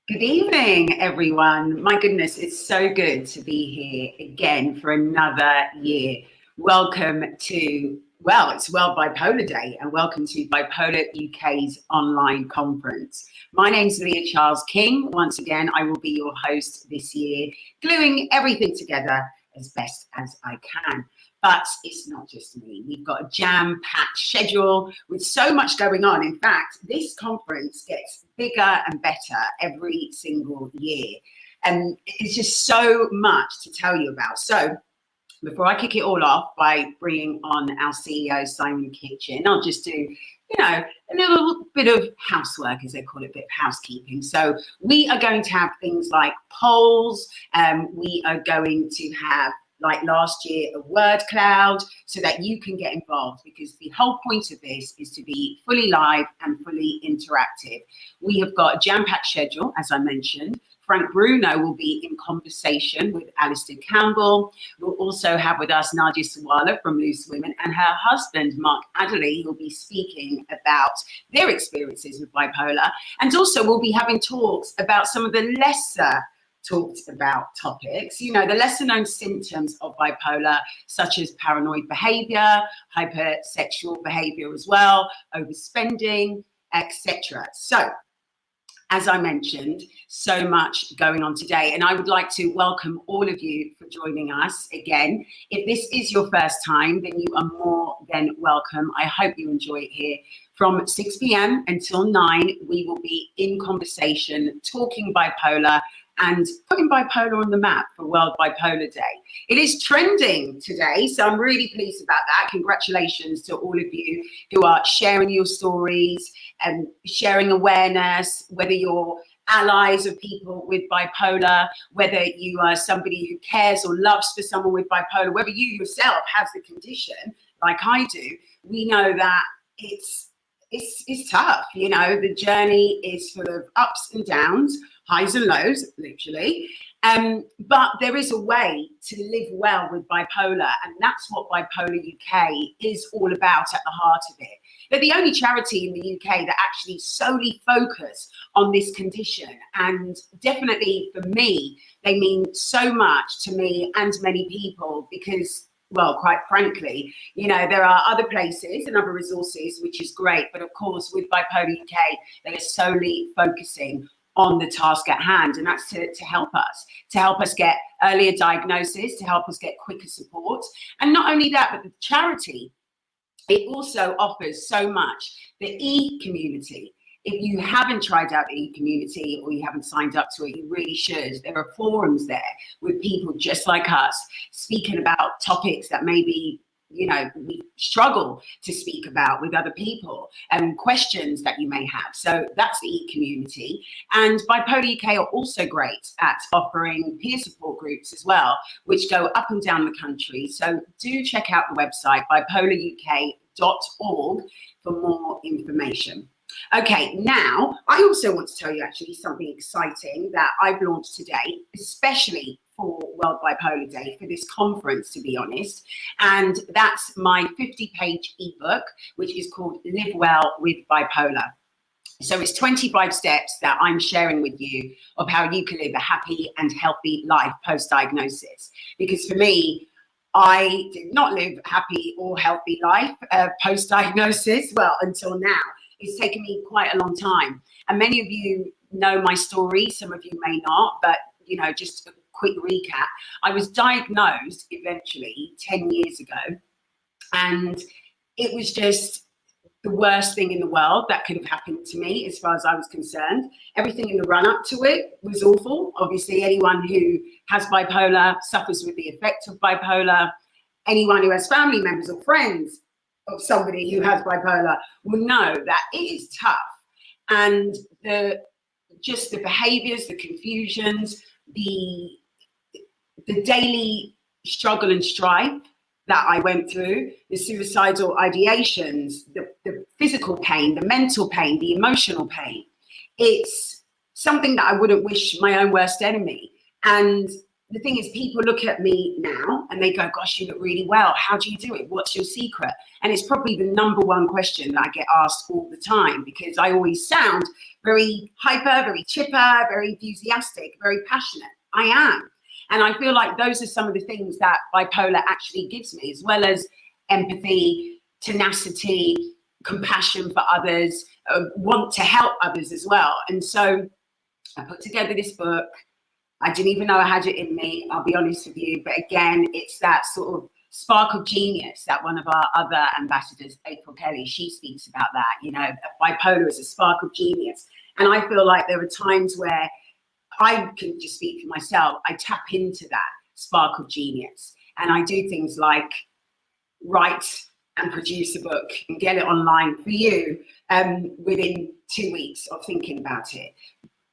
Good evening, everyone. My goodness, it's so good to be here again for another year. Welcome to, it's World Bipolar Day, and welcome to Bipolar UK's online conference. My name's Leah Charles King. Once again, I will be your host this year, gluing everything together as best as I can. But it's not just me. We've got a jam-packed schedule with so much going on. In fact, this conference gets bigger and better every single year. And it's just so much to tell you about. So before I kick it all off by bringing on our CEO, Simon Kitchen, I'll just do, a little bit of housework, as they call it, a bit of housekeeping. So we are going to have things like polls. We are going to have, like last year, a word cloud so that you can get involved, because the whole point of this is to be fully live and fully interactive. We have got a jam-packed schedule, as I mentioned. Frank Bruno will be in conversation with Alistair Campbell. We'll also have with us Nadia Sawala from Loose Women and her husband, Mark Adderley, who'll be speaking about their experiences with bipolar. And also we'll be having talks about some of the lesser talked about topics, the lesser known symptoms of bipolar, such as paranoid behavior, hypersexual behavior as well, overspending, etc. So, as I mentioned, so much going on today, and I would like to welcome all of you for joining us again. If this is your first time, then you are more than welcome. I hope you enjoy it here. From 6 p.m. until 9, we will be in conversation, talking bipolar, and putting bipolar on the map for World Bipolar Day. It is trending today, so I'm really pleased about that. Congratulations to all of you who are sharing your stories and sharing awareness, whether you're allies of people with bipolar, whether you are somebody who cares or loves for someone with bipolar, whether you yourself have the condition, like I do. We know that it's tough, the journey is full of ups and downs, highs and lows, literally. But there is a way to live well with bipolar, and that's what Bipolar UK is all about at the heart of it. They're the only charity in the UK that actually solely focus on this condition, and definitely for me, they mean so much to me and many people, because quite frankly, there are other places and other resources, which is great. But of course, with Bipolar UK, they are solely focusing on the task at hand, and that's to help us get earlier diagnosis, to help us get quicker support. And not only that, but the charity, it also offers so much. The e-community. If you haven't tried out the e-community or you haven't signed up to it, you really should. There are forums there with people just like us speaking about topics that maybe, we struggle to speak about with other people, and questions that you may have. So that's the e-community. And Bipolar UK are also great at offering peer support groups as well, which go up and down the country. So do check out the website, bipolaruk.org, for more information. Okay, now I also want to tell you actually something exciting that I've launched today, especially for World Bipolar Day, for this conference, to be honest. And that's my 50-page ebook, which is called Live Well with Bipolar. So it's 25 steps that I'm sharing with you of how you can live a happy and healthy life post-diagnosis. Because for me, I did not live a happy or healthy life post-diagnosis, until now. It's taken me quite a long time. And many of you know my story, some of you may not, but just a quick recap. I was diagnosed eventually 10 years ago, and it was just the worst thing in the world that could have happened to me as far as I was concerned. Everything in the run up to it was awful. Obviously, anyone who has bipolar suffers with the effect of bipolar. Anyone who has family members or friends of somebody who has bipolar will know that it is tough. And the behaviors, the confusions, the daily struggle and strife that I went through, the suicidal ideations, the physical pain, the mental pain, the emotional pain. It's something that I wouldn't wish my own worst enemy. And the thing is, people look at me now and they go, gosh, you look really well. How do you do it? What's your secret? And it's probably the number one question that I get asked all the time, because I always sound very hyper, very chipper, very enthusiastic, very passionate. I am. And I feel like those are some of the things that bipolar actually gives me, as well as empathy, tenacity, compassion for others, want to help others as well. And so I put together this book. I didn't even know I had it in me, I'll be honest with you. But again, it's that sort of spark of genius that one of our other ambassadors, April Kelly, she speaks about that, you know, bipolar is a spark of genius. And I feel like there are times where I can just speak for myself, I tap into that spark of genius. And I do things like write and produce a book and get it online for you within 2 weeks of thinking about it,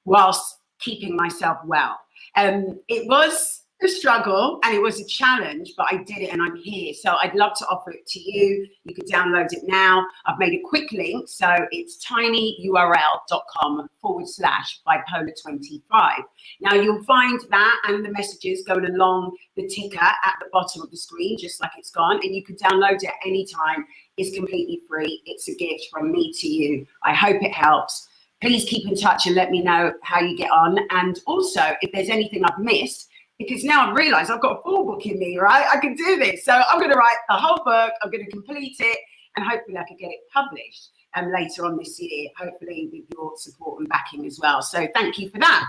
whilst keeping myself well. It was a struggle and it was a challenge, but I did it and I'm here. So I'd love to offer it to you. You could download it now. I've made a quick link. So it's tinyurl.com/bipolar25. Now you'll find that and the messages going along the ticker at the bottom of the screen, just like it's gone. And you can download it anytime. It's completely free. It's a gift from me to you. I hope it helps. Please keep in touch and let me know how you get on. And also, if there's anything I've missed, because now I've realized I've got a full book in me, right? I can do this. So I'm going to write the whole book. I'm going to complete it. And hopefully I can get it published later on this year, hopefully with your support and backing as well. So thank you for that.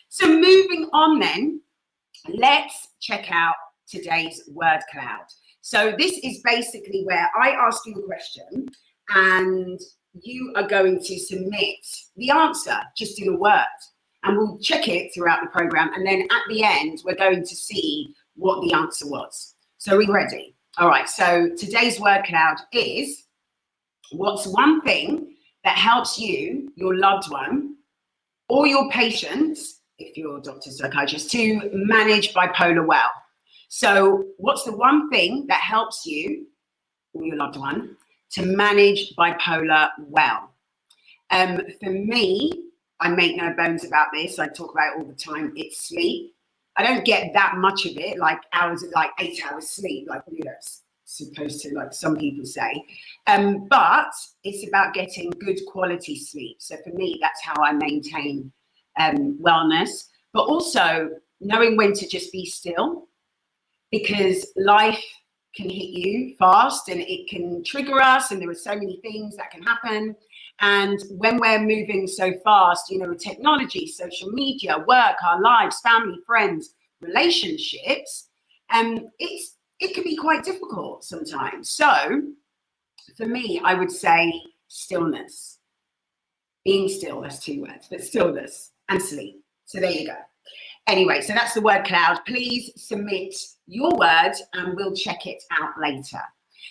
So moving on then, let's check out today's word cloud. So this is basically where I ask you a question and you are going to submit the answer just in a word. And we'll check it throughout the program. And then at the end, we're going to see what the answer was. So are we ready? All right. So today's word cloud is, what's one thing that helps you, your loved one, or your patients, if you're a doctor, psychiatrist, to manage bipolar well? So what's the one thing that helps you, or your loved one, to manage bipolar well? For me, I make no bones about this. I talk about it all the time. It's sleep. I don't get that much of it, like 8 hours sleep, like you know, supposed to, like some people say. But it's about getting good quality sleep. So for me, that's how I maintain wellness, but also knowing when to just be still, because life can hit you fast and it can trigger us, and there are so many things that can happen. And when we're moving so fast, you know, with technology, social media, work, our lives, family, friends, relationships, it can be quite difficult sometimes. So for me, I would say stillness. Being still, that's 2 words, but stillness and sleep. So there you go. Anyway, so that's the word cloud. Please submit your words and we'll check it out later.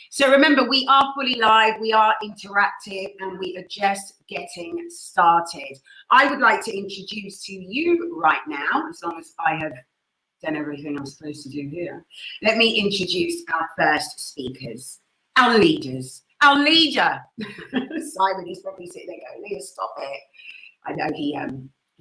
So remember, we are fully live, we are interactive, and we are just getting started. I would like to introduce to you right now, as long as I have done everything I'm supposed to do here, let me introduce our first speakers, our leaders, our leader. Simon, he's probably sitting there going, Leah, stop it. I know he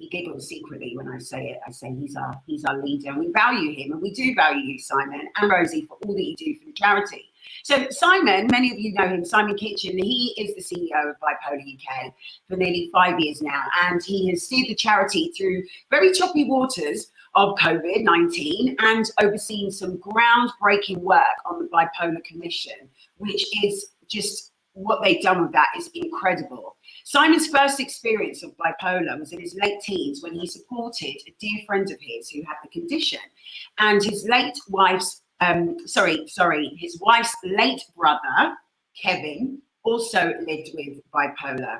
giggles secretly when I say it. I say he's our leader, and we value him, and we do value you, Simon, and Rosie, for all that you do for the charity. So Simon, many of you know him, Simon Kitchen. He is the CEO of Bipolar UK for nearly 5 years now, and he has steered the charity through very choppy waters of COVID-19 and overseen some groundbreaking work on the Bipolar Commission, which is just, what they've done with that is incredible. Simon's first experience of bipolar was in his late teens when he supported a dear friend of his who had the condition, and his wife's late brother, Kevin, also lived with bipolar.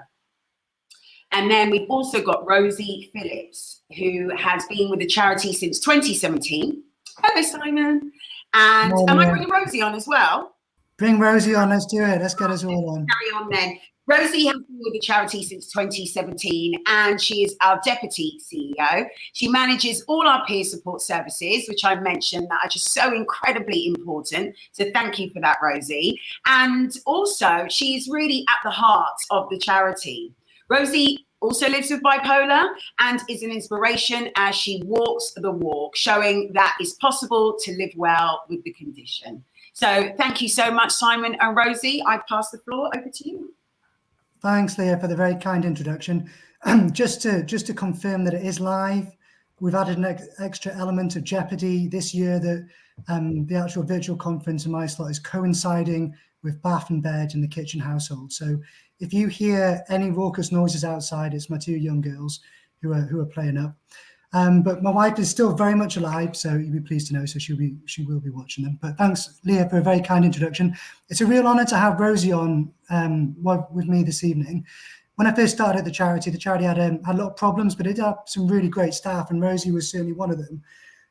And then we've also got Rosie Phillips, who has been with the charity since 2017. Hello, Simon. And am I bringing Rosie on as well? Bring Rosie on, let's do it. Let's get us all on. Carry on then. Rosie has been with the charity since 2017, and she is our deputy CEO. She manages all our peer support services, which I mentioned that are just so incredibly important. So thank you for that, Rosie. And also, she's really at the heart of the charity. Rosie also lives with bipolar and is an inspiration as she walks the walk, showing that it's possible to live well with the condition. So thank you so much, Simon and Rosie. I pass the floor over to you. Thanks, Leah, for the very kind introduction. Just to confirm that it is live, we've added an extra element of jeopardy this year, that the actual virtual conference in my slot is coinciding with bath and bed in the kitchen household. So if you hear any raucous noises outside, it's my two young girls who are playing up. But my wife is still very much alive, so you'll be pleased to know. So she will be watching them. But thanks, Leah, for a very kind introduction. It's a real honour to have Rosie on with me this evening. When I first started the charity had a lot of problems, but it had some really great staff, and Rosie was certainly one of them.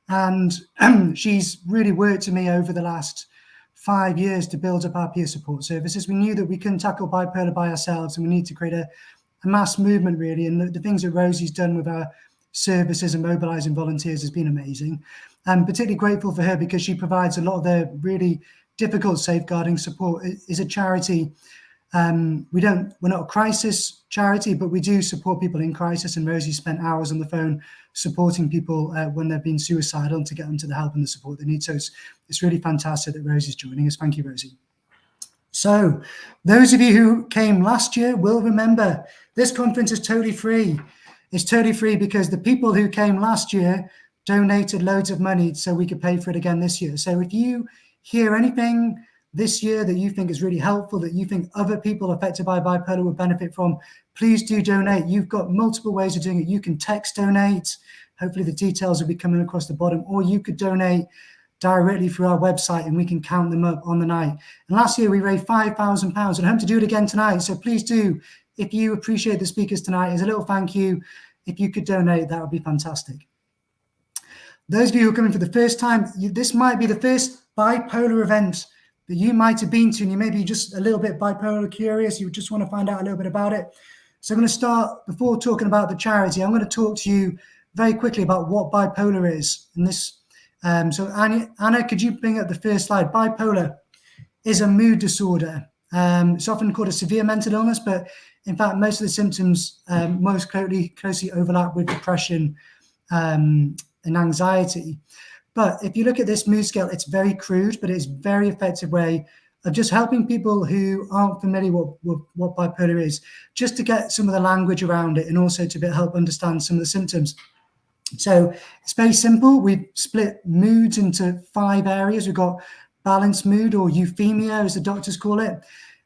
And she's really worked with me over the last 5 years to build up our peer support services. We knew that we couldn't tackle bipolar by ourselves, and we need to create a mass movement, really. And the things that Rosie's done with our services and mobilising volunteers has been amazing. I'm particularly grateful for her because she provides a lot of the really difficult safeguarding support. It is a charity. We're not a crisis charity, but we do support people in crisis. And Rosie spent hours on the phone supporting people when they've been suicidal, and to get them to the help and the support they need. So it's really fantastic that Rosie's joining us. Thank you, Rosie. So those of you who came last year will remember this conference is totally free. It's totally free because the people who came last year donated loads of money so we could pay for it again this year. So if you hear anything this year that you think is really helpful, that you think other people affected by bipolar would benefit from, please do donate. You've got multiple ways of doing it. You can text donate. Hopefully the details will be coming across the bottom, or you could donate directly through our website and we can count them up on the night. And last year we raised £5,000, and I hope to do it again tonight. So please do, if you appreciate the speakers tonight, as a little thank you, if you could donate, that would be fantastic. Those of you who are coming for the first time, this might be the first bipolar event that you might have been to, and you may be just a little bit bipolar curious, you just want to find out a little bit about it. So I'm going to start, before talking about the charity, I'm going to talk to you very quickly about what bipolar is. And this, so Anna, could you bring up the first slide? Bipolar is a mood disorder. It's often called a severe mental illness, but in fact, most of the symptoms most closely overlap with depression and anxiety. But if you look at this mood scale, it's very crude, but it's a very effective way of just helping people who aren't familiar with what bipolar is, just to get some of the language around it, and also to help understand some of the symptoms. So it's very simple. We've split moods into 5 areas. We've got balanced mood, or euphemia, as the doctors call it.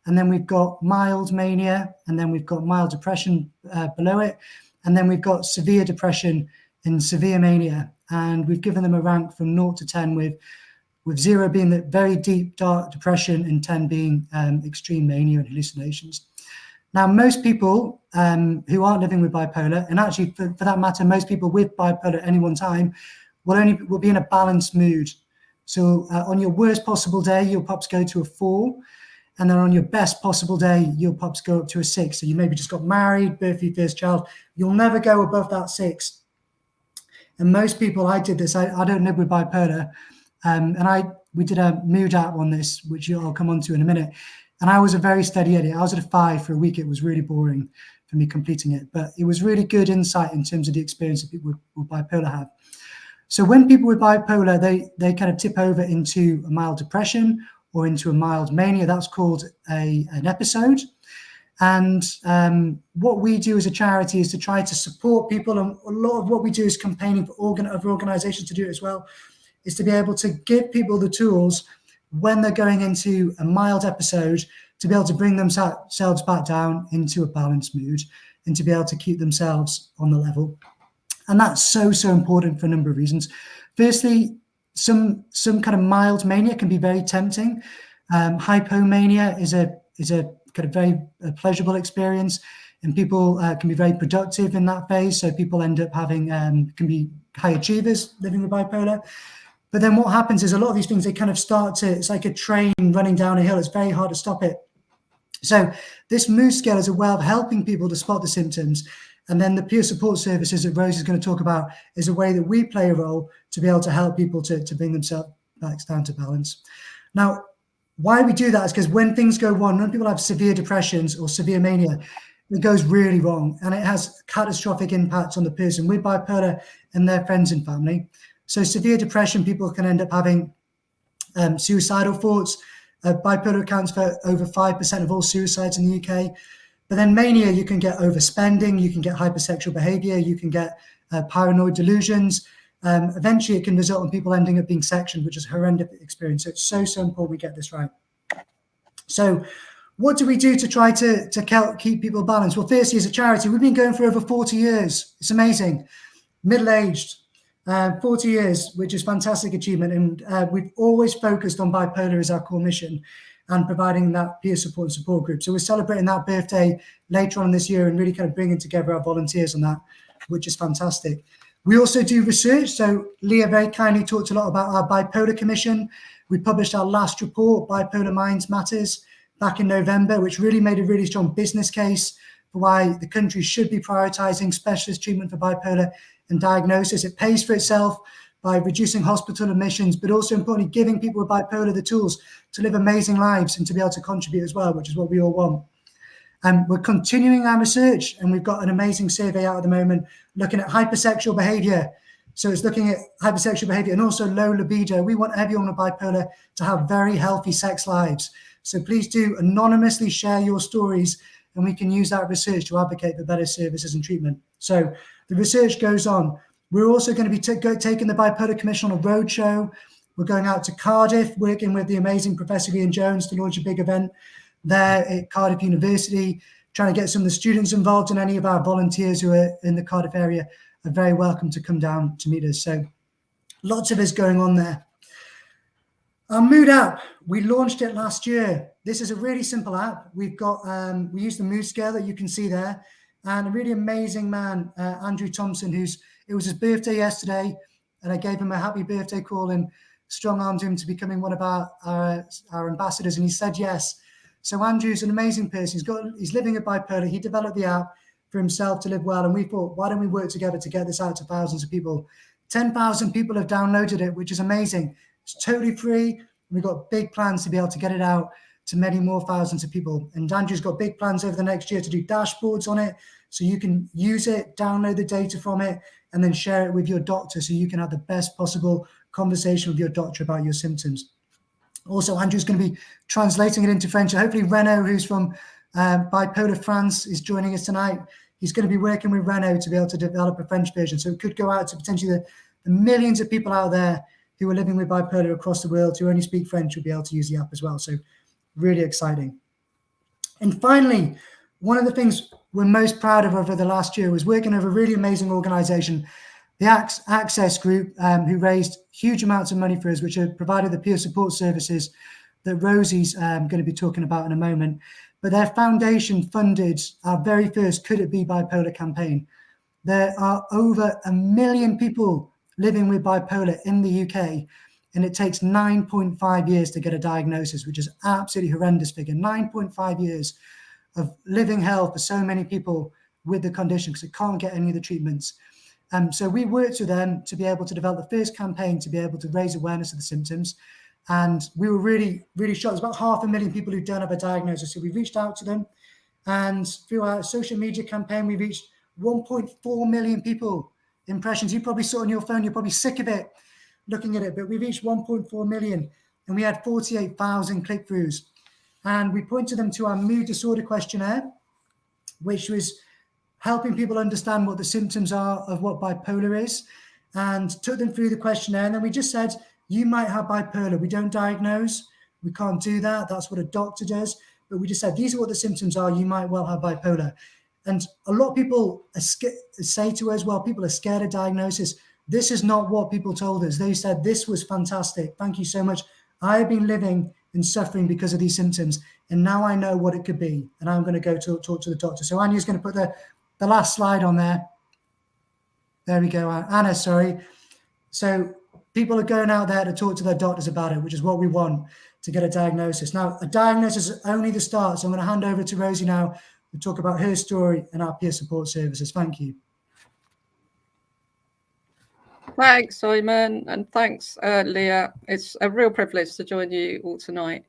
And then we've got mild mania, and then we've got mild depression below it. And then we've got severe depression and severe mania. And we've given them a rank from 0 to 10, with 0 being the very deep, dark depression, and 10 being extreme mania and hallucinations. Now, most people who aren't living with bipolar, and actually for that matter, most people with bipolar at any one time, will be in a balanced mood. So on your worst possible day, you'll perhaps go to a 4. And then on your best possible day, you'll perhaps go up to a 6. So you maybe just got married, birthed your first child. You'll never go above that 6. And most people, I did this, I don't live with bipolar. We did a mood app on this, which I'll come on to in a minute. And I was a very steady Eddie. I was at a 5 for a week. It was really boring for me completing it. But it was really good insight in terms of the experience that people with bipolar have. So when people with bipolar, they kind of tip over into a mild depression or into a mild mania. That's called an episode. And what we do as a charity is to try to support people. And a lot of what we do is campaigning for other organizations to do it as well, is to be able to give people the tools when they're going into a mild episode to be able to bring themselves back down into a balanced mood, and to be able to keep themselves on the level. And that's so important for a number of reasons. Firstly, some kind of mild mania can be very tempting. Hypomania is a kind of very pleasurable experience, and people can be very productive in that phase. So people end up having, can be high achievers living with bipolar. But then what happens is a lot of these things, they kind of start to, it's like a train running down a hill. It's very hard to stop it. So this mood scale is a way of helping people to spot the symptoms. And then the peer support services that Rosie is going to talk about is a way that we play a role to be able to help people to bring themselves back down to balance. Now, why we do that is because when things go wrong, when people have severe depressions or severe mania, it goes really wrong, and it has catastrophic impacts on the person with bipolar and their friends and family. So severe depression, people can end up having suicidal thoughts. Bipolar accounts for over 5% of all suicides in the UK. But then mania, you can get overspending, you can get hypersexual behavior, you can get paranoid delusions. Eventually, it can result in people ending up being sectioned, which is a horrendous experience. So it's so important we get this right. So what do we do to try to keep people balanced? Well, firstly, as a charity, we've been going for over 40 years. It's amazing. Middle-aged, 40 years, which is fantastic achievement. And we've always focused on bipolar as our core mission and providing that peer support and support group. So we're celebrating that birthday later on this year and really kind of bringing together our volunteers on that, which is fantastic. We also do research. So Leah very kindly talked a lot about our Bipolar Commission. We published our last report, Bipolar Minds Matters, back in November, which really made a really strong business case for why the country should be prioritizing specialist treatment for bipolar and diagnosis. It pays for itself by reducing hospital admissions, but also importantly, giving people with bipolar the tools to live amazing lives and to be able to contribute as well, which is what we all want. And we're continuing our research, and we've got an amazing survey out at the moment looking at hypersexual behavior. So it's looking at hypersexual behavior and also low libido. We want everyone with bipolar to have very healthy sex lives. So please do anonymously share your stories, and we can use that research to advocate for better services and treatment. So the research goes on. We're also going to be taking the Bipolar Commission on a roadshow. We're going out to Cardiff, working with the amazing Professor Ian Jones to launch a big event there at Cardiff University, trying to get some of the students involved, and any of our volunteers who are in the Cardiff area are very welcome to come down to meet us. So lots of us going on there. Our mood app, we launched it last year. This is a really simple app. We've got, we use the mood scale that you can see there, and a really amazing man, Andrew Thompson, it was his birthday yesterday, and I gave him a happy birthday call and strong-armed him to becoming one of our ambassadors, and he said yes. So Andrew's an amazing person. He's living with bipolar. He developed the app for himself to live well, and we thought, why don't we work together to get this out to thousands of people? 10,000 people have downloaded it, which is amazing. It's totally free. We've got big plans to be able to get it out to many more thousands of people. And Andrew's got big plans over the next year to do dashboards on it, so you can use it, download the data from it, and then share it with your doctor so you can have the best possible conversation with your doctor about your symptoms. Also, Andrew's going to be translating it into French. Hopefully Renaud, who's from Bipolar France, is joining us tonight. He's going to be working with Renaud to be able to develop a French version. So it could go out to potentially the millions of people out there who are living with bipolar across the world who only speak French will be able to use the app as well. So really exciting. And finally, one of the things we're most proud of over the last year was working with a really amazing organization, the Access Group, who raised huge amounts of money for us, which have provided the peer support services that Rosie's going to be talking about in a moment. But their foundation funded our very first Could It Be Bipolar campaign. There are over 1 million people living with bipolar in the UK, and it takes 9.5 years to get a diagnosis, which is an absolutely horrendous figure. 9.5 years of living hell for so many people with the condition because it can't get any of the treatments. So we worked with them to be able to develop the first campaign to be able to raise awareness of the symptoms. And we were really, really shocked. There's about 500,000 people who don't have a diagnosis. So we reached out to them, and through our social media campaign, we reached 1.4 million people impressions. You probably saw it on your phone. You're probably sick of it looking at it, but we reached 1.4 million, and we had 48,000 click-throughs. And we pointed them to our mood disorder questionnaire, which was helping people understand what the symptoms are of what bipolar is, and took them through the questionnaire. And then we just said, you might have bipolar. We don't diagnose. We can't do that. That's what a doctor does. But we just said, these are what the symptoms are. You might well have bipolar. And a lot of people say to us, well, people are scared of diagnosis. This is not what people told us. They said, this was fantastic. Thank you so much. I have been living and suffering because of these symptoms, and now I know what it could be. And I'm going to go talk to the doctor. So Anya's going to put the last slide on there. There we go, Anna, sorry. So people are going out there to talk to their doctors about it, which is what we want to get a diagnosis. Now, a diagnosis is only the start. So I'm going to hand over to Rosie now to talk about her story and our peer support services. Thank you. Thanks, Simon, and thanks, Leah. It's a real privilege to join you all tonight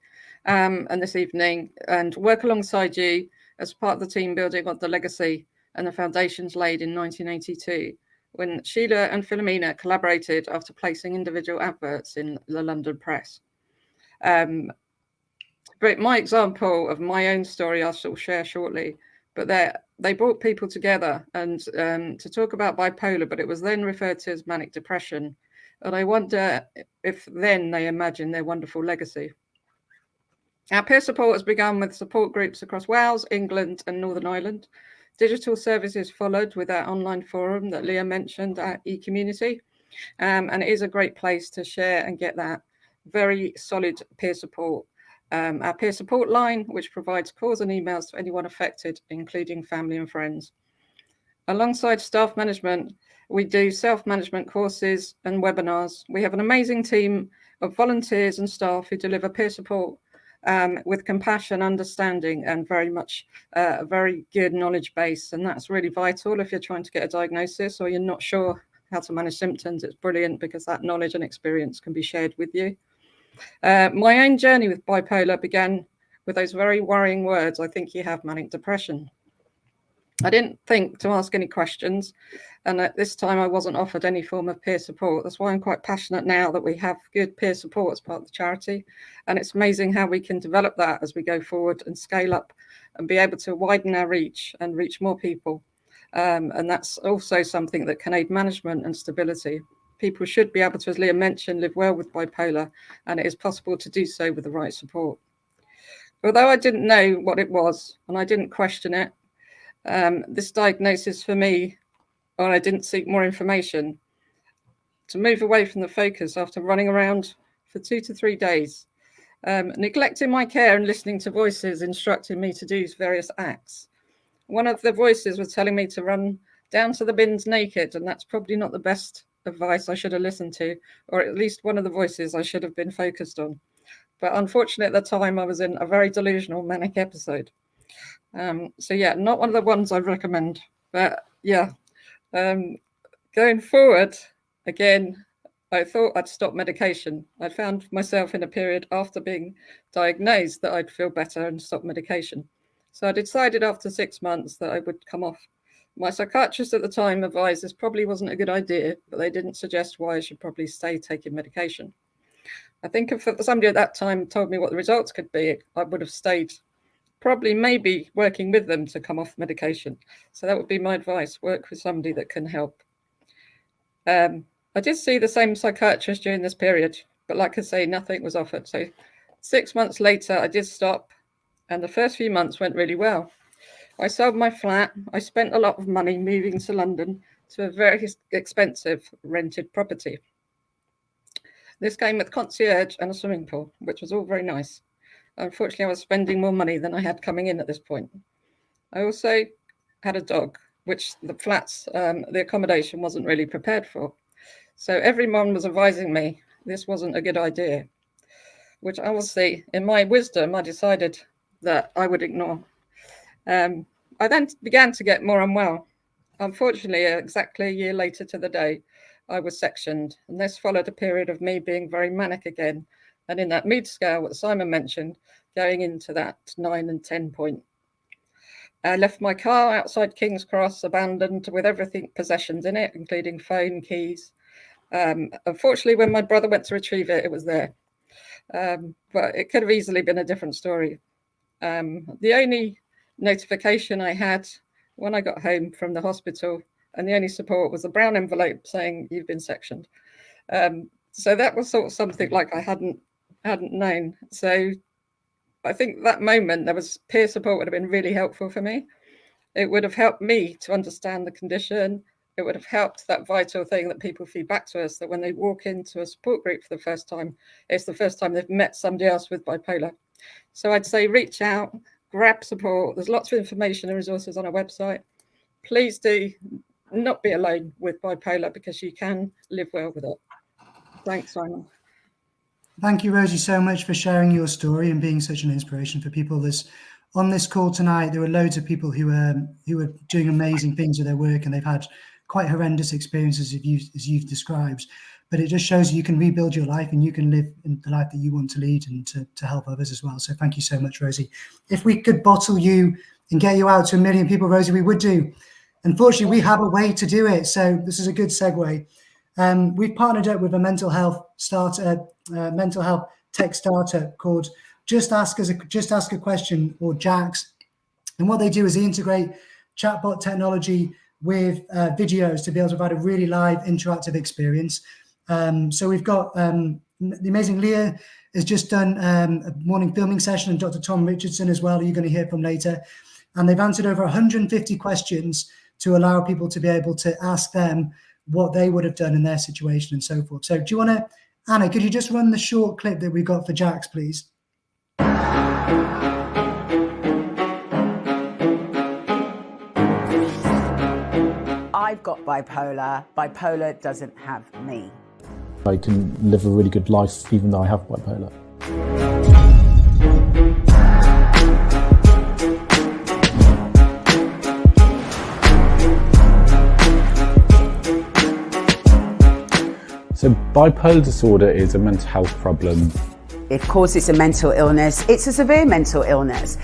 and this evening and work alongside you as part of the team building on the legacy and the foundations laid in 1982, when Sheila and Philomena collaborated after placing individual adverts in the London press. But my example of my own story I shall share shortly, but they brought people together and to talk about bipolar, but it was then referred to as manic depression. And I wonder if then they imagined their wonderful legacy. Our peer support has begun with support groups across Wales, England and Northern Ireland. Digital services followed with our online forum that Leah mentioned, our e-community. And it is a great place to share and get that very solid peer support. Our peer support line, which provides calls and emails to anyone affected, including family and friends. Alongside staff management, we do self-management courses and webinars. We have an amazing team of volunteers and staff who deliver peer support with compassion, understanding, and very much a very good knowledge base. And that's really vital if you're trying to get a diagnosis or you're not sure how to manage symptoms. It's brilliant because that knowledge and experience can be shared with you. My own journey with bipolar began with those very worrying words, "I think you have manic depression." I didn't think to ask any questions, and at this time I wasn't offered any form of peer support. That's why I'm quite passionate now that we have good peer support as part of the charity, and it's amazing how we can develop that as we go forward and scale up and be able to widen our reach and reach more people. And that's also something that can aid management and stability. People should be able to, as Leah mentioned, live well with bipolar, and it is possible to do so with the right support. Although I didn't know what it was and I didn't question it, this diagnosis for me, or I didn't seek more information, to move away from the focus after running around for 2 to 3 days, neglecting my care and listening to voices instructing me to do various acts. One of the voices was telling me to run down to the bins naked, and that's probably not the best advice I should have listened to, or at least one of the voices I should have been focused on. But unfortunately at the time I was in a very delusional manic episode. So yeah, not one of the ones I'd recommend, but yeah. Going forward, again, I thought I'd stop medication. I found myself in a period after being diagnosed that I'd feel better and stop medication. So I decided after 6 months that I would come off. My psychiatrist at the time advised this probably wasn't a good idea, but they didn't suggest why I should probably stay taking medication. I think if somebody at that time told me what the results could be, I would have stayed, probably maybe working with them to come off medication. So that would be my advice, work with somebody that can help. I did see the same psychiatrist during this period, but like I say, nothing was offered. So 6 months later, I did stop, and the first few months went really well. I sold my flat. I spent a lot of money moving to London to a very expensive rented property. This came with concierge and a swimming pool, which was all very nice. Unfortunately, I was spending more money than I had coming in at this point. I also had a dog, which the flats, the accommodation wasn't really prepared for. So everyone was advising me this wasn't a good idea, which obviously, in my wisdom, I decided that I would ignore. I then began to get more unwell. Unfortunately, exactly a year later to the day, I was sectioned, and this followed a period of me being very manic again, and in that mood scale, what Simon mentioned, going into that 9 and 10 point. I left my car outside King's Cross, abandoned, with everything, possessions in it, including phone, keys. Unfortunately, when my brother went to retrieve it, it was there. But it could have easily been a different story. The only notification I had when I got home from the hospital, and the only support, was a brown envelope saying you've been sectioned. So that was sort of something like I hadn't known. So I think that moment there was peer support would have been really helpful for me. It would have helped me to understand the condition. It would have helped that vital thing that people feed back to us, that when they walk into a support group for the first time, it's the first time they've met somebody else with bipolar. So I'd say reach out, grab support. There's lots of information and resources on our website. Please do not be alone with bipolar, because you can live well with it. Thanks, Simon. Thank you, Rosie, so much for sharing your story and being such an inspiration for people. On this call tonight, there were loads of people who are doing amazing things with their work, and they've had quite horrendous experiences as you've described. But it just shows you can rebuild your life and you can live in the life that you want to lead, and to help others as well. So thank you so much, Rosie. If we could bottle you and get you out to 1 million people, Rosie, we would do. Unfortunately, we have a way to do it. So this is a good segue. We've partnered up with a mental health tech startup called Just Ask a Question, or JAX. And what they do is they integrate chatbot technology with videos to be able to provide a really live interactive experience. So we've got the amazing Leah has just done a morning filming session, and Dr. Tom Richardson as well, who you're going to hear from later. And they've answered over 150 questions to allow people to be able to ask them what they would have done in their situation and so forth. So do you want to, Anna, could you just run the short clip that we got for JAX, please? I've got bipolar. Bipolar doesn't have me. I can live a really good life even though I have bipolar. So bipolar disorder is a mental health problem. Of course, it's a mental illness. It's a severe mental illness.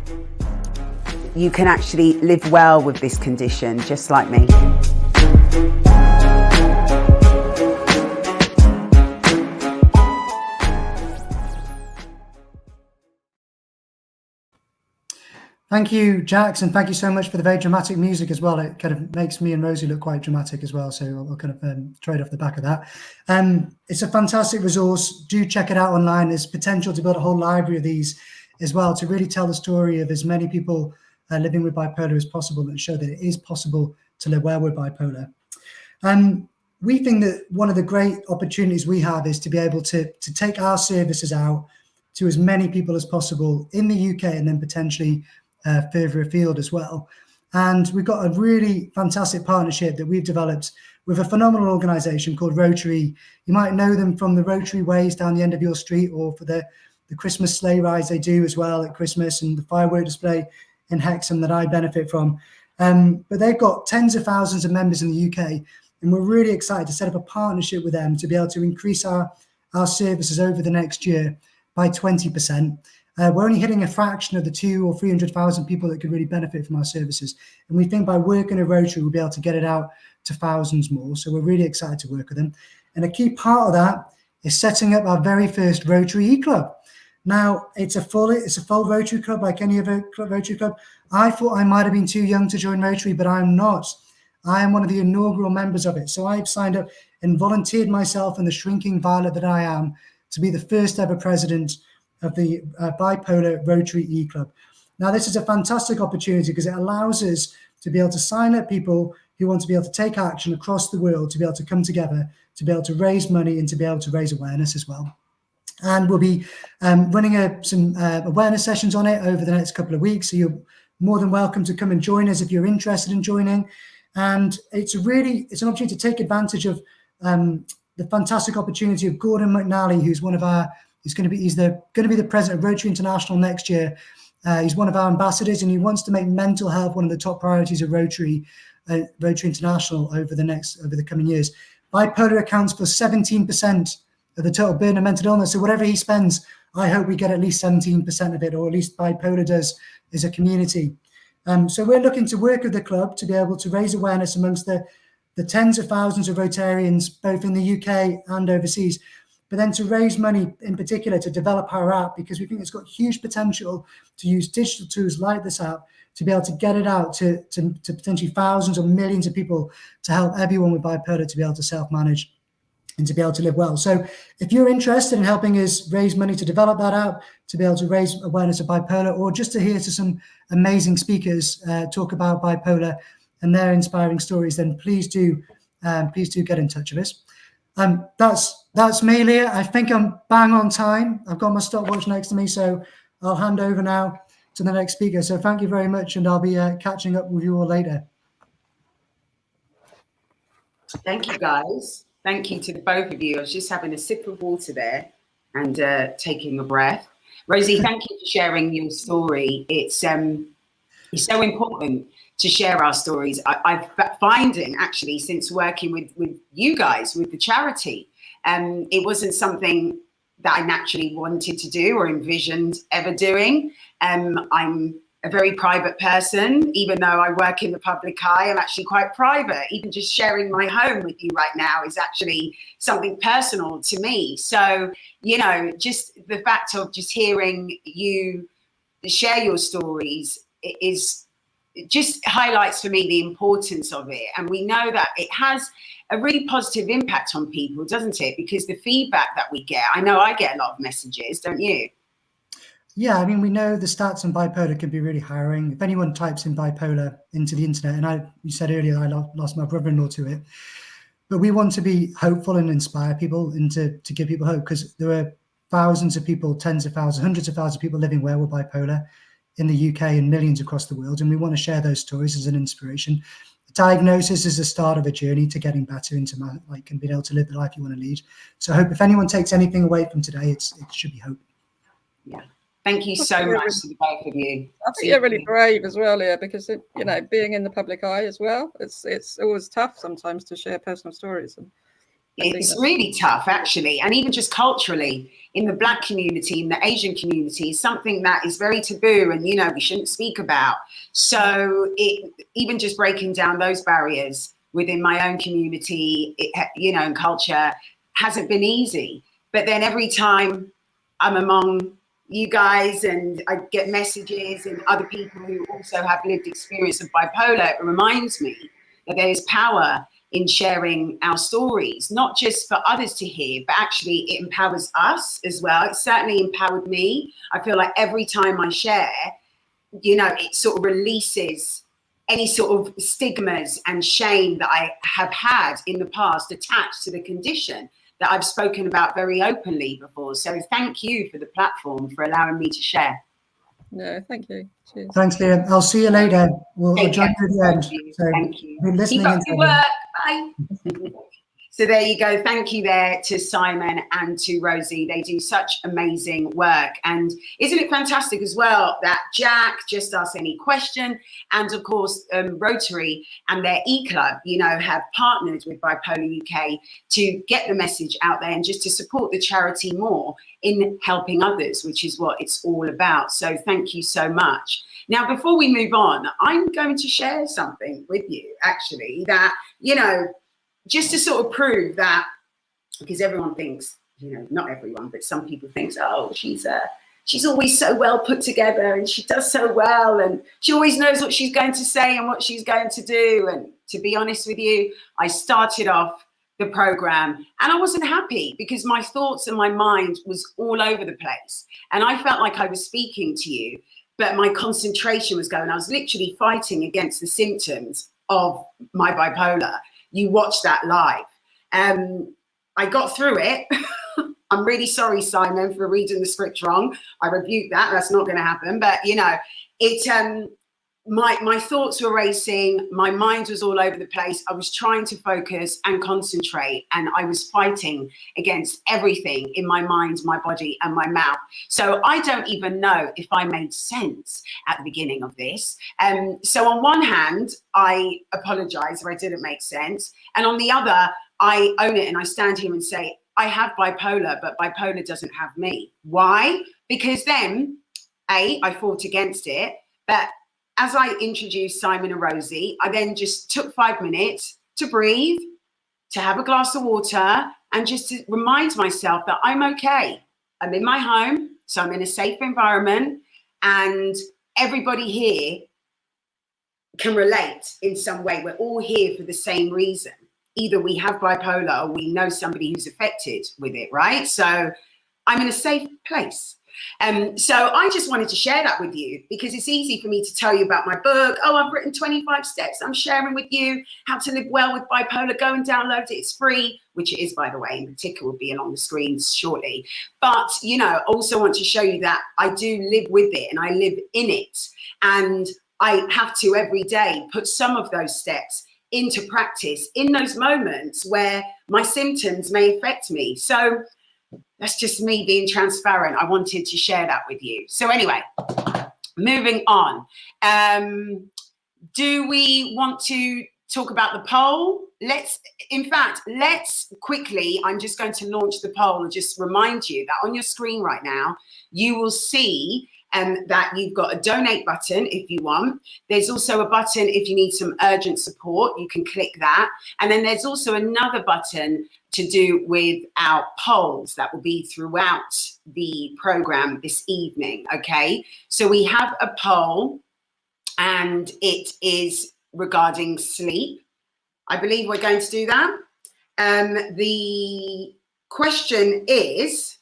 You can actually live well with this condition, just like me. Thank you, Jax, and thank you so much for the very dramatic music as well. It kind of makes me and Rosie look quite dramatic as well, so I'll kind of trade off the back of that. It's a fantastic resource. Do check it out online. There's potential to build a whole library of these as well to really tell the story of as many people living with bipolar as possible and show that it is possible to live well with bipolar. We think that one of the great opportunities we have is to be able to take our services out to as many people as possible in the UK and then potentially further afield as well. And we've got a really fantastic partnership that we've developed with a phenomenal organisation called Rotary. You might know them from the Rotary Ways down the end of your street, or for the Christmas sleigh rides they do as well at Christmas, and the firework display in Hexham that I benefit from. But they've got tens of thousands of members in the UK, and we're really excited to set up a partnership with them to be able to increase our services over the next year by 20%. We're only hitting a fraction of the 200,000 or 300,000 people that could really benefit from our services. And we think by working at Rotary, we'll be able to get it out to thousands more. So we're really excited to work with them. And a key part of that is setting up our very first Rotary E-Club. Now, it's a full Rotary Club like any other Rotary Club. I thought I might have been too young to join Rotary, but I'm not. I am one of the inaugural members of it. So I've signed up and volunteered myself, in the shrinking violet that I am, to be the first ever president of the Bipolar Rotary E-Club. Now, this is a fantastic opportunity because it allows us to be able to sign up people who want to be able to take action across the world, to be able to come together, to be able to raise money and to be able to raise awareness as well. And we'll be running some awareness sessions on it over the next couple of weeks. So you're more than welcome to come and join us if you're interested in joining. And it's an opportunity to take advantage of the fantastic opportunity of Gordon McNally, who's one of our He's going to be the president of Rotary International next year. He's one of our ambassadors, and he wants to make mental health one of the top priorities of Rotary International over the coming years. Bipolar accounts for 17% of the total burden of mental illness. So whatever he spends, I hope we get at least 17% of it, or at least Bipolar does as a community. So we're looking to work with the club to be able to raise awareness amongst the tens of thousands of Rotarians, both in the UK and overseas, but then to raise money in particular to develop our app, because we think it's got huge potential to use digital tools like this app to be able to get it out to potentially thousands or millions of people, to help everyone with bipolar to be able to self-manage and to be able to live well. So if you're interested in helping us raise money to develop that app, to be able to raise awareness of bipolar, or just to hear to some amazing speakers talk about bipolar and their inspiring stories, then please do get in touch with us. That's me, Leah. I think I'm bang on time. I've got my stopwatch next to me, so I'll hand over now to the next speaker. So thank you very much, and I'll be catching up with you all later. Thank you, guys. Thank you to the both of you. I was just having a sip of water there and taking a breath. Rosie, thank you for sharing your story. It's so important to share our stories. I've finding actually, since working with you guys, with the charity, it wasn't something that I naturally wanted to do or envisioned ever doing. I'm a very private person. Even though I work in the public eye, I'm actually quite private. Even just sharing my home with you right now is actually something personal to me. So, you know, just the fact of just hearing you share your stories it just highlights for me the importance of it. And we know that it has a really positive impact on people, doesn't it? Because the feedback that we get, I know I get a lot of messages, don't you? Yeah, I mean, we know the stats on bipolar can be really harrowing. If anyone types in bipolar into the internet, and you said earlier I lost my brother-in-law to it, but we want to be hopeful and inspire people and to give people hope, because there are thousands of people, tens of thousands, hundreds of thousands of people living well with bipolar in the UK and millions across the world. And we want to share those stories as an inspiration. The diagnosis is the start of a journey to getting better into and being able to live the life you want to lead. So I hope if anyone takes anything away from today, it should be hope. Yeah. Thank you so much to the both of you. I think you're really brave as well, Leah, because you know, being in the public eye as well, it's always tough sometimes to share personal stories. And it's really tough, actually, and even just culturally in the Black community, in the Asian community, is something that is very taboo, and you know we shouldn't speak about. So even just breaking down those barriers within my own community, you know, and culture hasn't been easy. But then every time I'm among you guys and I get messages and other people who also have lived experience of bipolar, it reminds me that there is power in sharing our stories, not just for others to hear, but actually it empowers us as well. It certainly empowered me. I feel like every time I share, you know, it sort of releases any sort of stigmas and shame that I have had in the past attached to the condition that I've spoken about very openly before. So thank you for the platform, for allowing me to share. No, thank you. Cheers. Thanks, Leah. I'll see you later. I'll join you at the end. So thank you. Been listening. Keep up your work. Bye. So there you go. Thank you there to Simon and to Rosie. They do such amazing work. And isn't it fantastic as well that Jack just asked any question, and of course Rotary and their e-club, you know, have partnered with Bipolar UK to get the message out there and just to support the charity more in helping others, which is what it's all about. So thank you so much. Now, before we move on, I'm going to share something with you, actually, that, you know, just to sort of prove that, because everyone thinks, you know, not everyone, but some people think, oh, she's always so well put together and she does so well and she always knows what she's going to say and what she's going to do. And to be honest with you, I started off the program and I wasn't happy because my thoughts and my mind was all over the place. And I felt like I was speaking to you, but my concentration was going. I was literally fighting against the symptoms of my bipolar. You watched that live. I got through it. I'm really sorry, Simon, for reading the script wrong. I rebuke that. That's not going to happen. But, you know, my thoughts were racing. My mind was all over the place. I was trying to focus and concentrate, and I was fighting against everything in my mind, my body, and my mouth. So I don't even know if I made sense at the beginning of this. So on one hand, I apologize if I didn't make sense. And on the other, I own it and I stand here and say, I have bipolar, but bipolar doesn't have me. Why? Because then, I fought against it, but as I introduced Simon and Rosie, I then just took 5 minutes to breathe, to have a glass of water, and just to remind myself that I'm okay. I'm in my home, so I'm in a safe environment, and everybody here can relate in some way. We're all here for the same reason. Either we have bipolar or we know somebody who's affected with it, right? So I'm in a safe place. So I just wanted to share that with you because it's easy for me to tell you about my book. Oh, I've written 25 steps I'm sharing with you, how to live well with bipolar. Go and download it. It's free, which it is, by the way, and the ticker will be along the screens shortly. But, you know, also want to show you that I do live with it and I live in it. And I have to every day put some of those steps into practice in those moments where my symptoms may affect me. So that's just me being transparent. I wanted to share that with you. So anyway, moving on. Do we want to talk about the poll? Let's quickly, I'm just going to launch the poll and just remind you that on your screen right now, you will see that you've got a donate button if you want. There's also a button if you need some urgent support, you can click that. And then there's also another button to do with our polls that will be throughout the program this evening, okay? So we have a poll and it is regarding sleep. I believe we're going to do that. The question is,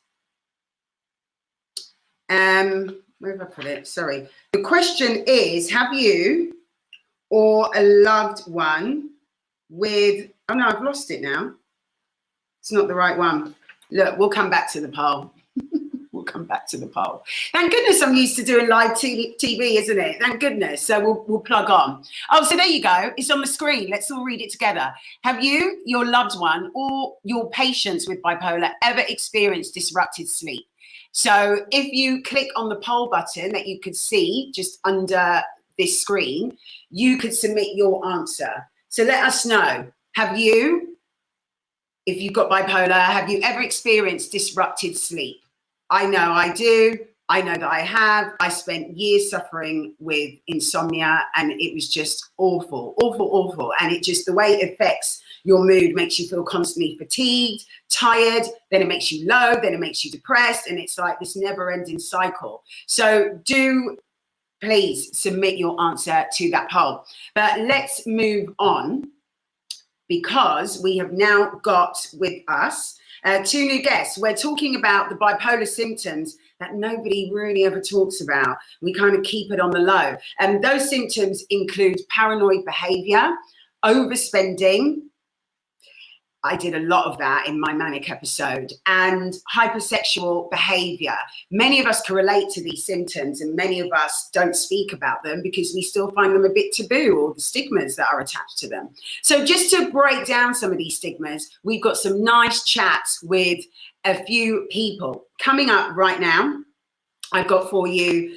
where have I put it? Sorry. The question is, have you or a loved one with, oh no, I've lost it now. It's not the right one. Look, we'll come back to the poll. We'll come back to the poll. Thank goodness I'm used to doing live TV, isn't it? Thank goodness. So we'll plug on. Oh, so there you go. It's on the screen. Let's all read it together. Have you, your loved one, or your patients with bipolar ever experienced disrupted sleep? So if you click on the poll button that you could see just under this screen, you could submit your answer. So let us know. Have you, if you've got bipolar, have you ever experienced disrupted sleep? I know I do. I know that I have. I spent years suffering with insomnia and it was just awful, awful, awful. And it just, the way it affects your mood makes you feel constantly fatigued, tired, then it makes you low, then it makes you depressed. And it's like this never ending cycle. So do please submit your answer to that poll. But let's move on because we have now got with us two new guests. We're talking about the bipolar symptoms that nobody really ever talks about. We kind of keep it on the low. And those symptoms include paranoid behavior, overspending. I did a lot of that in my manic episode, and hypersexual behavior. Many of us can relate to these symptoms and many of us don't speak about them because we still find them a bit taboo, or the stigmas that are attached to them. So just to break down some of these stigmas, we've got some nice chats with a few people. Coming up right now, I've got for you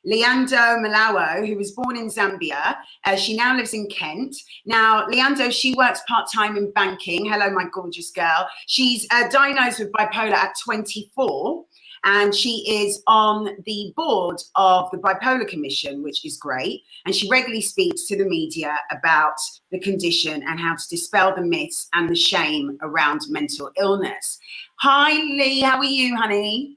Leando Malawo, who was born in Zambia. She now lives in Kent. Now, Leando, she works part-time in banking. Hello, my gorgeous girl. She's diagnosed with bipolar at 24, and she is on the board of the Bipolar Commission, which is great. And she regularly speaks to the media about the condition and how to dispel the myths and the shame around mental illness. Hi, Lee. How are you, honey?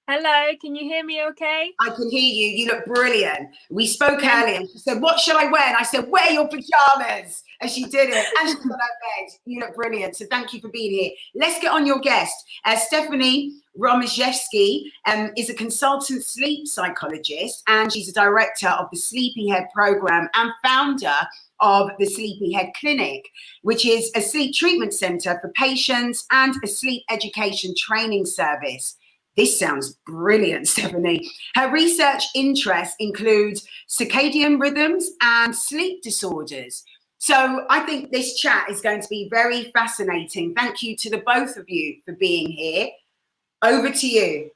Hello, can you hear me okay? I can hear you. You look brilliant. We spoke earlier and she said, what should I wear? And I said, wear your pajamas. And she did it. And she got out of bed. You look brilliant. So thank you for being here. Let's get on your guest. Stephanie Romaszewski is a consultant sleep psychologist, and she's a director of the Sleepyhead program and founder of the Sleepyhead Clinic, which is a sleep treatment center for patients and a sleep education training service. This sounds brilliant, Stephanie. Her research interests include circadian rhythms and sleep disorders. So I think this chat is going to be very fascinating. Thank you to the both of you for being here. Over to you.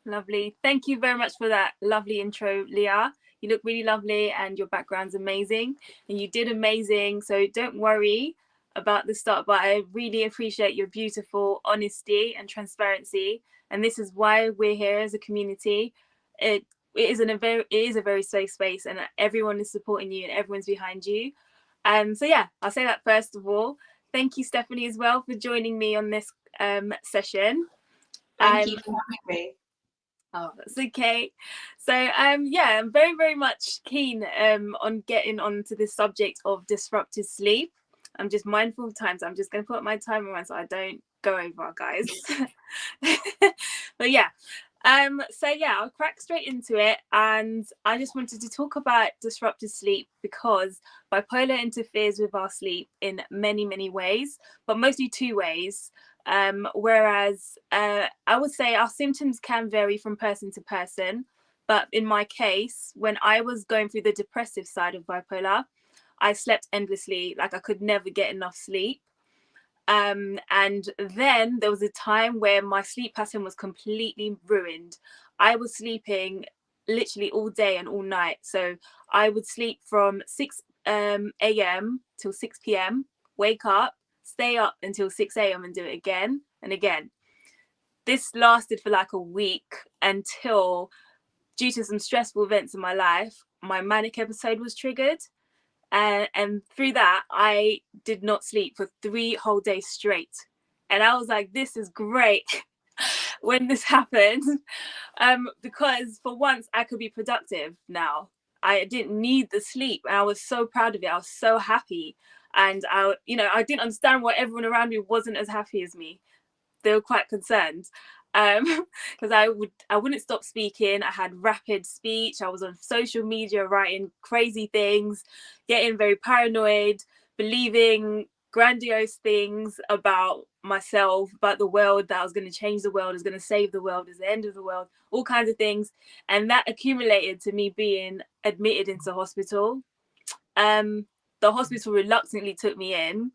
Lovely. Thank you very much for that lovely intro, Leah. You look really lovely and your background's amazing. And you did amazing. So don't worry about the start, but I really appreciate your beautiful honesty and transparency. And this is why we're here as a community. It is a very safe space, and everyone is supporting you and everyone's behind you. So yeah, I'll say that first of all. Thank you, Stephanie, as well for joining me on this session. Thank you for having me. Oh, that's okay. So yeah, I'm very, very much keen on getting onto this subject of disrupted sleep. I'm just mindful of time, so I'm just going to put my timer on so I don't go over, guys. But yeah, so yeah, I'll crack straight into it. And I just wanted to talk about disrupted sleep because bipolar interferes with our sleep in many, many ways, but mostly two ways. Whereas I would say our symptoms can vary from person to person. But in my case, when I was going through the depressive side of bipolar, I slept endlessly, like I could never get enough sleep. And then there was a time where my sleep pattern was completely ruined. I was sleeping literally all day and all night. So I would sleep from 6 a.m. till 6 p.m, wake up, stay up until 6 a.m. and do it again and again. this lasted for like a week until, due to some stressful events in my life, my manic episode was triggered. And through that, I did not sleep for 3 whole days straight. And I was like, this is great when this happened, because for once I could be productive now. I didn't need the sleep, and I was so proud of it. I was so happy. And I didn't understand why everyone around me wasn't as happy as me. They were quite concerned, because I wouldn't stop speaking. I had rapid speech. I was on social media writing crazy things, getting very paranoid, believing grandiose things about myself, about the world, that I was going to change the world, I was going to save the world, it's the end of the world, all kinds of things. And that accumulated to me being admitted into hospital. The hospital reluctantly took me in.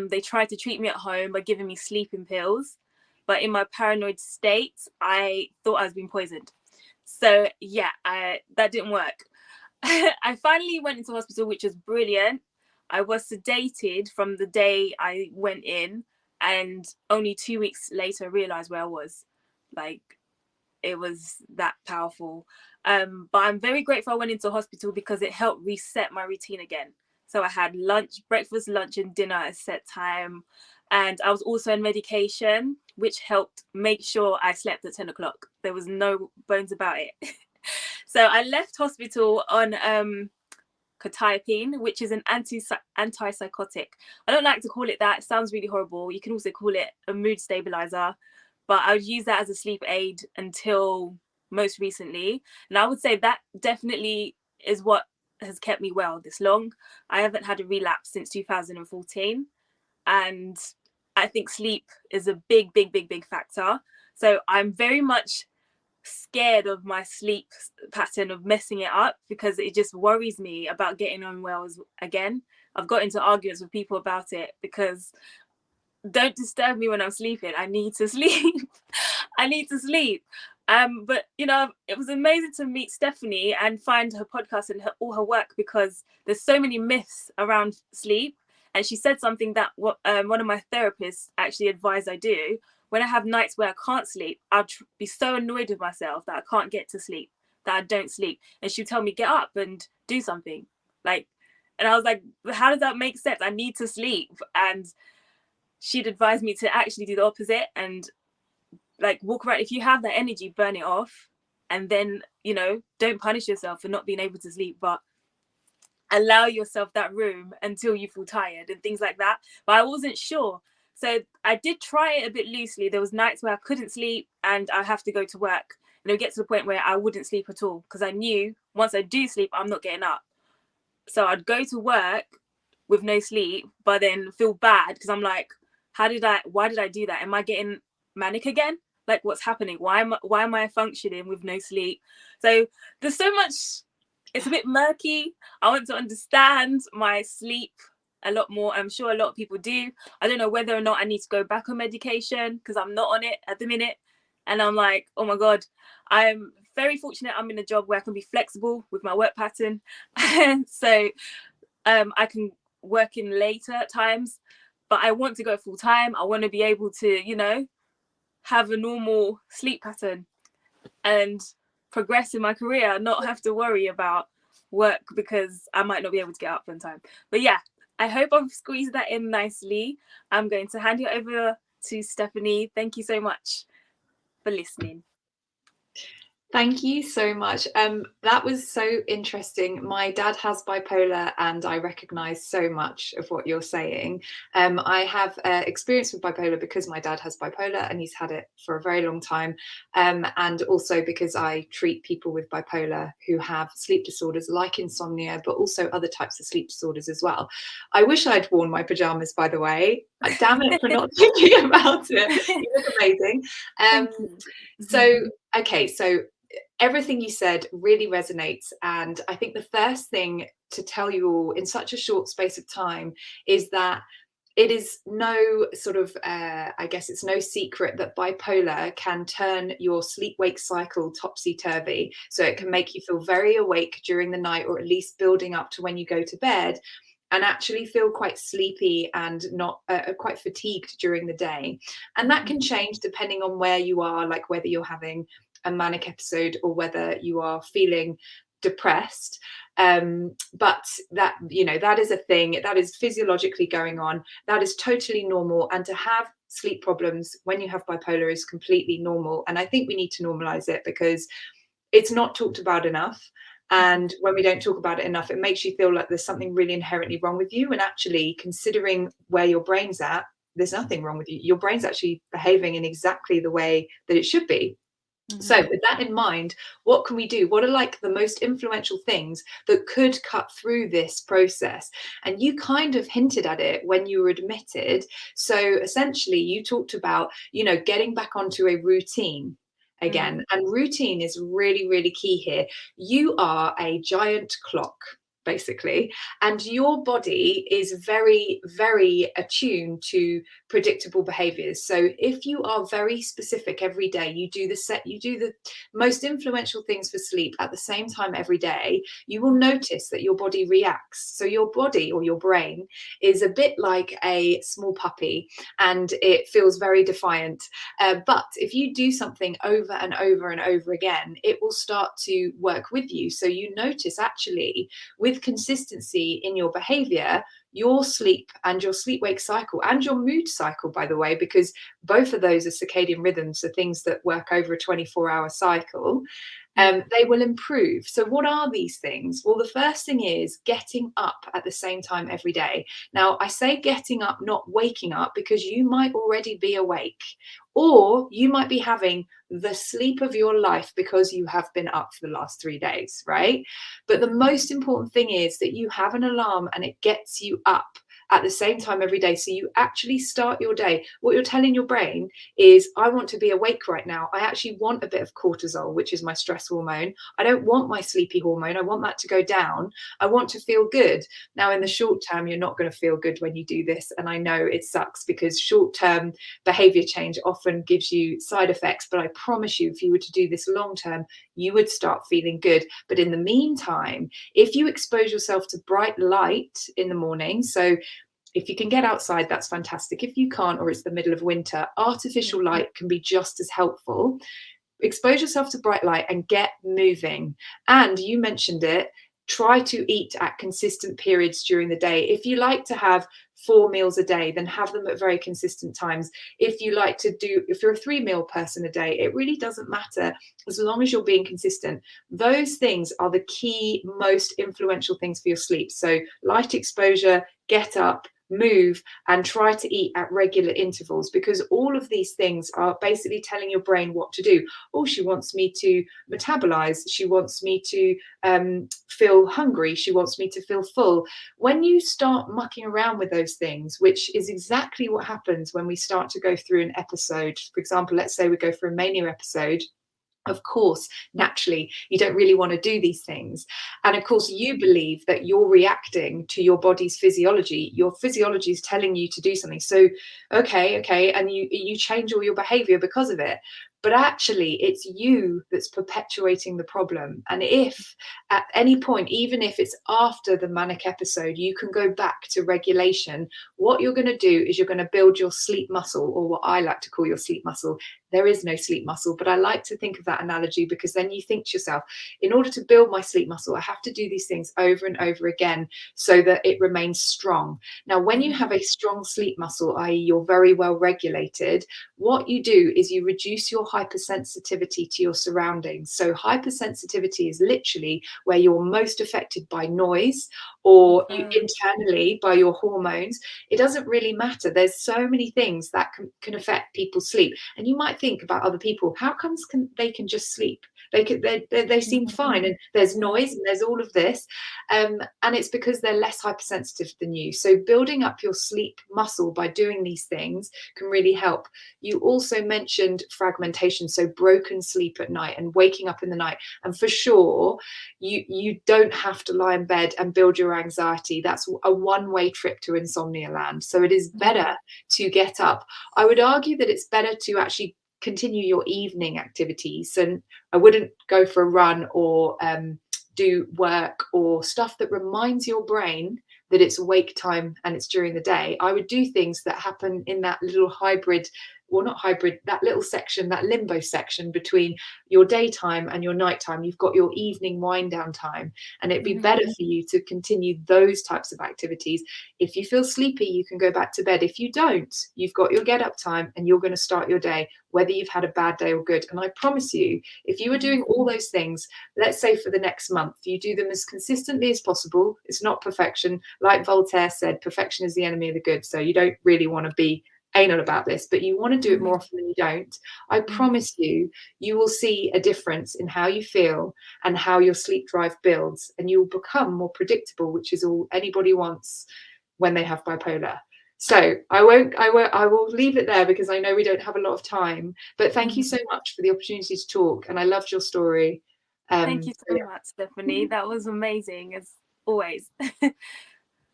They tried to treat me at home by giving me sleeping pills, but in my paranoid state, I thought I was being poisoned. So yeah, that didn't work. I finally went into hospital, which was brilliant. I was sedated from the day I went in, and only 2 weeks later I realized where I was. Like, it was that powerful. But I'm very grateful I went into hospital, because it helped reset my routine again. So I had breakfast, lunch and dinner at a set time. And I was also on medication, which helped make sure I slept at 10 o'clock. There was no bones about it. So I left hospital on quetiapine, which is an antipsychotic. I don't like to call it that. It sounds really horrible. You can also call it a mood stabilizer. But I would use that as a sleep aid until most recently. And I would say that definitely is what has kept me well this long. I haven't had a relapse since 2014. And I think sleep is a big factor. So I'm very much scared of my sleep pattern, of messing it up, because it just worries me about getting unwell again. I've got into arguments with people about it, because don't disturb me when I'm sleeping. I need to sleep. I need to sleep. But it was amazing to meet Stephanie and find her podcast and all her work, because there's so many myths around sleep. And she said something that one of my therapists actually advised I do. When I have nights where I can't sleep, I'll be so annoyed with myself that I can't get to sleep, that I don't sleep. And she'll tell me, get up and do something. And I was like, how does that make sense? I need to sleep. And she'd advise me to actually do the opposite and walk around. If you have that energy, burn it off. And then, don't punish yourself for not being able to sleep, but allow yourself that room until you feel tired and things like that. But I wasn't sure. So I did try it a bit loosely. There was nights where I couldn't sleep and I have to go to work. And it would get to the point where I wouldn't sleep at all, because I knew once I do sleep, I'm not getting up. So I'd go to work with no sleep, but then feel bad, because I'm like, why did I do that? Am I getting manic again? Like, what's happening? Why am I functioning with no sleep? So there's so much, it's a bit murky. I want to understand my sleep a lot more. I'm sure a lot of people do. I don't know whether or not I need to go back on medication, because I'm not on it at the minute. And I'm like, oh my God, I'm very fortunate I'm in a job where I can be flexible with my work pattern. And so I can work in later at times, but I want to go full time. I want to be able to, have a normal sleep pattern and progress in my career, not have to worry about work because I might not be able to get up on time. But yeah, I hope I've squeezed that in nicely. I'm going to hand it over to Stephanie. Thank you so much for listening. Thank you so much. That was so interesting. My dad has bipolar, and I recognise so much of what you're saying. I have experience with bipolar because my dad has bipolar and he's had it for a very long time. And also because I treat people with bipolar who have sleep disorders like insomnia, but also other types of sleep disorders as well. I wish I'd worn my pajamas, by the way. Damn it for not thinking about it. You look amazing. So everything you said really resonates. And I think the first thing to tell you all in such a short space of time is that it is no sort of, I guess it's no secret that bipolar can turn your sleep-wake cycle topsy-turvy. So it can make you feel very awake during the night, or at least building up to when you go to bed. and actually feel quite sleepy and not quite fatigued during the day. And that can change depending on where you are, like whether you're having a manic episode or whether you are feeling depressed. But that, you know, that is a thing that is physiologically going on. That is totally normal. And to have sleep problems when you have bipolar is completely normal. And I think we need to normalize it because it's not talked about enough. And when we don't talk about it enough, it makes you feel like there's something really inherently wrong with you. And actually, considering where your brain's at, there's nothing wrong with you. Your brain's actually behaving in exactly the way that it should be. So with that in mind, what can we do? What are like the most influential things that could cut through this process? And you kind of hinted at it when you were admitted. So essentially you talked about, you know, getting back onto a routine again. And routine is really, really key here. You are a giant clock, basically, and your body is very, very attuned to predictable behaviors. So if you are very specific every day, you do the most influential things for sleep at the same time every day, you will notice that your body reacts. So your body, or your brain, is a bit like a small puppy, and it feels very defiant. But if you do something over and over and over again, it will start to work with you. So you notice, actually, with consistency in your behavior, your sleep and your sleep wake cycle and your mood cycle, by the way, because both of those are circadian rhythms, so things that work over a 24-hour cycle, they will improve. So what are these things? Well, the first thing is getting up at the same time every day. Now, I say getting up, not waking up, because you might already be awake, or you might be having the sleep of your life because you have been up for the last 3 days, right? But the most important thing is that you have an alarm and it gets you up at the same time every day. So you actually start your day. What you're telling your brain is, I want to be awake right now. I actually want a bit of cortisol, which is my stress hormone. I don't want my sleepy hormone. I want that to go down. I want to feel good. Now, in the short term, you're not going to feel good when you do this. And I know it sucks because short-term behavior change often gives you side effects. But I promise you, if you were to do this long-term, you would start feeling good. But in the meantime, if you expose yourself to bright light in the morning, so if you can get outside, that's fantastic. If you can't, or it's the middle of winter, artificial light can be just as helpful. Expose yourself to bright light and get moving. And you mentioned it, try to eat at consistent periods during the day. If you like to have 4 meals a day, then have them at very consistent times. If you're a 3-meal person a day, it really doesn't matter as long as you're being consistent. Those things are the key, most influential things for your sleep. So light exposure, get up, move, and try to eat at regular intervals, because all of these things are basically telling your brain what to do. Oh, she wants me to metabolize. She wants me to feel hungry. She wants me to feel full. When you start mucking around with those things, which is exactly what happens when we start to go through an episode, for example, let's say we go through a mania episode, of course, naturally, you don't really want to do these things. And of course, you believe that you're reacting to your body's physiology. Your physiology is telling you to do something. So, okay. And you change all your behavior because of it. But actually, it's you that's perpetuating the problem. And if at any point, even if it's after the manic episode, you can go back to regulation, what you're going to do is you're going to build your sleep muscle, or what I like to call your sleep muscle. There is no sleep muscle, but I like to think of that analogy, because then you think to yourself, in order to build my sleep muscle, I have to do these things over and over again so that it remains strong. Now, when you have a strong sleep muscle, i.e. you're very well regulated, what you do is you reduce your hypersensitivity to your surroundings. So hypersensitivity is literally where you're most affected by noise, or you internally by your hormones. It doesn't really matter. There's so many things that can affect people's sleep. And you might think about other people, how comes they can just sleep? They seem fine, and there's noise and there's all of this, and it's because they're less hypersensitive than you. So building up your sleep muscle by doing these things can really help. You also mentioned fragmentation, so broken sleep at night and waking up in the night. And for sure, you don't have to lie in bed and build your anxiety. That's a one-way trip to insomnia land. So it is better to get up. I would argue that it's better to actually continue your evening activities, and I wouldn't go for a run or do work or stuff that reminds your brain that it's wake time and it's during the day, I would do things that happen in that little hybrid, well, not hybrid, that little section, that limbo section between your daytime and your nighttime. You've got your evening wind down time, and it'd be better for you to continue those types of activities. If you feel sleepy, you can go back to bed. If you don't, you've got your get up time and you're going to start your day, whether you've had a bad day or good. And I promise you, if you were doing all those things, let's say for the next month, you do them as consistently as possible. It's not perfection. Like Voltaire said, perfection is the enemy of the good. So you don't really want to be anal about this, but you want to do it more often than you don't. I promise you, you will see a difference in how you feel and how your sleep drive builds, and you will become more predictable, which is all anybody wants when they have bipolar. So I will leave it there because I know we don't have a lot of time, but thank you so much for the opportunity to talk, and I loved your story. Thank you so much, Stephanie. That was amazing as always. All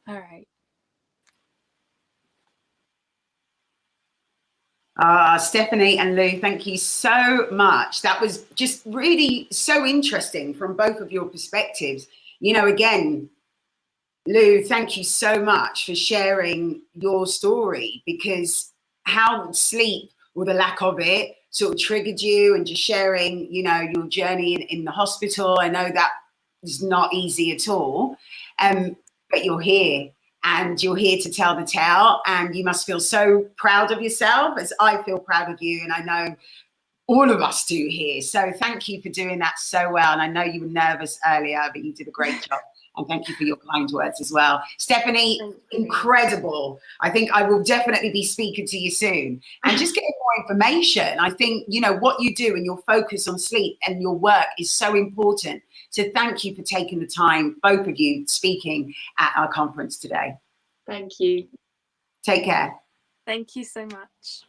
right. Stephanie and Lou, thank you so much. That was just really so interesting from both of your perspectives. You know, again, Lou, thank you so much for sharing your story, because how sleep or the lack of it sort of triggered you, and just sharing, you know, your journey in the hospital. I know that is not easy at all, but you're here. And you're here to tell the tale, and you must feel so proud of yourself, as I feel proud of you, and I know all of us do here. So thank you for doing that so well. And I know you were nervous earlier, but you did a great job. And thank you for your kind words as well. Stephanie, incredible. I think I will definitely be speaking to you soon. And just getting more information. I think, you know, what you do and your focus on sleep and your work is so important. So thank you for taking the time, both of you, speaking at our conference today. Thank you. Take care. Thank you so much.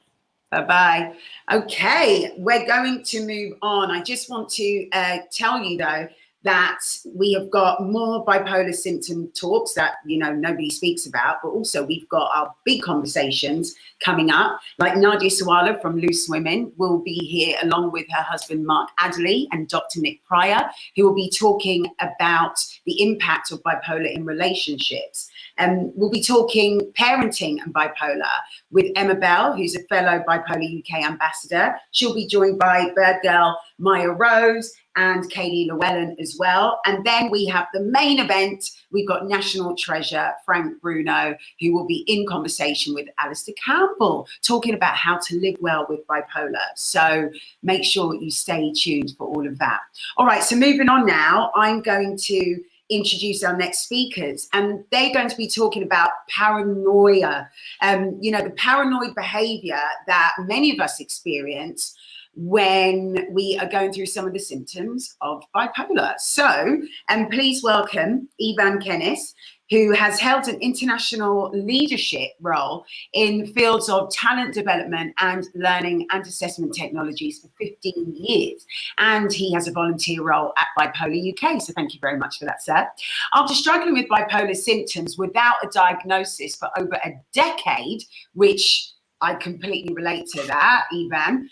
Bye-bye. Okay, we're going to move on. I just want to tell you, though, that we have got more bipolar symptom talks that, you know, nobody speaks about, but also we've got our big conversations coming up, like Nadia Sawala from Loose Women will be here along with her husband Mark Adderley and Dr. Nick Pryor, who will be talking about the impact of bipolar in relationships. We'll be talking parenting and bipolar with Emma Bell, who's a fellow Bipolar UK ambassador. She'll be joined by bird girl Maya Rose and Kaylee Llewellyn as well. And then we have the main event. We've got national treasure Frank Bruno, who will be in conversation with Alistair Campbell, talking about how to live well with bipolar. So make sure you stay tuned for all of that. All right, so moving on now, I'm going to introduce our next speakers, and they're going to be talking about paranoia. You know, the paranoid behavior that many of us experience when we are going through some of the symptoms of bipolar. So, please welcome Ivan Kennis, who has held an international leadership role in fields of talent development and learning and assessment technologies for 15 years. And he has a volunteer role at Bipolar UK. So thank you very much for that, sir. After struggling with bipolar symptoms without a diagnosis for over a decade, which I completely relate to that, Ivan.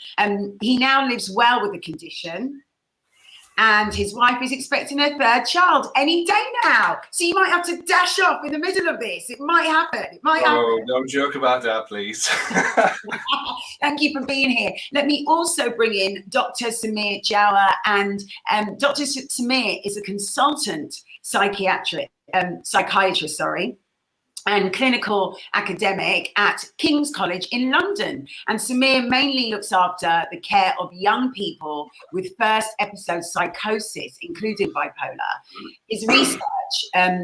He now lives well with the condition, and his wife is expecting her third child any day now. So you might have to dash off in the middle of this. It might happen. It might happen. Don't joke about that, please. Thank you for being here. Let me also bring in Dr. Samir Jawar. And Dr. Samir is a consultant psychiatrist, and clinical academic at King's College in London. And Samir mainly looks after the care of young people with first episode psychosis, including bipolar. His research,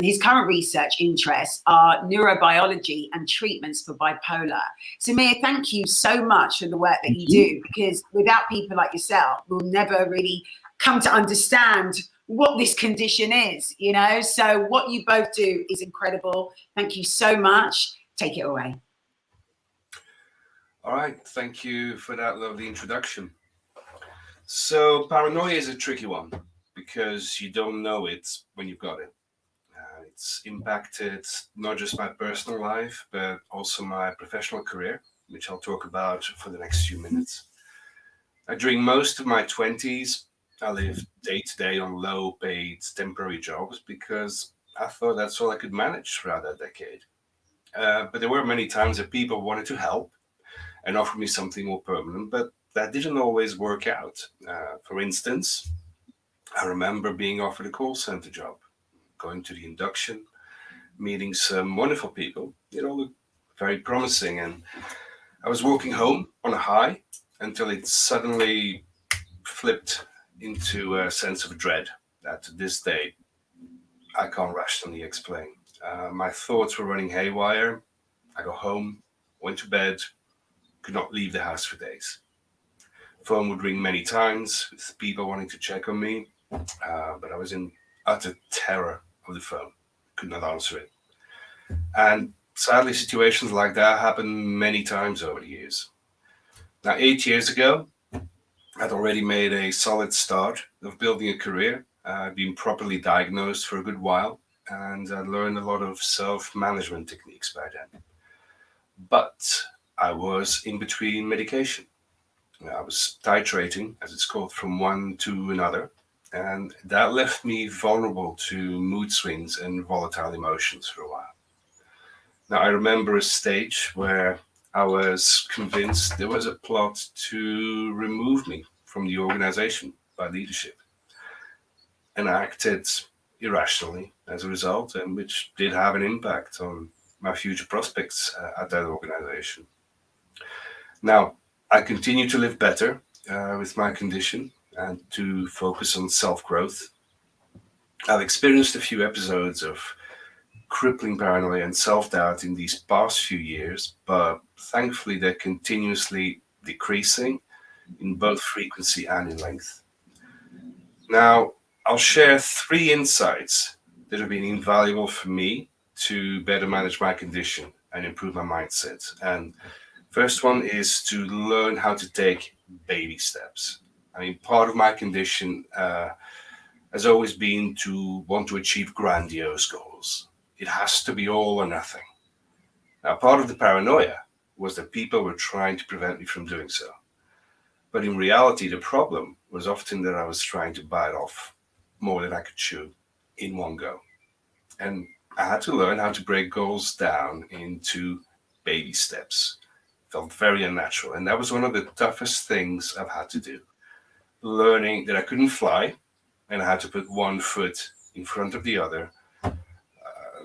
his current research interests are neurobiology and treatments for bipolar. Samir, thank you so much for the work that you do, because without people like yourself, we'll never really come to understand what this condition is, you know? So what you both do is incredible. Thank you so much. Take it away. All right, thank you for that lovely introduction. So paranoia is a tricky one because you don't know it when you've got it. It's impacted not just my personal life, but also my professional career, which I'll talk about for the next few minutes. During most of my 20s, I lived day to day on low paid temporary jobs because I thought that's all I could manage throughout that decade. But there were many times that people wanted to help and offer me something more permanent, but that didn't always work out. For instance, I remember being offered a call center job, going to the induction, meeting some wonderful people. It all looked very promising, and I was walking home on a high until it suddenly flipped into a sense of dread that to this day I can't rationally explain. My thoughts were running haywire. I got home, went to bed, could not leave the house for days. Phone would ring many times with people wanting to check on me, but I was in utter terror of the phone. Could not answer it. And sadly, situations like that happen many times over the years. Now, 8 years ago, I'd already made a solid start of building a career. I'd been properly diagnosed for a good while, and I'd learned a lot of self-management techniques by then. But I was in between medication. I was titrating, as it's called, from one to another, and that left me vulnerable to mood swings and volatile emotions for a while. Now, I remember a stage where I was convinced there was a plot to remove me from the organization by leadership. And I acted irrationally as a result, and which did have an impact on my future prospects at that organization. Now, I continue to live better with my condition and to focus on self-growth. I've experienced a few episodes of crippling paranoia and self-doubt in these past few years, but thankfully they're continuously decreasing in both frequency and in length. Now, I'll share 3 insights that have been invaluable for me to better manage my condition and improve my mindset. And first one is to learn how to take baby steps. I mean, part of my condition has always been to want to achieve grandiose goals. It has to be all or nothing. Now, part of the paranoia was that people were trying to prevent me from doing so. But in reality, the problem was often that I was trying to bite off more than I could chew in one go. And I had to learn how to break goals down into baby steps. It felt very unnatural. And that was one of the toughest things I've had to do. Learning that I couldn't fly and I had to put one foot in front of the other,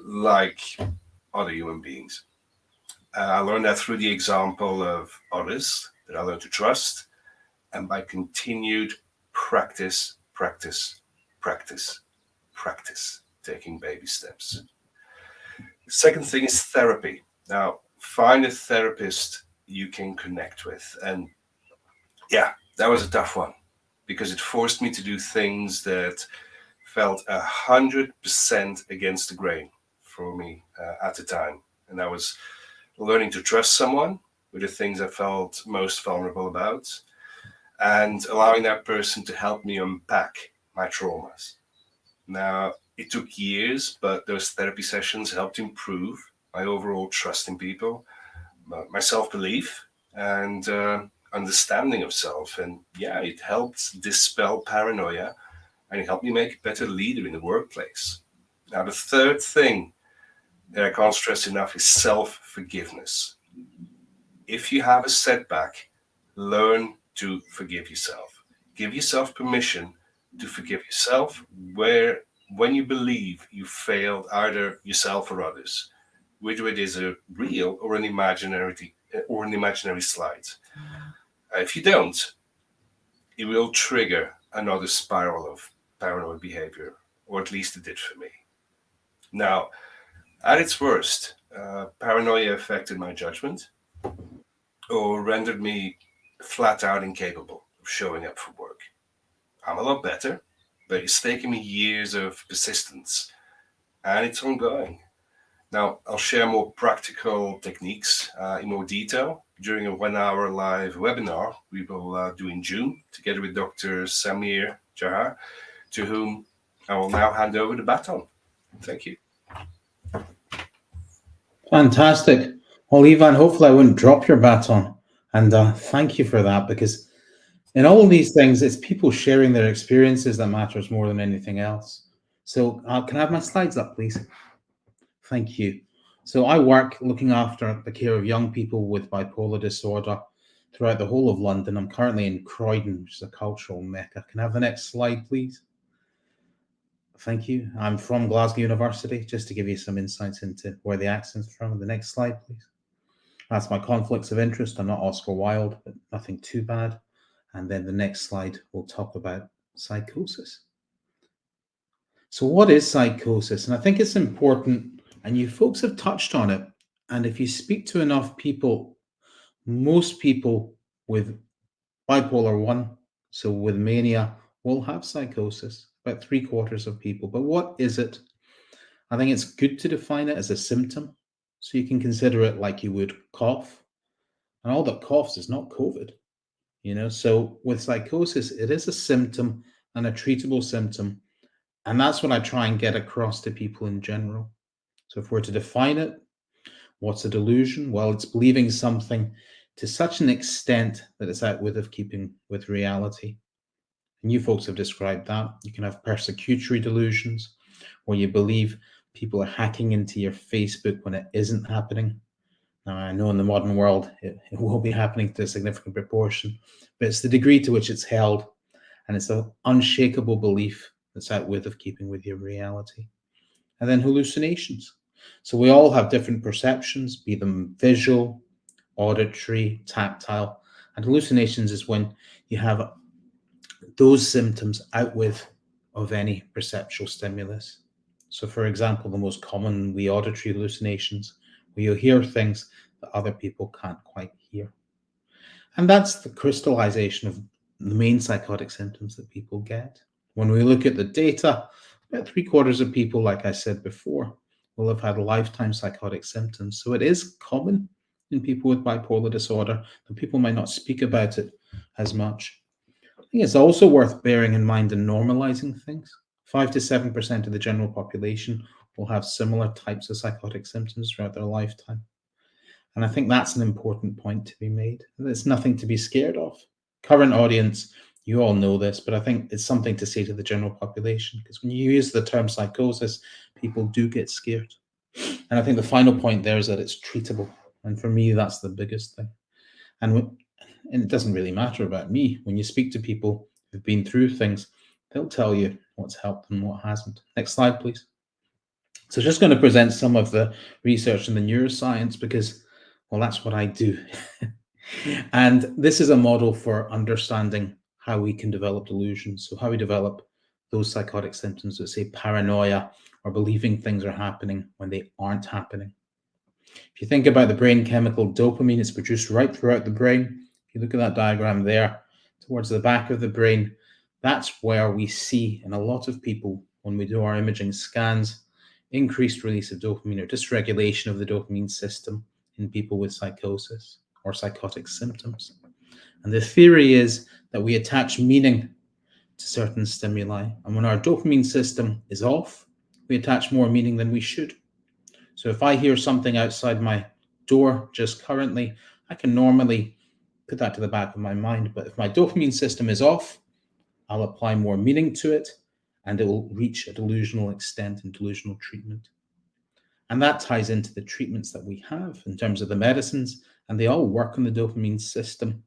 like other human beings. I learned that through the example of others that I learned to trust, and by continued practice, taking baby steps. The second thing is therapy. Now, find a therapist you can connect with. And yeah, that was a tough one because it forced me to do things that felt 100% against the grain for me at the time. And I was learning to trust someone with the things I felt most vulnerable about, and allowing that person to help me unpack my traumas. Now, it took years, but those therapy sessions helped improve my overall trust in people, my self-belief, and understanding of self. And yeah, it helped dispel paranoia, and it helped me make a better leader in the workplace. Now, the third thing that I can't stress enough is self-forgiveness. If you have a setback, learn to forgive yourself. Give yourself permission to forgive yourself when you believe you failed either yourself or others, whether it is a real or an imaginary slight. If you don't, it will trigger another spiral of paranoid behavior, or at least it did for me. Now, at its worst, paranoia affected my judgment or rendered me flat out incapable of showing up for work. I'm a lot better, but it's taken me years of persistence, and it's ongoing. Now, I'll share more practical techniques in more detail during a 1-hour live webinar we will do in June, together with Dr. Samir Jahar, to whom I will now hand over the baton. Thank you. Fantastic. Well, Ivan, hopefully I wouldn't drop your baton. And thank you for that, because in all these things, it's people sharing their experiences that matters more than anything else. So can I have my slides up, please? Thank you. So I work looking after the care of young people with bipolar disorder throughout the whole of London. I'm currently in Croydon, which is a cultural mecca. Can I have the next slide, please? Thank you. I'm from Glasgow University, just to give you some insights into where the accent's from. The next slide, please. That's my conflicts of interest. I'm not Oscar Wilde, but nothing too bad. And then the next slide, we'll talk about psychosis. So what is psychosis? And I think it's important, and you folks have touched on it. And if you speak to enough people, most people with bipolar 1, so with mania, will have psychosis, about 3/4 of people. But what is it? I think it's good to define it as a symptom. So you can consider it like you would cough. And all that coughs is not COVID, So with psychosis, it is a symptom and a treatable symptom. And that's what I try and get across to people in general. So if we're to define it, what's a delusion? Well, it's believing something to such an extent that it's out of keeping with reality. And you folks have described that. You can have persecutory delusions, where you believe people are hacking into your Facebook when it isn't happening. Now, I know in the modern world, it will be happening to a significant proportion, but it's the degree to which it's held, and it's an unshakable belief that's out of keeping with your reality. And then hallucinations. So we all have different perceptions, be them visual, auditory, tactile, and hallucinations is when you have those symptoms out of any perceptual stimulus. So for example, the most common, the auditory hallucinations, where you'll hear things that other people can't quite hear. And that's the crystallization of the main psychotic symptoms that people get. When we look at the data, about 3/4 of people, like I said before, will have had lifetime psychotic symptoms. So it is common in people with bipolar disorder, but people might not speak about it as much. I think it's also worth bearing in mind and normalizing things. 5 to 7% of the general population will have similar types of psychotic symptoms throughout their lifetime. And I think that's an important point to be made. There's nothing to be scared of. Current audience, you all know this, but I think it's something to say to the general population, because when you use the term psychosis, people do get scared. And I think the final point there is that it's treatable. And for me, that's the biggest thing. And it doesn't really matter about me. When you speak to people who've been through things, they'll tell you what's helped and what hasn't. Next slide, please. So just going to present some of the research in the neuroscience because, well, that's what I do. And this is a model for understanding how we can develop delusions. So how we develop those psychotic symptoms that say paranoia or believing things are happening when they aren't happening. If you think about the brain chemical dopamine, it's produced right throughout the brain. If you look at that diagram there, towards the back of the brain, that's where we see in a lot of people when we do our imaging scans, increased release of dopamine or dysregulation of the dopamine system in people with psychosis or psychotic symptoms. And the theory is that we attach meaning to certain stimuli. And when our dopamine system is off, we attach more meaning than we should. So if I hear something outside my door just currently, I can normally put that to the back of my mind. But if my dopamine system is off, I'll apply more meaning to it and it will reach a delusional extent in delusional treatment. And that ties into the treatments that we have in terms of the medicines, and they all work on the dopamine system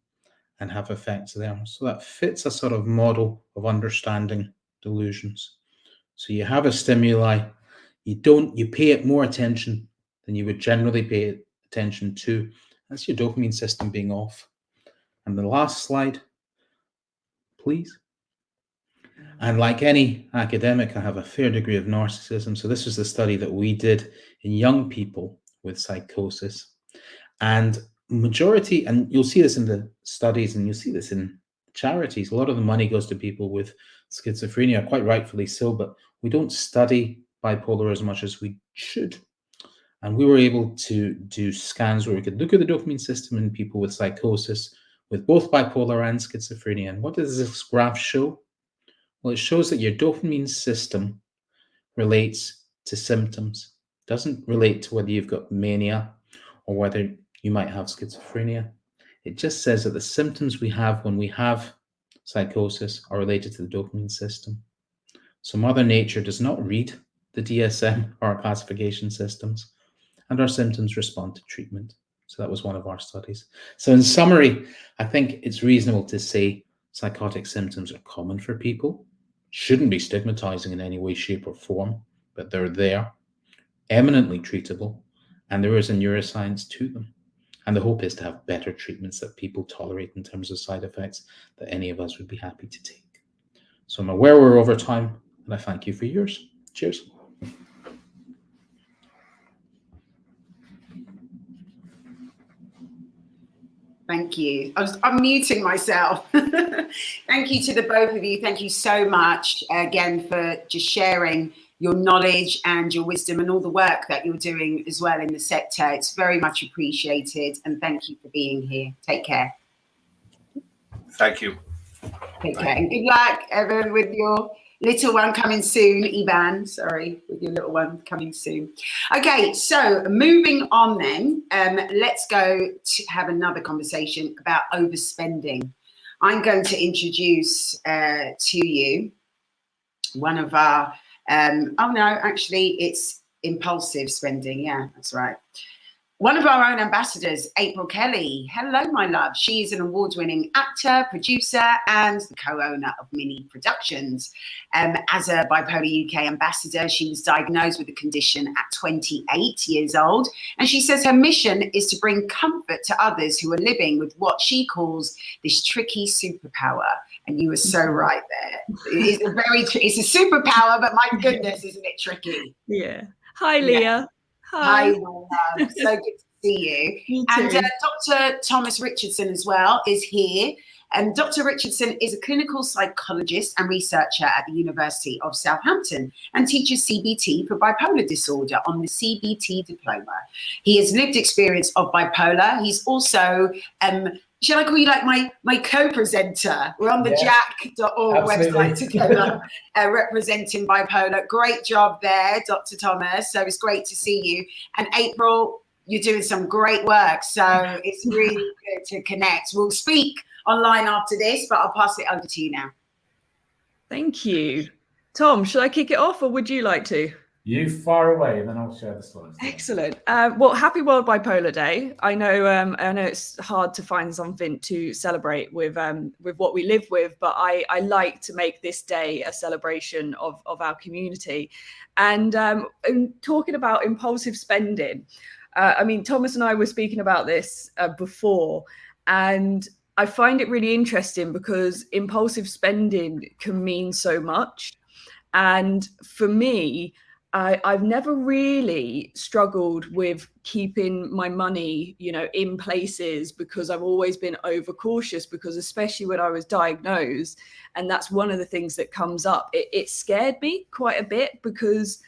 and have effects there. So that fits a sort of model of understanding delusions. So you have a stimuli, you pay it more attention than you would generally pay attention to. That's your dopamine system being off. And the last slide, please. And like any academic, I have a fair degree of narcissism. So this was the study that we did in young people with psychosis. And majority, and you'll see this in the studies and you'll see this in charities, a lot of the money goes to people with schizophrenia, quite rightfully so, but we don't study bipolar as much as we should. And we were able to do scans where we could look at the dopamine system in people with psychosis with both bipolar and schizophrenia. And what does this graph show? Well, it shows that your dopamine system relates to symptoms. It doesn't relate to whether you've got mania or whether you might have schizophrenia. It just says that the symptoms we have when we have psychosis are related to the dopamine system. So Mother Nature does not read the DSM or our classification systems, and our symptoms respond to treatment. So that was one of our studies. So in summary, I think it's reasonable to say psychotic symptoms are common for people, shouldn't be stigmatizing in any way, shape, or form, but they're there, eminently treatable, and there is a neuroscience to them. And the hope is to have better treatments that people tolerate in terms of side effects that any of us would be happy to take. So I'm aware we're over time, and I thank you for yours. Cheers. Thank you. I'm muting myself. Thank you to the both of you. Thank you so much again for just sharing your knowledge and your wisdom and all the work that you're doing as well in the sector. It's very much appreciated, and thank you for being here. Take care. Thank you. Take care. And good luck, Evan, with your little one coming soon. Ivan, sorry, with your little one coming soon. Okay, so moving on then, let's go to have another conversation about overspending. I'm going to introduce to you one of our, oh no, actually it's impulsive spending. Yeah, that's right. One of our own ambassadors, April Kelly. Hello, my love. She is an award-winning actor, producer, and the co-owner of Mini Productions. As a Bipolar UK ambassador, she was diagnosed with the condition at 28 years old. And she says her mission is to bring comfort to others who are living with what she calls this tricky superpower. And you were so right there. It's a superpower, but my goodness, isn't it tricky? Yeah. Hi, Leah. Yeah. Hi, my love. So good to see you. And Dr. Thomas Richardson as well is here. And Dr. Richardson is a clinical psychologist and researcher at the University of Southampton and teaches CBT for bipolar disorder on the CBT diploma. He has lived experience of bipolar. He's also, shall I call you like my co-presenter? We're on the jack.org website together, representing bipolar. Great job there, Dr. Thomas. So it's great to see you. And April, you're doing some great work. So it's really good to connect. We'll speak online after this, but I'll pass it over to you now. Thank you. Tom, should I kick it off or would you like to? You far away and then I'll share the slides. Excellent. Well, happy World Bipolar Day. I know it's hard to find something to celebrate with what we live with, but I like to make this day a celebration of our community. And talking about impulsive spending, I mean, Thomas and I were speaking about this before, and I find it really interesting because impulsive spending can mean so much. And for me, I've never really struggled with keeping my money, in places because I've always been overcautious, because especially when I was diagnosed, and that's one of the things that comes up, it scared me quite a bit because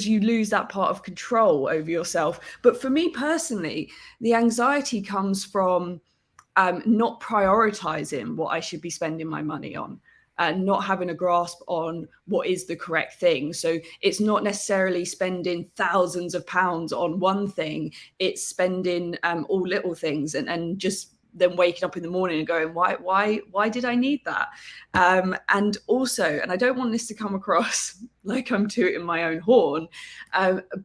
you lose that part of control over yourself. But for me personally, the anxiety comes from not prioritizing what I should be spending my money on, and not having a grasp on what is the correct thing. So it's not necessarily spending thousands of pounds on one thing, it's spending all little things and just then waking up in the morning and going, why did I need that? And also, and I don't want this to come across like I'm tooting my own horn,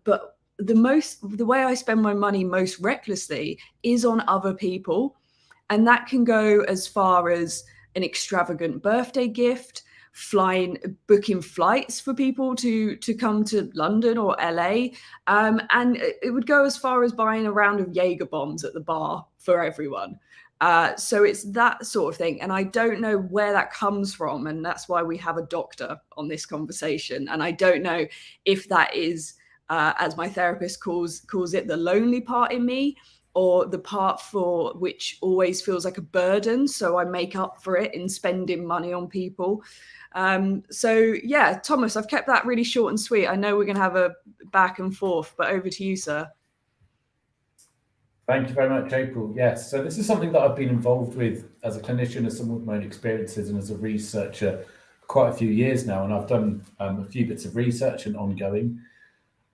but the way I spend my money most recklessly is on other people. And that can go as far as an extravagant birthday gift, booking flights for people to come to London or LA. And it would go as far as buying a round of Jaeger bombs at the bar for everyone. So it's that sort of thing. And I don't know where that comes from. And that's why we have a doctor on this conversation. And I don't know if that is, as my therapist calls it, the lonely part in me, or the part for which always feels like a burden. So I make up for it in spending money on people. So yeah, Thomas, I've kept that really short and sweet. I know we're going to have a back and forth, but over to you, sir. Thank you very much, April. Yes, so this is something that I've been involved with as a clinician, as someone with my own experiences, and as a researcher for quite a few years now. And I've done a few bits of research and ongoing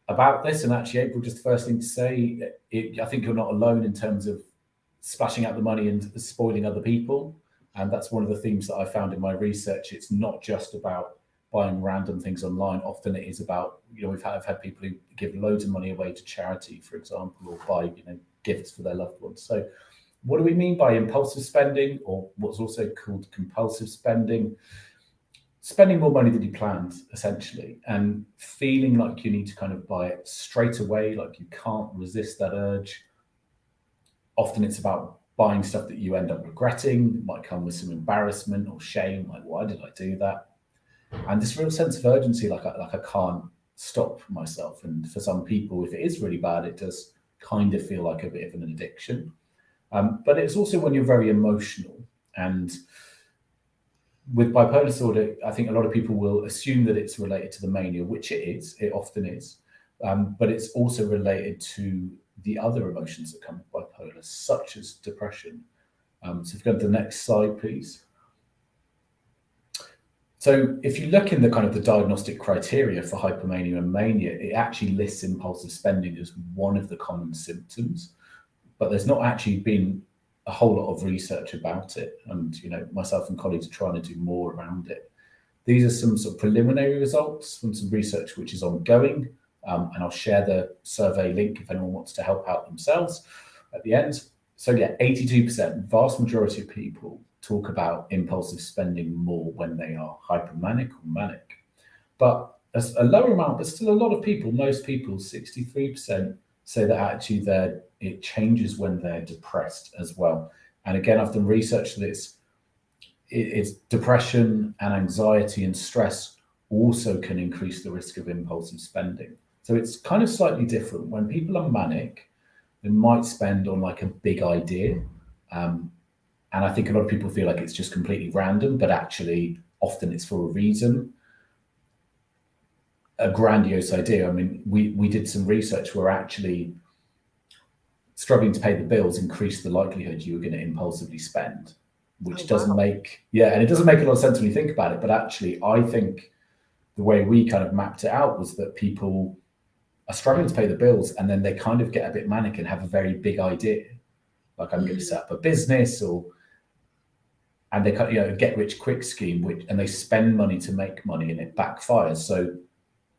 about this. And actually, April, just the first thing to say, I think you're not alone in terms of splashing out the money and spoiling other people. And that's one of the themes that I found in my research. It's not just about buying random things online. Often it is about, I've had people who give loads of money away to charity, for example, or buy, gifts for their loved ones. So what do we mean by impulsive spending, or what's also called compulsive spending? Spending more money than you planned, essentially, and feeling like you need to kind of buy it straight away, like you can't resist that urge. Often it's about buying stuff that you end up regretting. It might come with some embarrassment or shame, like, why did I do that? And this real sense of urgency, like I can't stop myself. And for some people, if it is really bad, it does kind of feel like a bit of an addiction. But it's also when you're very emotional. And with bipolar disorder, I think a lot of people will assume that it's related to the mania, which it is. It often is. But it's also related to the other emotions that come with bipolar, such as depression. So if you go to the next slide, please. So if you look in the kind of the diagnostic criteria for hypomania and mania, it actually lists impulsive spending as one of the common symptoms, but there's not actually been a whole lot of research about it. And, myself and colleagues are trying to do more around it. These are some sort of preliminary results from some research which is ongoing. And I'll share the survey link if anyone wants to help out themselves at the end. So yeah, 82%, vast majority of people talk about impulsive spending more when they are hypomanic or manic. But there's a lower amount, but still a lot of people, most people, 63%, say that actually it changes when they're depressed as well. And again, I've done research that it's depression and anxiety and stress also can increase the risk of impulsive spending. So it's kind of slightly different. When people are manic, they might spend on like a big idea. And I think a lot of people feel like it's just completely random, but actually often it's for a reason. A grandiose idea. I mean, we did some research where actually struggling to pay the bills increased the likelihood you were going to impulsively spend, which doesn't make, and it doesn't make a lot of sense when you think about it. But actually, I think the way we kind of mapped it out was that people are struggling to pay the bills, and then they kind of get a bit manic and have a very big idea, like I'm going to set up a business, and they kind of, get rich quick scheme, and they spend money to make money, and it backfires. So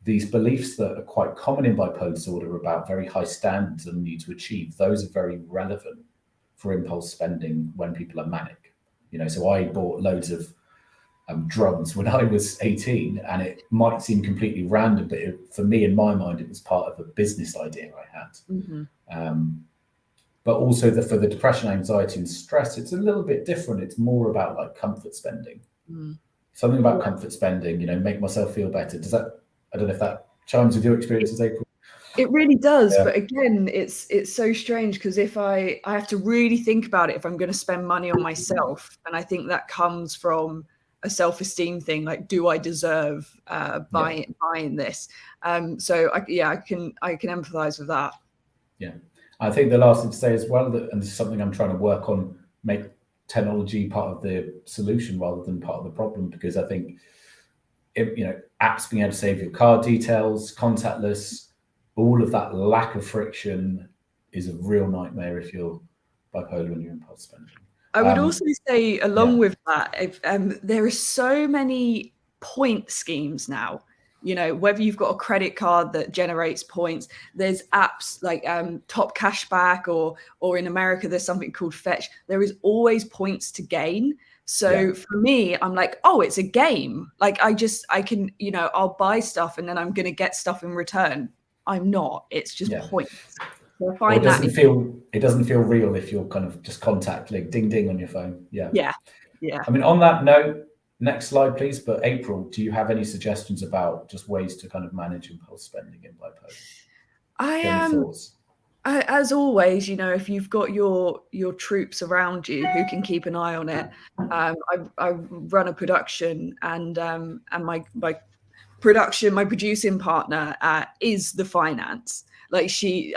these beliefs that are quite common in bipolar disorder about very high standards and need to achieve, those are very relevant for impulse spending when people are manic. So I bought loads of drums when I was 18, and it might seem completely random, but for me, in my mind, it was part of a business idea I had. Mm-hmm. But also for the depression, anxiety, and stress, it's a little bit different. It's more about like comfort spending. Something about comfort spending, make myself feel better. Does that, I don't know if that chimes with your experiences, April? It really does, but again, it's so strange because if I have to really think about it if I'm going to spend money on myself, and I think that comes from a self-esteem thing, like, do I deserve buying this? So I can empathize with that. Yeah, I think the last thing to say as well, and this is something I'm trying to work on, make technology part of the solution rather than part of the problem, because I think apps being able to save your card details, contactless, all of that lack of friction is a real nightmare if you're bipolar and you're impulse spending. I would also say, along with that, there are so many point schemes now. Whether you've got a credit card that generates points, there's apps like Top Cashback, or in America, there's something called Fetch. There is always points to gain. So for me, I'm like, oh, it's a game. Like I can, I'll buy stuff and then I'm going to get stuff in return. I'm not. It's just points. So I find it doesn't feel real if you're kind of just contact, like ding ding on your phone. Yeah. I mean, on that note, next slide, please. But April, do you have any suggestions about just ways to kind of manage impulse spending in bipolar? As always, if you've got your troops around you who can keep an eye on it. I run a production, and my producing partner is the finance. Like she's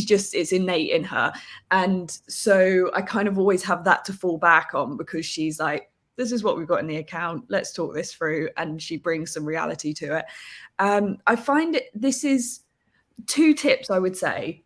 just, it's innate in her. And so I kind of always have that to fall back on, because she's like, this is what we've got in the account. Let's talk this through. And she brings some reality to it. I find this is 2 tips, I would say.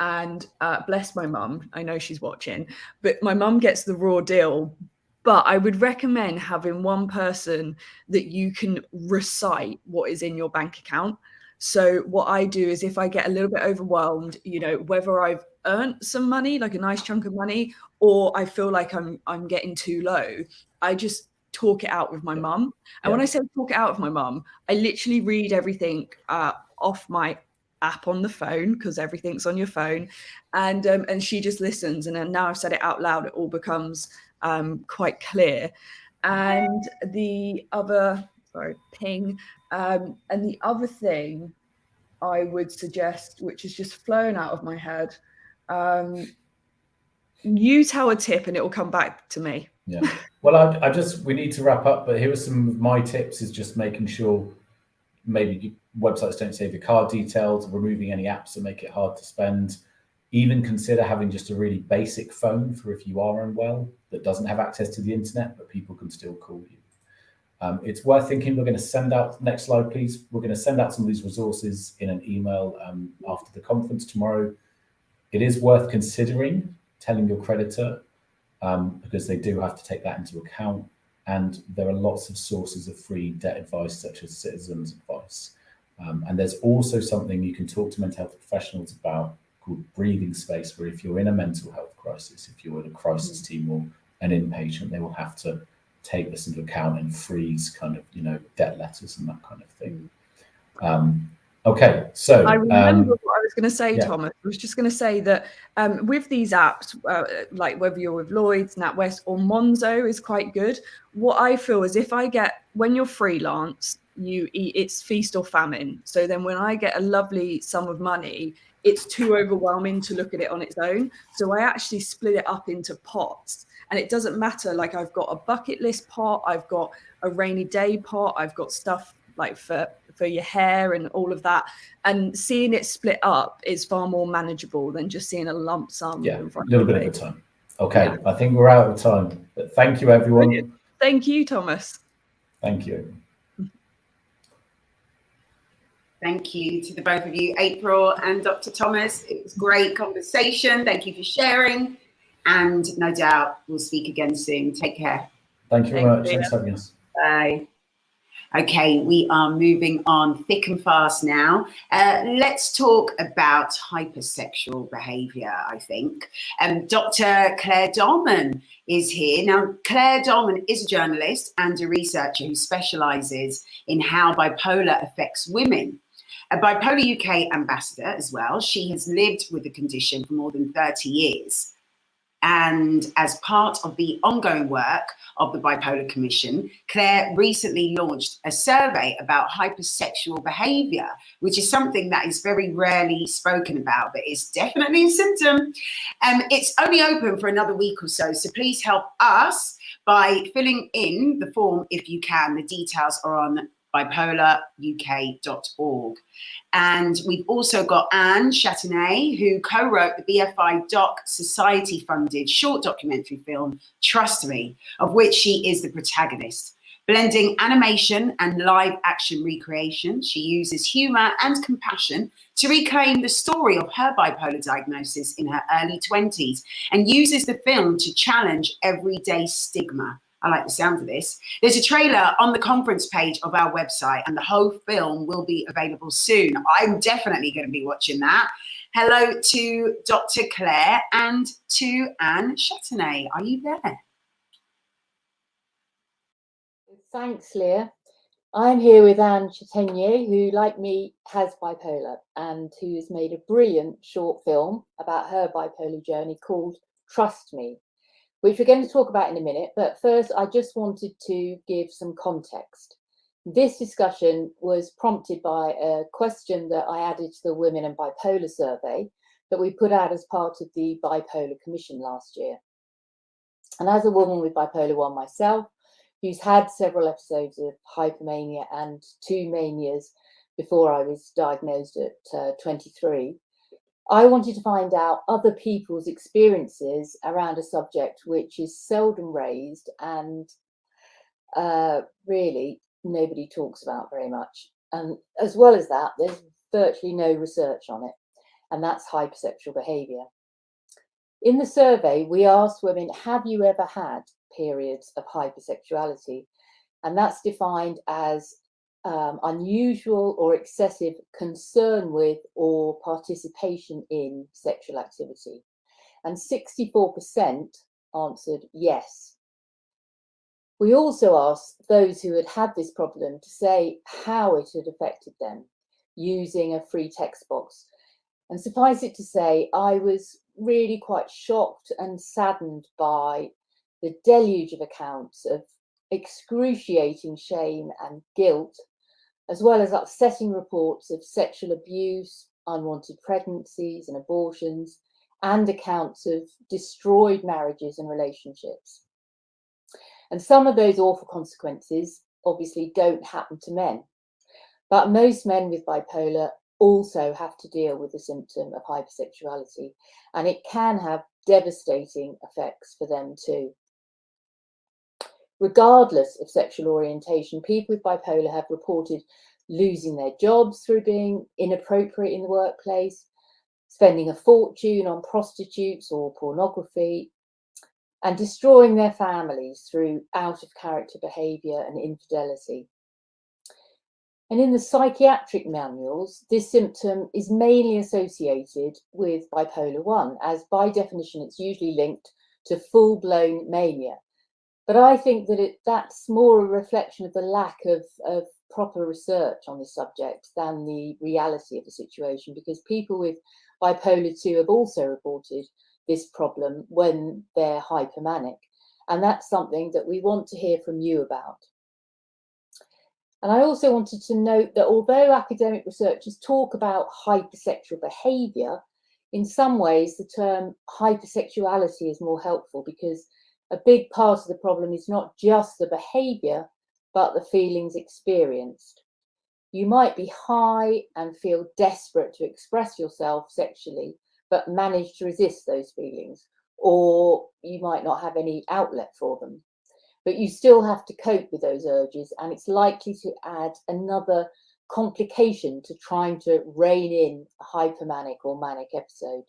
And bless my mum, I know she's watching, but my mum gets the raw deal But I would recommend having one person that you can recite what is in your bank account. So what I do is, if I get a little bit overwhelmed, you know, whether I've earned some money, like a nice chunk of money, or I feel like I'm getting too low, I just talk it out with my mum. And when I say talk it out with my mum, I literally read everything off my app on the phone, because everything's on your phone, and she just listens. And then now I've said it out loud, it all becomes quite clear. And the other, and the other thing I would suggest, which is just flown out of my head, you tell a tip and it will come back to me. Yeah. Well, we need to wrap up, but here are some of my tips: is just making sure maybe websites don't save your card details, removing any apps that make it hard to spend. Even consider having just a really basic phone for if you are unwell that doesn't have access to the internet, but people can still call you. It's worth thinking. We're going to send out, next slide, please. We're going to send out some of these resources in an email after the conference tomorrow. It is worth considering telling your creditor, because they do have to take that into account. And there are lots of sources of free debt advice, such as Citizens Advice. And there's also something you can talk to mental health professionals about called breathing space, where if you're in a mental health crisis, if you're in a crisis team or an inpatient, they will have to take this into account and freeze kind of, you know, debt letters and that kind of thing. Okay, so I remember what I was going to say, yeah. Thomas. I was just going to say that with these apps, like whether you're with Lloyds, NatWest, or Monzo is quite good. What I feel is, if I get, when you're freelance, you eat, it's feast or famine. So then when I get a lovely sum of money, it's too overwhelming to look at it on its own. So I actually split it up into pots. And it doesn't matter, like I've got a bucket list pot, I've got a rainy day pot, I've got stuff like for your hair and all of that. And seeing it split up is far more manageable than just seeing a lump sum. Yeah, a little bit of a time. Okay, yeah. I think we're out of time. But thank you, everyone. Brilliant. Thank you, Thomas. Thank you. Thank you to the both of you, April and Dr. Thomas. It was great conversation. Thank you for sharing. And no doubt we'll speak again soon. Take care. Thank you very much. Thanks for having us. Bye. Okay, we are moving on thick and fast now. Let's talk about hypersexual behaviour, I think. Dr. Claire Dolman is here. Now, Claire Dolman is a journalist and a researcher who specialises in how bipolar affects women. A Bipolar UK ambassador as well. She has lived with the condition for more than 30 years. And as part of the ongoing work of the Bipolar Commission, Claire recently launched a survey about hypersexual behaviour, which is something that is very rarely spoken about, but is definitely a symptom. It's only open for another week or so, so please help us by filling in the form if you can. The details are on bipolaruk.org. And we've also got Anne Chatenay, who co-wrote the BFI Doc Society funded short documentary film, Trust Me, of which she is the protagonist. Blending animation and live action recreation, she uses humour and compassion to reclaim the story of her bipolar diagnosis in her early 20s and uses the film to challenge everyday stigma. I like the sound of this. There's a trailer on the conference page of our website, and the whole film will be available soon. I'm definitely going to be watching that. Hello to Dr. Claire and to Anne Chatenay. Are you there? Thanks, Leah. I'm here with Anne Chatenay, who, like me, has bipolar and who has made a brilliant short film about her bipolar journey called Trust Me, which we're going to talk about in a minute. But first, I just wanted to give some context. This discussion was prompted by a question that I added to the Women and Bipolar survey that we put out as part of the Bipolar Commission last year. And as a woman with bipolar 1 myself, who's had several episodes of hypomania and 2 manias before I was diagnosed at 23, I wanted to find out other people's experiences around a subject which is seldom raised and really nobody talks about very much. And as well as that, there's virtually no research on it, and that's hypersexual behaviour. In the survey, we asked women, have you ever had periods of hypersexuality. And that's defined as unusual or excessive concern with or participation in sexual activity. And 64% answered yes. We also asked those who had had this problem to say how it had affected them using a free text box. And suffice it to say, I was really quite shocked and saddened by the deluge of accounts of excruciating shame and guilt, as well as upsetting reports of sexual abuse, unwanted pregnancies and abortions, and accounts of destroyed marriages and relationships. And some of those awful consequences obviously don't happen to men, but most men with bipolar also have to deal with the symptom of hypersexuality, and it can have devastating effects for them too. Regardless of sexual orientation, people with bipolar have reported losing their jobs through being inappropriate in the workplace, spending a fortune on prostitutes or pornography, and destroying their families through out-of-character behaviour and infidelity. And in the psychiatric manuals, this symptom is mainly associated with bipolar 1, as by definition it's usually linked to full-blown mania. But I think that that's more a reflection of the lack of proper research on this subject than the reality of the situation, because people with bipolar 2 have also reported this problem when they're hypermanic. And that's something that we want to hear from you about. And I also wanted to note that although academic researchers talk about hypersexual behaviour, in some ways the term hypersexuality is more helpful, because a big part of the problem is not just the behaviour, but the feelings experienced. You might be high and feel desperate to express yourself sexually, but manage to resist those feelings, or you might not have any outlet for them. But you still have to cope with those urges, and it's likely to add another complication to trying to rein in a hypermanic or manic episode.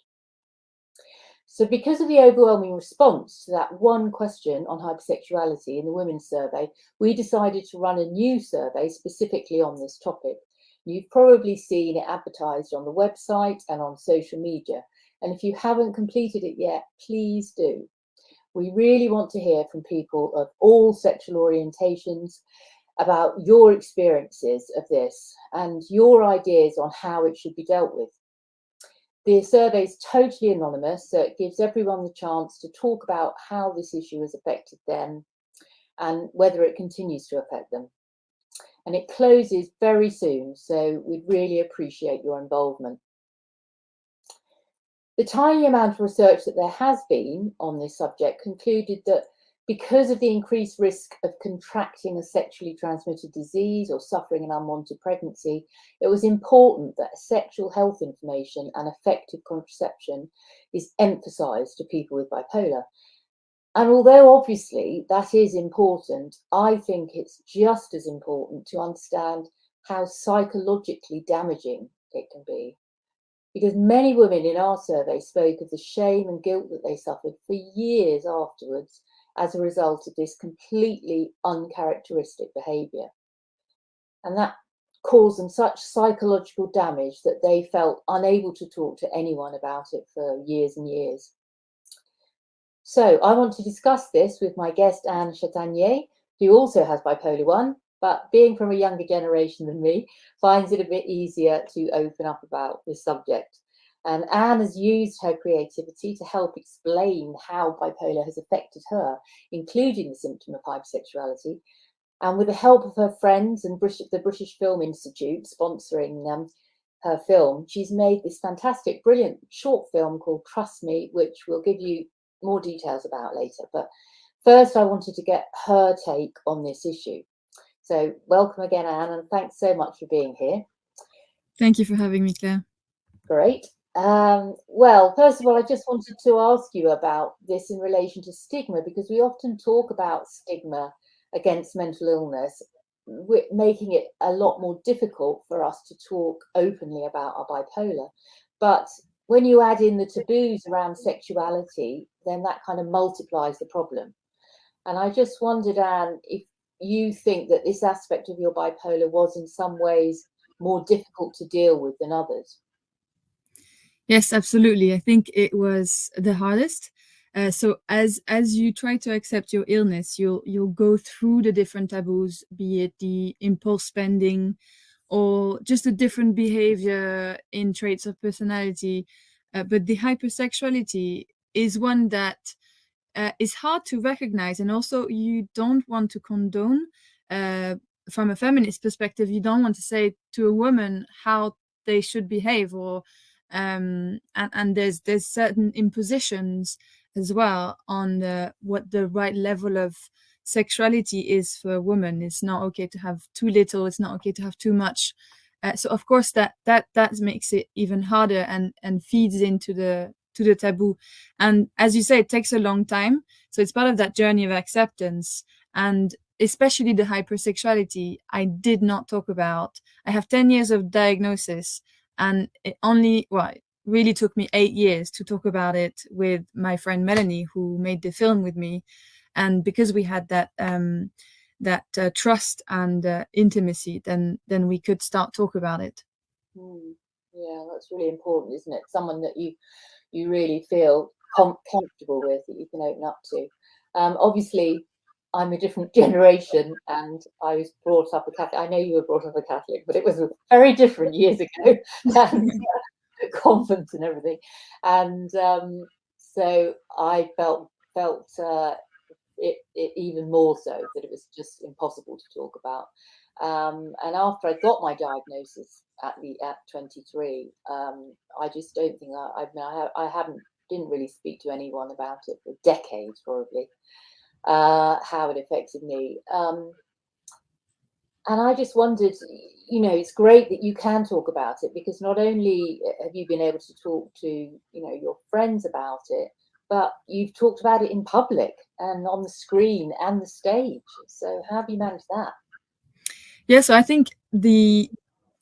So because of the overwhelming response to that one question on hypersexuality in the women's survey, we decided to run a new survey specifically on this topic. You've probably seen it advertised on the website and on social media. And if you haven't completed it yet, please do. We really want to hear from people of all sexual orientations about your experiences of this and your ideas on how it should be dealt with. The survey is totally anonymous, so it gives everyone the chance to talk about how this issue has affected them and whether it continues to affect them. And it closes very soon, so we'd really appreciate your involvement. The tiny amount of research that there has been on this subject concluded that because of the increased risk of contracting a sexually transmitted disease or suffering an unwanted pregnancy, it was important that sexual health information and effective contraception is emphasised to people with bipolar. And although obviously that is important, I think it's just as important to understand how psychologically damaging it can be. Because many women in our survey spoke of the shame and guilt that they suffered for years afterwards as a result of this completely uncharacteristic behaviour. And that caused them such psychological damage that they felt unable to talk to anyone about it for years and years. So I want to discuss this with my guest Anne Chatagnier, who also has bipolar 1, but being from a younger generation than me, finds it a bit easier to open up about this subject. And Anne has used her creativity to help explain how bipolar has affected her, including the symptom of hypersexuality. And with the help of her friends and the British Film Institute sponsoring her film, she's made this fantastic, brilliant short film called Trust Me, which we'll give you more details about later. But first, I wanted to get her take on this issue. So welcome again, Anne, and thanks so much for being here. Thank you for having me, Claire. Great. Well, first of all, I just wanted to ask you about this in relation to stigma, because we often talk about stigma against mental illness, making it a lot more difficult for us to talk openly about our bipolar. But when you add in the taboos around sexuality, then that kind of multiplies the problem. And I just wondered, Anne, if you think that this aspect of your bipolar was in some ways more difficult to deal with than others. Yes, absolutely. I think it was the hardest. So as you try to accept your illness, you'll go through the different taboos, be it the impulse spending or just a different behavior in traits of personality. But the hypersexuality is one that is hard to recognize, and also you don't want to condone. From a feminist perspective, you don't want to say to a woman how they should behave, or and there's certain impositions as well on what the right level of sexuality is for a woman. It's not okay to have too little, it's not okay to have too much. So of course that makes it even harder and feeds into the taboo. And as you say, it takes a long time, so it's part of that journey of acceptance. And especially the hypersexuality, I did not talk about. I have 10 years of diagnosis, and it really took me 8 years to talk about it with my friend Melanie, who made the film with me. And because we had that trust and intimacy, then we could start talk about it. Yeah, that's really important, isn't it? Someone that you really feel comfortable with, that you can open up to. Obviously, I'm a different generation, and I was brought up a Catholic. I know you were brought up a Catholic, but it was very different years ago, and convent and everything. And so I felt it even more so, that it was just impossible to talk about. And after I got my diagnosis at 23, I just don't think I didn't really speak to anyone about it for decades, probably, how it affected me. And I just wondered, it's great that you can talk about it, because not only have you been able to talk to, your friends about it, but you've talked about it in public and on the screen and the stage. So how have you managed that? Yeah, so I think the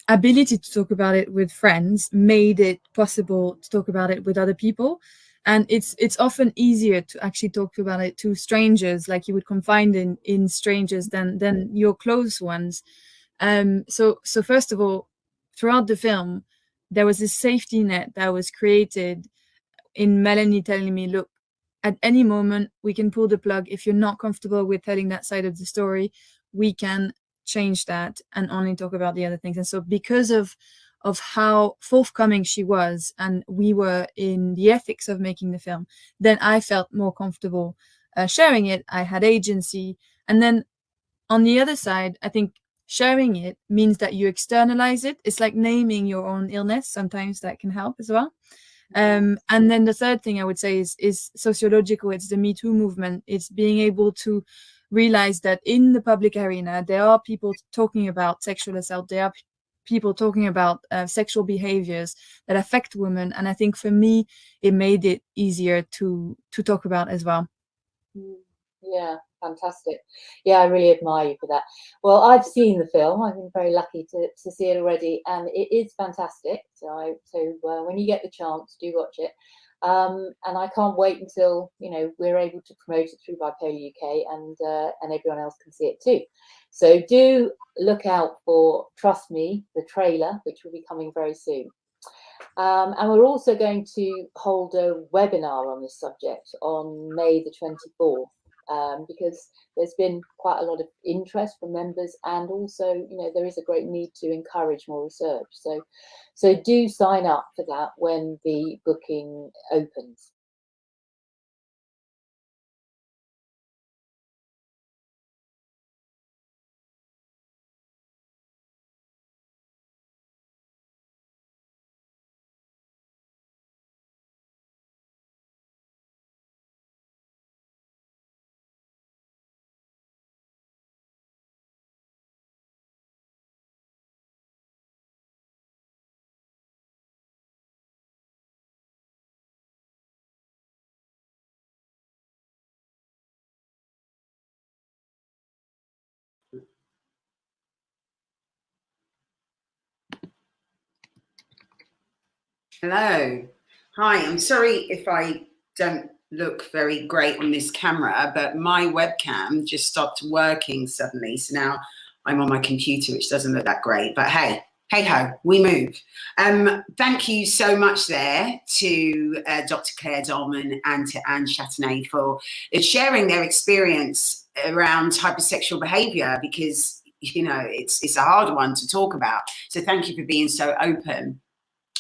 ability to talk about it with friends made it possible to talk about it with other people. And it's often easier to actually talk about it to strangers, like you would confide in strangers, than your close ones. So first of all, throughout the film, there was this safety net that was created in Melanie telling me, look, at any moment we can pull the plug. If you're not comfortable with telling that side of the story, we can change that and only talk about the other things. And so because of how forthcoming she was, and we were in the ethics of making the film, then I felt more comfortable sharing it. I had agency. And then on the other side, I think sharing it means that you externalize it. It's like naming your own illness. Sometimes that can help as well. And then the third thing I would say is sociological. It's the Me Too movement. It's being able to realize that in the public arena, there are people talking about sexual assault. There are people talking about sexual behaviors that affect women. And I think for me, it made it easier to talk about as well. Yeah, fantastic. Yeah, I really admire you for that. Well, I've seen the film. I've been very lucky to see it already, and it is fantastic. So when you get the chance, do watch it. And I can't wait until we're able to promote it through Bipolar UK, and everyone else can see it too. So do look out for Trust Me, the trailer, which will be coming very soon. And we're also going to hold a webinar on this subject on May the 24th. Because there's been quite a lot of interest from members, and also, there is a great need to encourage more research. So do sign up for that when the booking opens. Hello. Hi, I'm sorry if I don't look very great on this camera, but my webcam just stopped working suddenly. So now I'm on my computer, which doesn't look that great, but hey ho, we move. Thank you so much there to Dr. Claire Dolman and to Anne Chatenay for sharing their experience around hypersexual behavior, because, you know, it's a hard one to talk about. So thank you for being so open.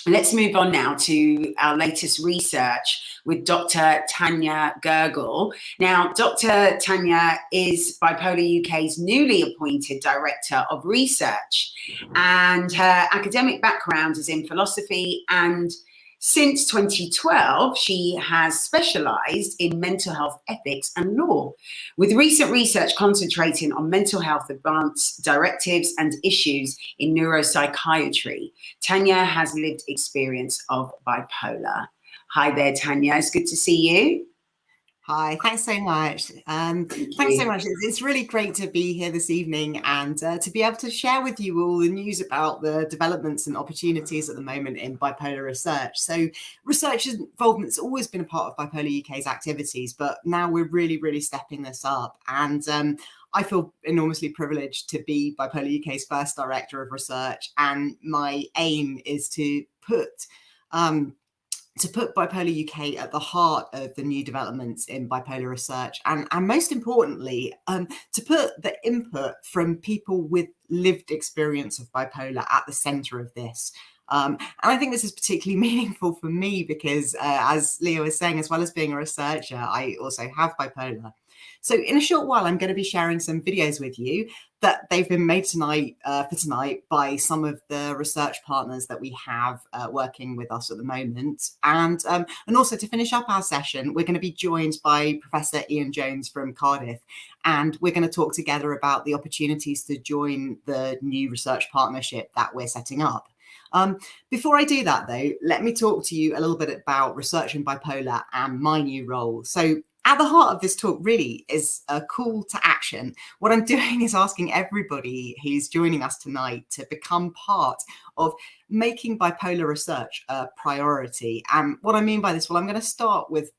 Let's move on now to our latest research with Dr. Tanya Gergel. Now, Dr. Tanya is Bipolar UK's newly appointed Director of Research, and her academic background is in philosophy, and since 2012, she has specialised in mental health ethics and law, with recent research concentrating on mental health advance directives and issues in neuropsychiatry. Tanya has lived experience of bipolar. Hi there, Tanya. It's good to see you. Hi, thanks so much. Thanks so much. It's really great to be here this evening and to be able to share with you all the news about the developments and opportunities at the moment in bipolar research. So research involvement's always been a part of Bipolar UK's activities, but now we're really stepping this up. And I feel enormously privileged to be Bipolar UK's first Director of Research. And my aim is to put Bipolar UK at the heart of the new developments in bipolar research, and most importantly, to put the input from people with lived experience of bipolar at the centre of this. And I think this is particularly meaningful for me because, as Leah was saying, as well as being a researcher, I also have bipolar. So in a short while, I'm going to be sharing some videos with you that they've been made tonight for tonight by some of the research partners that we have working with us at the moment. And also to finish up our session, we're going to be joined by Professor Ian Jones from Cardiff. And we're going to talk together about the opportunities to join the new research partnership that we're setting up. Before I do that, though, let me talk to you a little bit about research in bipolar and my new role. So at the heart of this talk really is a call to action. What I'm doing is asking everybody who's joining us tonight to become part of making bipolar research a priority. And what I mean by this, well, I'm going to start with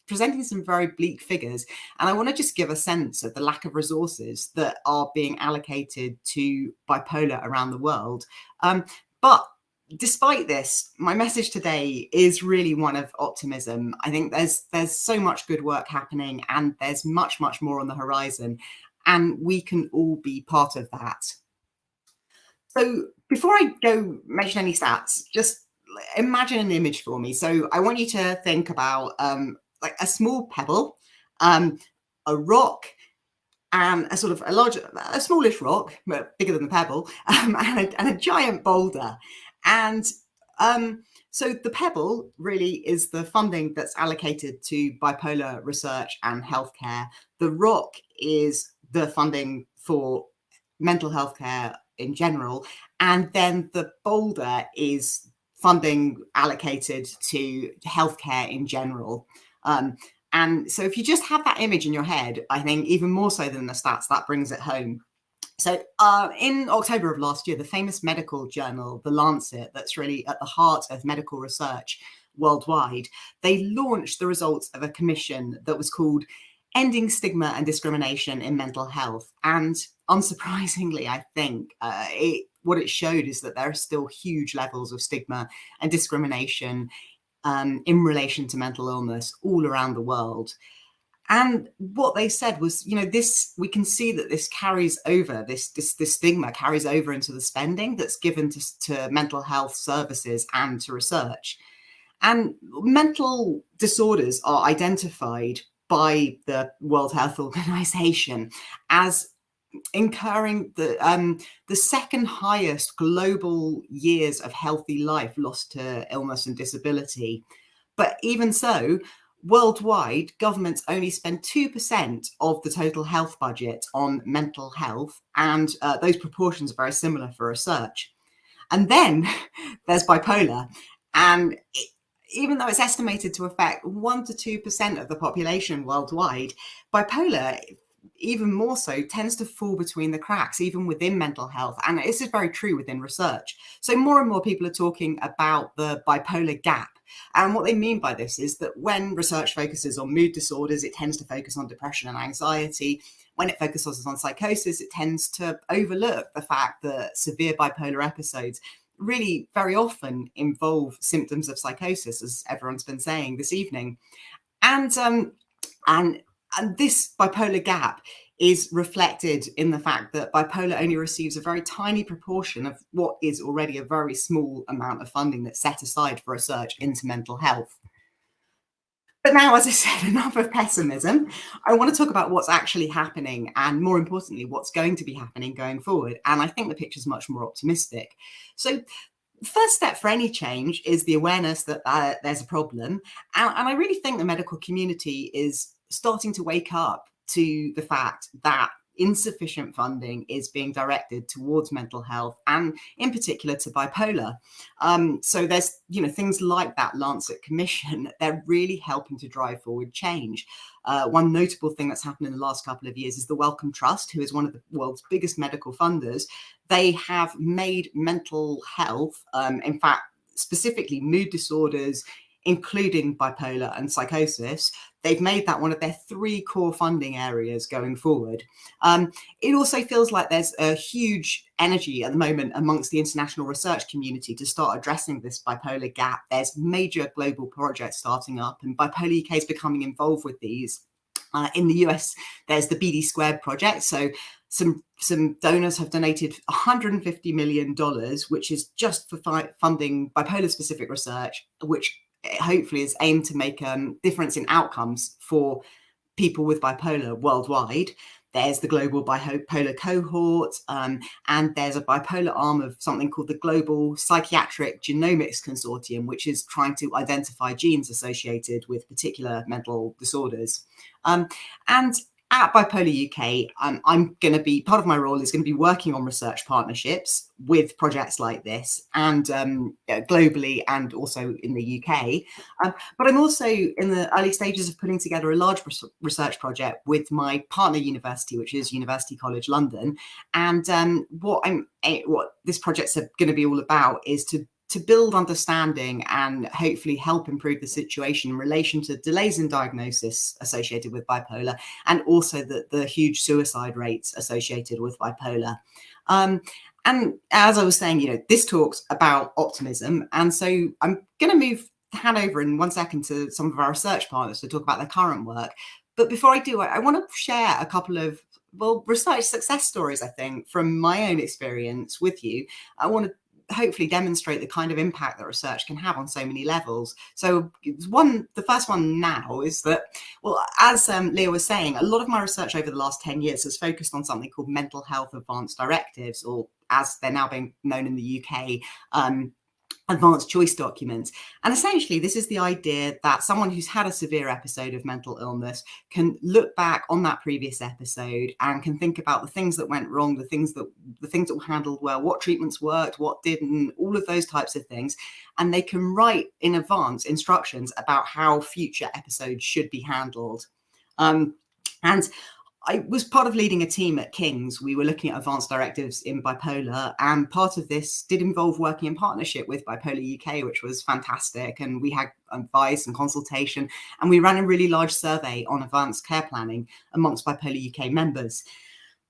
presenting some very bleak figures. And I want to just give a sense of the lack of resources that are being allocated to bipolar around the world. But despite this, my message today is really one of optimism. I think there's so much good work happening and there's much more on the horizon, and we can all be part of that. So before I go mention any stats, just imagine an image for me. So I want you to think about like a small pebble, a rock, and a smallish rock, but bigger than the pebble, and a giant boulder. And so the pebble really is the funding that's allocated to bipolar research and healthcare. The rock is the funding for mental health care in general. And then the boulder is funding allocated to healthcare in general. And so if you just have that image in your head, I think even more so than the stats, that brings it home. So in October of last year, the famous medical journal, The Lancet, that's really at the heart of medical research worldwide, they launched the results of a commission that was called Ending Stigma and Discrimination in Mental Health. And unsurprisingly, I think what it showed is that there are still huge levels of stigma and discrimination in relation to mental illness all around the world. And what they said was, you know, we can see that this carries over, this stigma carries over into the spending that's given to mental health services and to research. And mental disorders are identified by the World Health Organization as incurring the second highest global years of healthy life lost to illness and disability. But even so, worldwide, governments only spend 2% of the total health budget on mental health, and those proportions are very similar for research. And then there's bipolar, and even though it's estimated to affect 1 to 2% of the population worldwide, bipolar even more so, tends to fall between the cracks, even within mental health. And this is very true within research. So more and more people are talking about the bipolar gap. And what they mean by this is that when research focuses on mood disorders, it tends to focus on depression and anxiety. When it focuses on psychosis, it tends to overlook the fact that severe bipolar episodes really very often involve symptoms of psychosis, as everyone's been saying this evening. And this bipolar gap is reflected in the fact that bipolar only receives a very tiny proportion of what is already a very small amount of funding that's set aside for research into mental health. But now, as I said, enough of pessimism. I want to talk about what's actually happening and, more importantly, what's going to be happening going forward. And I think the picture's much more optimistic. So the first step for any change is the awareness that there's a problem. And I really think the medical community is starting to wake up to the fact that insufficient funding is being directed towards mental health, and in particular to bipolar. So there's, things like that Lancet Commission, they're really helping to drive forward change. One notable thing that's happened in the last couple of years is the Wellcome Trust, who is one of the world's biggest medical funders. They have made mental health, in fact, specifically mood disorders, including bipolar and psychosis, they've made that one of their 3 core funding areas going forward. It also feels like there's a huge energy at the moment amongst the international research community to start addressing this bipolar gap. There's major global projects starting up, and Bipolar UK is becoming involved with these. In the US, there's the BD Squared project. So some donors have donated $150 million, which is just for funding bipolar-specific research, which hopefully is aimed to make a difference in outcomes for people with bipolar worldwide. There's the global bipolar cohort, and there's a bipolar arm of something called the Global Psychiatric Genomics Consortium, which is trying to identify genes associated with particular mental disorders. And at Bipolar UK, I'm going to be, part of my role is going to be working on research partnerships with projects like this, and globally and also in the UK. But I'm also in the early stages of putting together a large research project with my partner university, which is University College London. And what this project's going to be all about is to build understanding and hopefully help improve the situation in relation to delays in diagnosis associated with bipolar, and also the huge suicide rates associated with bipolar. And as I was saying, this talks about optimism. And so I'm going to hand over in 1 second to some of our research partners to talk about their current work. But before I do, I want to share a couple of research success stories, I think, from my own experience with you. I want to hopefully demonstrate the kind of impact that research can have on so many levels. So the first one now is that, as Leah was saying, a lot of my research over the last 10 years has focused on something called mental health advanced directives, or as they're now being known in the UK, advanced choice documents. And essentially, this is the idea that someone who's had a severe episode of mental illness can look back on that previous episode and can think about the things that went wrong, the things that were handled well, what treatments worked, what didn't, all of those types of things. And they can write in advance instructions about how future episodes should be handled. And I was part of leading a team at King's. We were looking at advanced directives in bipolar, and part of this did involve working in partnership with Bipolar UK, which was fantastic. And we had advice and consultation, and we ran a really large survey on advanced care planning amongst Bipolar UK members.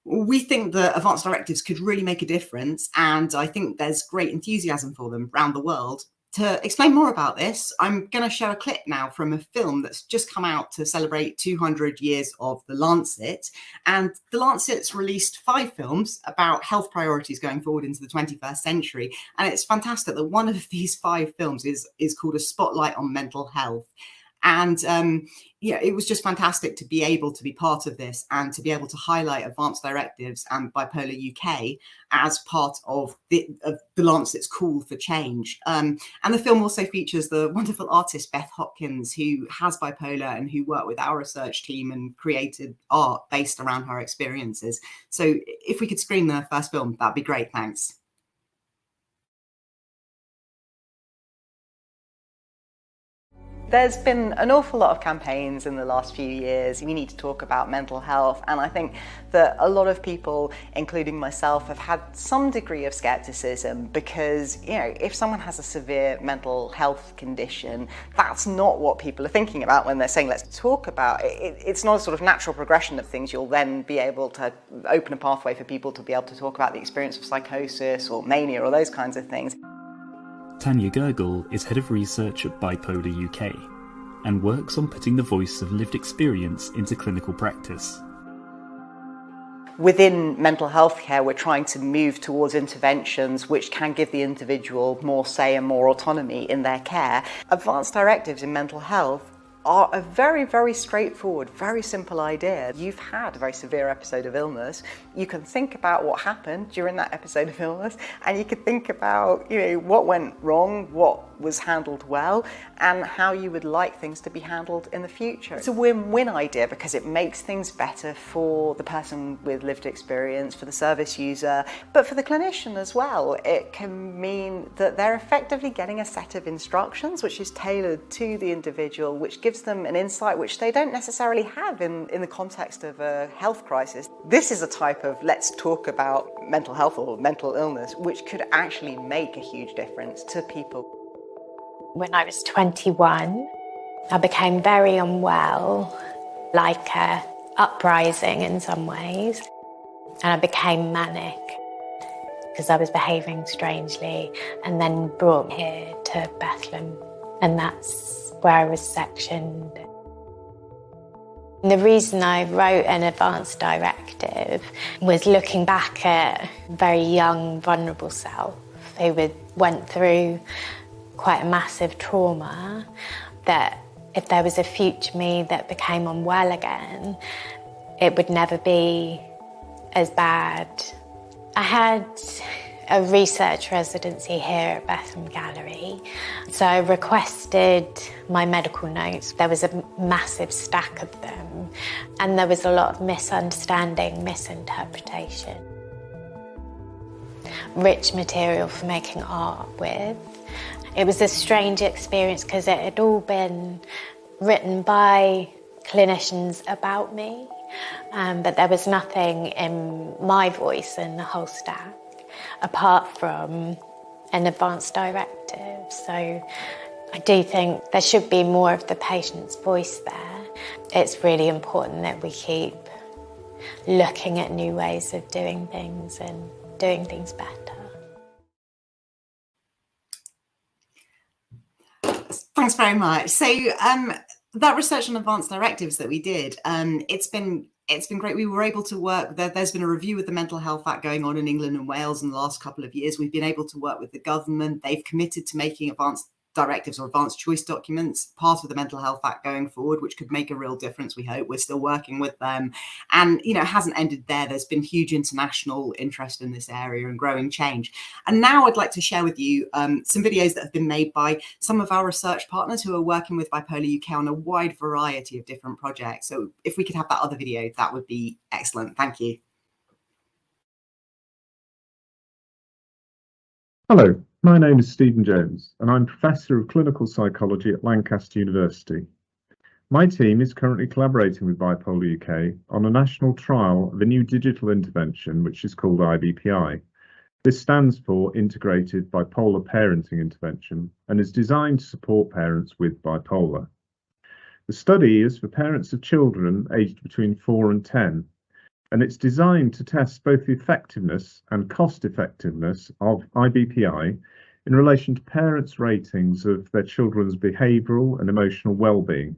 We think that advanced directives could really make a difference, and I think there's great enthusiasm for them around the world. To explain more about this, I'm going to show a clip now from a film that's just come out to celebrate 200 years of The Lancet. And The Lancet's released 5 films about health priorities going forward into the 21st century. And it's fantastic that one of these 5 films is called A Spotlight on Mental Health. And it was just fantastic to be able to be part of this and to be able to highlight advanced directives and Bipolar UK as part of the Lancet's call for change. And the film also features the wonderful artist Beth Hopkins, who has bipolar and who worked with our research team and created art based around her experiences. So if we could screen the first film, that'd be great. Thanks. There's been an awful lot of campaigns in the last few years. We need to talk about mental health, and I think that a lot of people, including myself, have had some degree of skepticism because, you know, if someone has a severe mental health condition, that's not what people are thinking about when they're saying let's talk about it. It's not a sort of natural progression of things. You'll then be able to open a pathway for people to be able to talk about the experience of psychosis or mania or those kinds of things. Tanya Gergel is head of research at Bipolar UK and works on putting the voice of lived experience into clinical practice. Within mental health care, we're trying to move towards interventions which can give the individual more say and more autonomy in their care. Advanced directives in mental health are a very, very straightforward, very simple idea. You've had a very severe episode of illness. You can think about what happened during that episode of illness, and you can think about, you know, what went wrong, what was handled well, and how you would like things to be handled in the future. It's a win-win idea because it makes things better for the person with lived experience, for the service user, but for the clinician as well. It can mean that they're effectively getting a set of instructions which is tailored to the individual, which gives them an insight which they don't necessarily have in the context of a health crisis. This is a type of let's talk about mental health or mental illness which could actually make a huge difference to people. When I was 21, I became very unwell, like an uprising in some ways, and I became manic because I was behaving strangely, and then brought here to Bethlehem, and that's where I was sectioned. And the reason I wrote an advanced directive was looking back at a very young, vulnerable self who went through quite a massive trauma, that if there was a future me that became unwell again, it would never be as bad. I had a research residency here at Bethlehem Gallery, so I requested my medical notes. There was a massive stack of them, and there was a lot of misunderstanding, misinterpretation. Rich material for making art with. It was a strange experience because it had all been written by clinicians about me, but there was nothing in my voice in the whole stack apart from an advanced directive. So I do think there should be more of the patient's voice there. It's really important that we keep looking at new ways of doing things and doing things better. Thanks very much. So that research on advanced directives that we did, it's been great. We were able to work. There's been a review of the Mental Health Act going on in England and Wales in the last couple of years. We've been able to work with the government. They've committed to making advanced directives or advanced choice documents part of the Mental Health Act going forward, which could make a real difference, we hope. We're still working with them. And, you know, it hasn't ended there. There's been huge international interest in this area and growing change. And now I'd like to share with you some videos that have been made by some of our research partners who are working with Bipolar UK on a wide variety of different projects. So if we could have that other video, that would be excellent. Thank you. Hello, my name is Stephen Jones, and I'm Professor of Clinical Psychology at Lancaster University. My team is currently collaborating with Bipolar UK on a national trial of a new digital intervention which is called IBPI. This stands for Integrated Bipolar Parenting Intervention and is designed to support parents with bipolar. The study is for parents of children aged between 4 and 10. And it's designed to test both the effectiveness and cost effectiveness of IBPI in relation to parents' ratings of their children's behavioural and emotional well-being.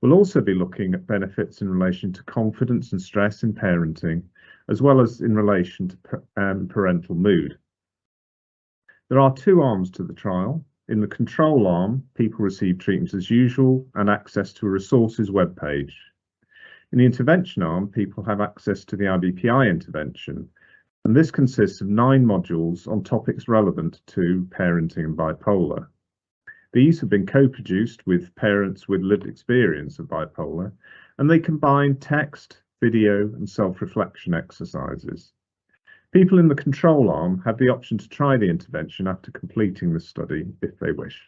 We'll also be looking at benefits in relation to confidence and stress in parenting, as well as in relation to parental mood. There are 2 arms to the trial. In the control arm, people receive treatment as usual and access to a resources webpage. In the intervention arm, people have access to the IBPI intervention, and this consists of 9 modules on topics relevant to parenting and bipolar. These have been co-produced with parents with lived experience of bipolar, and they combine text, video, and self-reflection exercises. People in the control arm have the option to try the intervention after completing the study if they wish.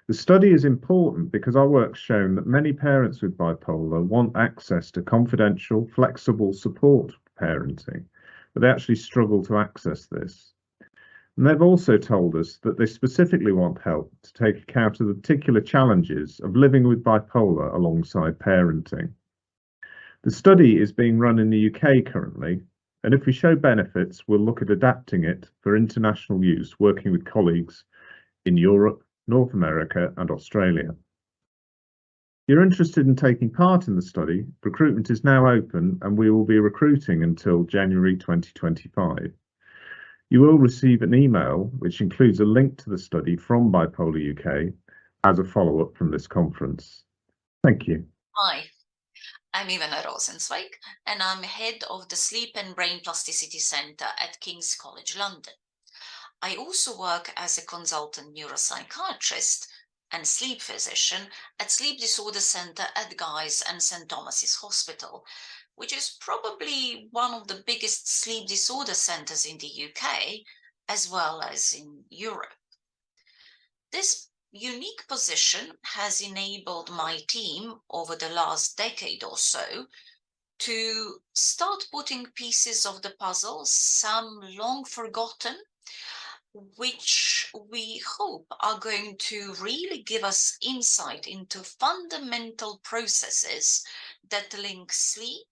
The study is important because our work's shown that many parents with bipolar want access to confidential, flexible support parenting, but they actually struggle to access this. And they've also told us that they specifically want help to take account of the particular challenges of living with bipolar alongside parenting. The study is being run in the UK currently, and if we show benefits, we'll look at adapting it for international use, working with colleagues in Europe, North America, and Australia. If you're interested in taking part in the study, recruitment is now open and we will be recruiting until January 2025. You will receive an email which includes a link to the study from Bipolar UK as a follow-up from this conference. Thank you. Hi, I'm Ivana Rosenzweig, and I'm head of the Sleep and Brain Plasticity Centre at King's College London. I also work as a consultant neuropsychiatrist and sleep physician at Sleep Disorder Centre at Guy's and St Thomas's Hospital, which is probably one of the biggest sleep disorder centres in the UK, as well as in Europe. This unique position has enabled my team over the last decade or so to start putting pieces of the puzzle, some long forgotten, which we hope are going to really give us insight into fundamental processes that link sleep,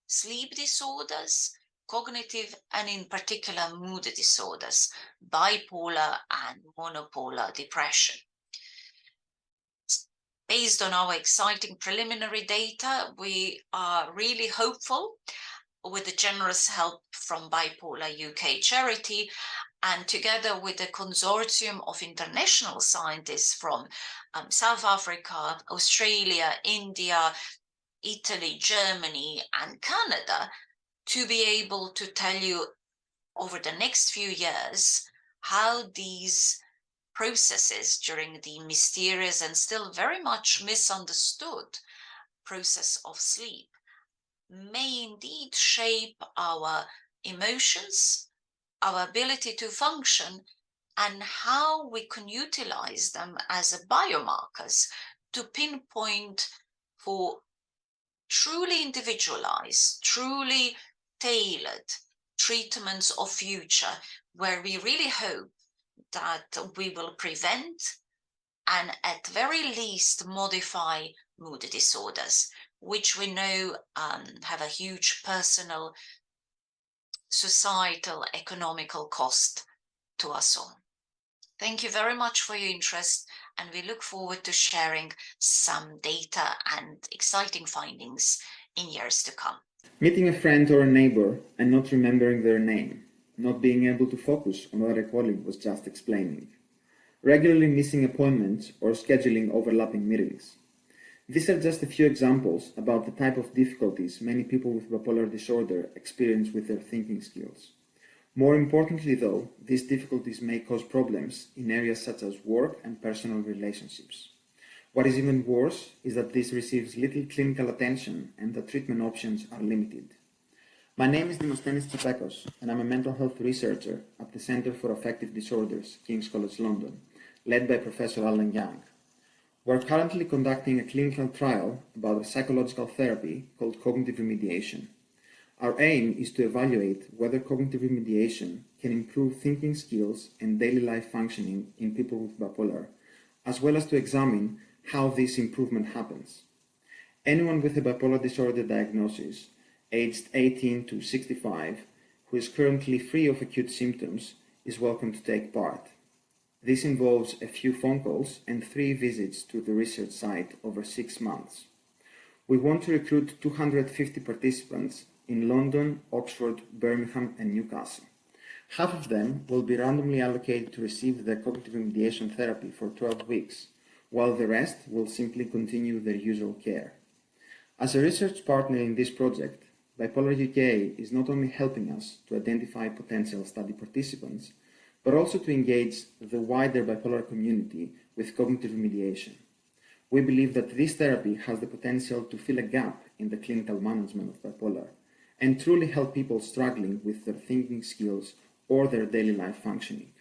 sleep disorders, cognitive, and in particular mood disorders, bipolar and monopolar depression. Based on our exciting preliminary data, we are really hopeful, with the generous help from Bipolar UK charity, and together with a consortium of international scientists from South Africa, Australia, India, Italy, Germany, and Canada, to be able to tell you over the next few years how these processes during the mysterious and still very much misunderstood process of sleep may indeed shape our emotions, our ability to function, and how we can utilize them as biomarkers to pinpoint for truly individualized, truly tailored treatments of future, where we really hope that we will prevent and at very least modify mood disorders, which we know have a huge personal, societal, economical cost to us all. Thank you very much for your interest, and we look forward to sharing some data and exciting findings in years to come. Meeting a friend or a neighbor and not remembering their name, not being able to focus on what a colleague was just explaining, regularly missing appointments or scheduling overlapping meetings. These are just a few examples about the type of difficulties many people with bipolar disorder experience with their thinking skills. More importantly, though, these difficulties may cause problems in areas such as work and personal relationships. What is even worse is that this receives little clinical attention and the treatment options are limited. My name is Dimosthenis Tsipekos, and I'm a mental health researcher at the Centre for Affective Disorders, King's College London, led by Professor Alan Young. We're currently conducting a clinical trial about a psychological therapy called cognitive remediation. Our aim is to evaluate whether cognitive remediation can improve thinking skills and daily life functioning in people with bipolar, as well as to examine how this improvement happens. Anyone with a bipolar disorder diagnosis, aged 18 to 65, who is currently free of acute symptoms, is welcome to take part. This involves a few phone calls and 3 visits to the research site over 6 months. We want to recruit 250 participants in London, Oxford, Birmingham, and Newcastle. Half of them will be randomly allocated to receive the cognitive remediation therapy for 12 weeks, while the rest will simply continue their usual care. As a research partner in this project, Bipolar UK is not only helping us to identify potential study participants, but also to engage the wider bipolar community with cognitive remediation. We believe that this therapy has the potential to fill a gap in the clinical management of bipolar and truly help people struggling with their thinking skills or their daily life functioning.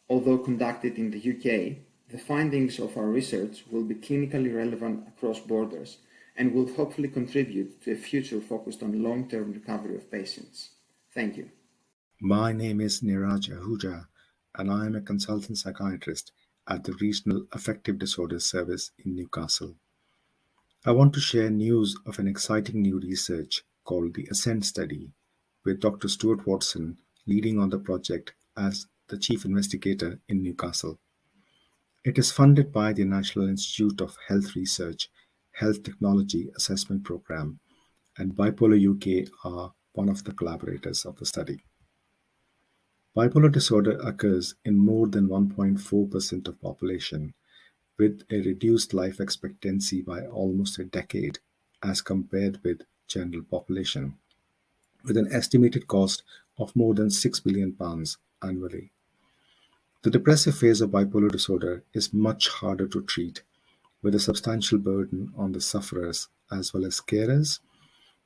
Although conducted in the UK, The findings of our research will be clinically relevant across borders and will hopefully contribute to a future focused on long-term recovery of patients. Thank you. My name is Niraj Ahuja, and I am a consultant psychiatrist at the Regional Affective Disorders Service in Newcastle. I want to share news of an exciting new research called the ASCEND study, with Dr. Stuart Watson leading on the project as the chief investigator in Newcastle. It is funded by the National Institute of Health Research Health Technology Assessment Programme, and Bipolar UK are one of the collaborators of the study. Bipolar disorder occurs in more than 1.4% of population, with a reduced life expectancy by almost a decade as compared with general population, with an estimated cost of more than £6 billion annually. The depressive phase of bipolar disorder is much harder to treat, with a substantial burden on the sufferers as well as carers,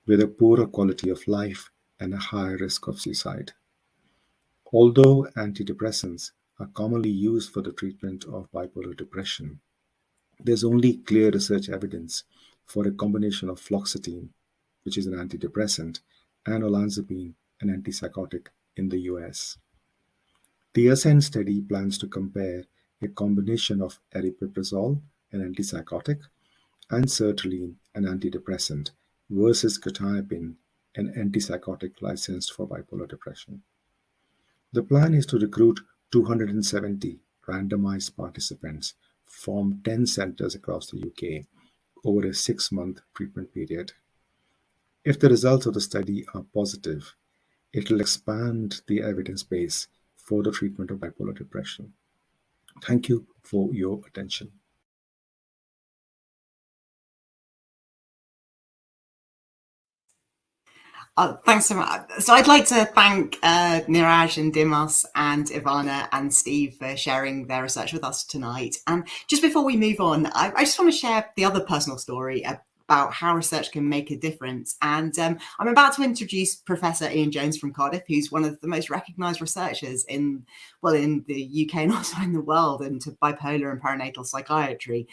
with a poorer quality of life and a higher risk of suicide. Although antidepressants are commonly used for the treatment of bipolar depression, there's only clear research evidence for a combination of fluoxetine, which is an antidepressant, and olanzapine, an antipsychotic, in the US. The ASCEND study plans to compare a combination of aripiprazole, an antipsychotic, and sertraline, an antidepressant, versus quetiapine, an antipsychotic licensed for bipolar depression. The plan is to recruit 270 randomized participants from 10 centres across the UK over a 6-month treatment period. If the results of the study are positive, it will expand the evidence base for the treatment of bipolar depression. Thank you for your attention. Thanks so much. So I'd like to thank Niraj and Dimas and Ivana and Steve for sharing their research with us tonight. And just before we move on, I just want to share the other personal story about how research can make a difference. And I'm about to introduce Professor Ian Jones from Cardiff, who's one of the most recognised researchers in the UK and also in the world into bipolar and perinatal psychiatry.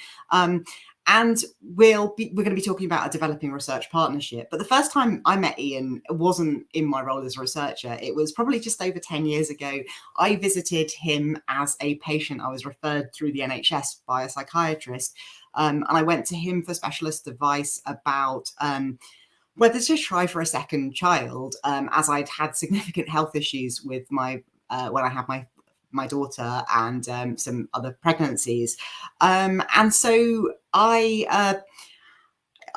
And we're going to be talking about a developing research partnership. But the first time I met Ian wasn't in my role as a researcher. It was probably just over 10 years ago. I visited him as a patient. I was referred through the NHS by a psychiatrist. And I went to him for specialist advice about whether to try for a second child, as I'd had significant health issues with when I had my daughter and some other pregnancies. And so I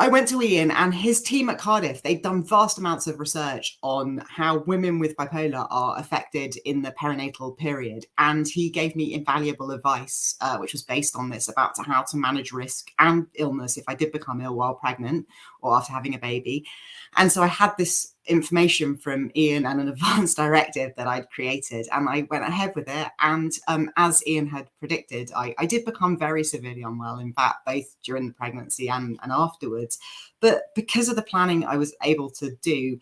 went to Ian and his team at Cardiff. They've done vast amounts of research on how women with bipolar are affected in the perinatal period. And he gave me invaluable advice, which was based on this, about how to manage risk and illness if I did become ill while pregnant or after having a baby. And so I had this information from Ian and an advanced directive that I'd created, and I went ahead with it. And as Ian had predicted, I did become very severely unwell, in fact, both during the pregnancy and afterwards. But because of the planning I was able to do,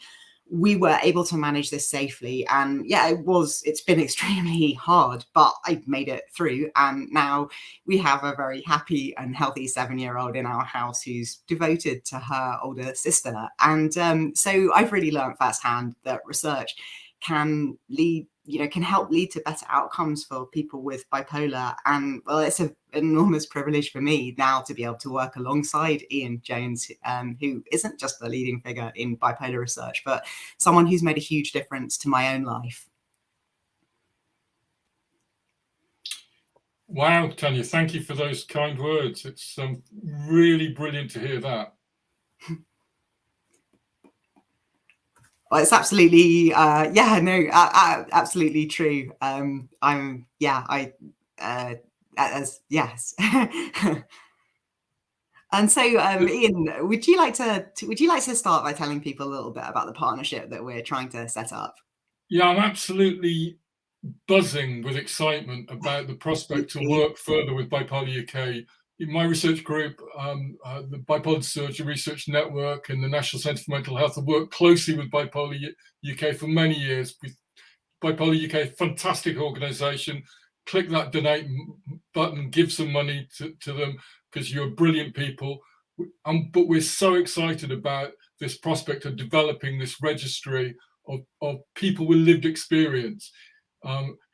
we were able to manage this safely. And yeah, it's been extremely hard, but I made it through. And now we have a very happy and healthy 7-year-old in our house who's devoted to her older sister. And so I've really learned firsthand that research can help lead to better outcomes for people with bipolar. And well, it's an enormous privilege for me now to be able to work alongside Ian Jones, who isn't just a leading figure in bipolar research, but someone who's made a huge difference to my own life. Wow, Tanya, thank you for those kind words. It's really brilliant to hear that. Well, it's absolutely, absolutely true. Yes. And so, Ian, would you like to start by telling people a little bit about the partnership that we're trying to set up? Yeah, I'm absolutely buzzing with excitement about the prospect to work further with Bipolar UK. In my research group, the Bipolar Surgery Research Network and the National Centre for Mental Health have worked closely with Bipolar UK for many years. With Bipolar UK, fantastic organisation, click that donate button, give some money to them, because you're brilliant people. But we're so excited about this prospect of developing this registry of people with lived experience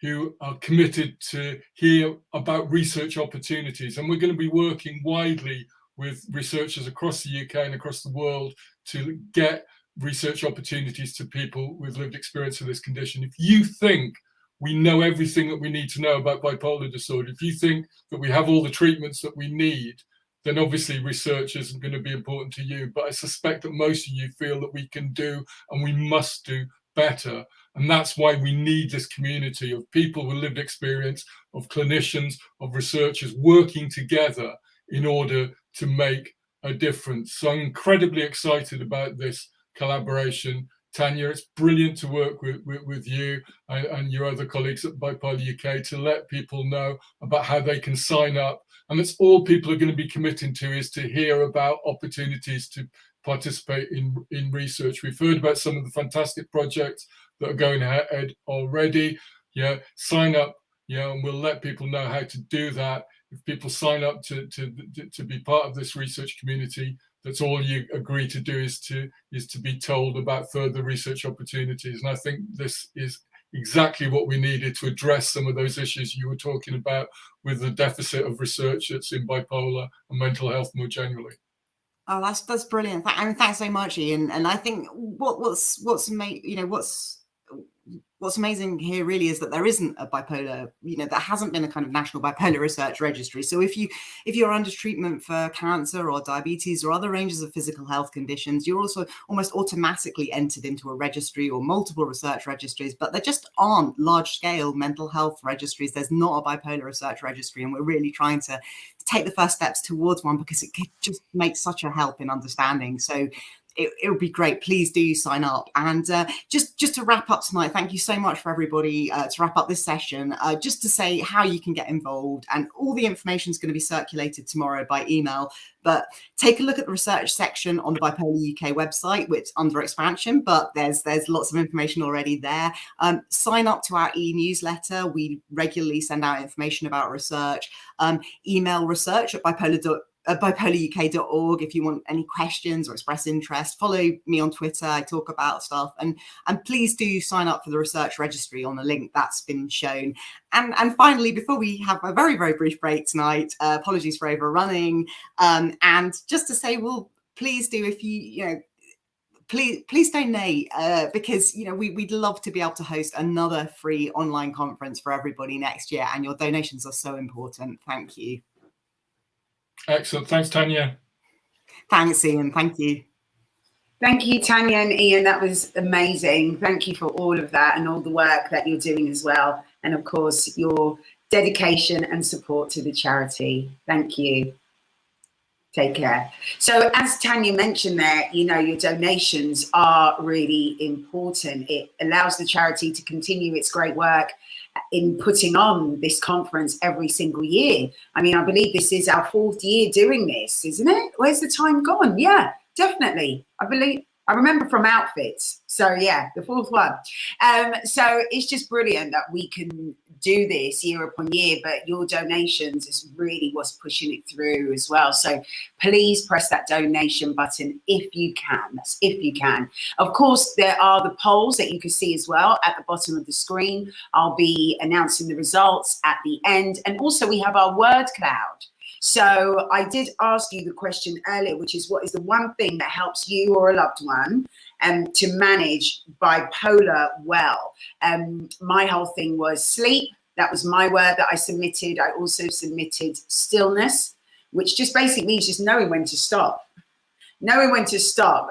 who are committed to hear about research opportunities. And we're going to be working widely with researchers across the UK and across the world to get research opportunities to people with lived experience of this condition. If you think we know everything that we need to know about bipolar disorder, if you think that we have all the treatments that we need, then obviously research isn't going to be important to you. But I suspect that most of you feel that we can do and we must do better. And that's why we need this community of people with lived experience, of clinicians, of researchers working together in order to make a difference. So I'm incredibly excited about this collaboration. Tanya, it's brilliant to work with you and your other colleagues at Bipolar UK to let people know about how they can sign up. And that's all people are going to be committing to, is to hear about opportunities to participate in research. We've heard about some of the fantastic projects that are going ahead already. Yeah, sign up, yeah, and we'll let people know how to do that. If people sign up to be part of this research community, that's all you agree to do, is to be told about further research opportunities. And I think this is exactly what we needed to address some of those issues you were talking about with the deficit of research that's in bipolar and mental health more generally. Oh, that's brilliant. I mean, thanks so much, Ian. And I think what's amazing here really is that there isn't a bipolar, there hasn't been a kind of national bipolar research registry. So if you're under treatment for cancer or diabetes or other ranges of physical health conditions, you're also almost automatically entered into a registry or multiple research registries, but there just aren't large scale mental health registries. There's not a bipolar research registry, and we're really trying to take the first steps towards one, because it could just make such a help in understanding. So it would be great. Please do sign up. And just to wrap up tonight, thank you so much for everybody to wrap up this session. Just to say how you can get involved, and all the information is going to be circulated tomorrow by email. But take a look at the research section on the Bipolar UK website, which is under expansion, but there's lots of information already there. Sign up to our e-newsletter. We regularly send out information about research. Email research@bipolaruk.org if you want any questions or express interest. Follow me on Twitter. I talk about stuff, and please do sign up for the research registry on the link that's been shown. And finally, before we have a very, very brief break tonight, apologies for overrunning, and just to say, well, please do, if please donate, because we'd love to be able to host another free online conference for everybody next year, and your donations are so important. Thank you. Excellent. Thanks, Tanya. Thanks, Ian. Thank you. Thank you, Tanya and Ian. That was amazing. Thank you for all of that and all the work that you're doing as well. And of course, your dedication and support to the charity. Thank you. Take care. So as Tanya mentioned there, your donations are really important. It allows the charity to continue its great work in putting on this conference every single year. I mean, I believe this is our 4th year doing this, isn't it? Where's the time gone? Yeah, definitely. I remember from outfits. So yeah, the 4th one. So it's just brilliant that we can do this year upon year, but your donations is really what's pushing it through as well. So please press that donation button if you can. That's if you can. Of course, there are the polls that you can see as well at the bottom of the screen. I'll be announcing the results at the end. And also we have our word cloud. So I did ask you the question earlier, which is, what is the one thing that helps you or a loved one to manage bipolar well? My whole thing was sleep. That was my word that I submitted. I also submitted stillness, which just basically means just knowing when to stop. Knowing when to stop.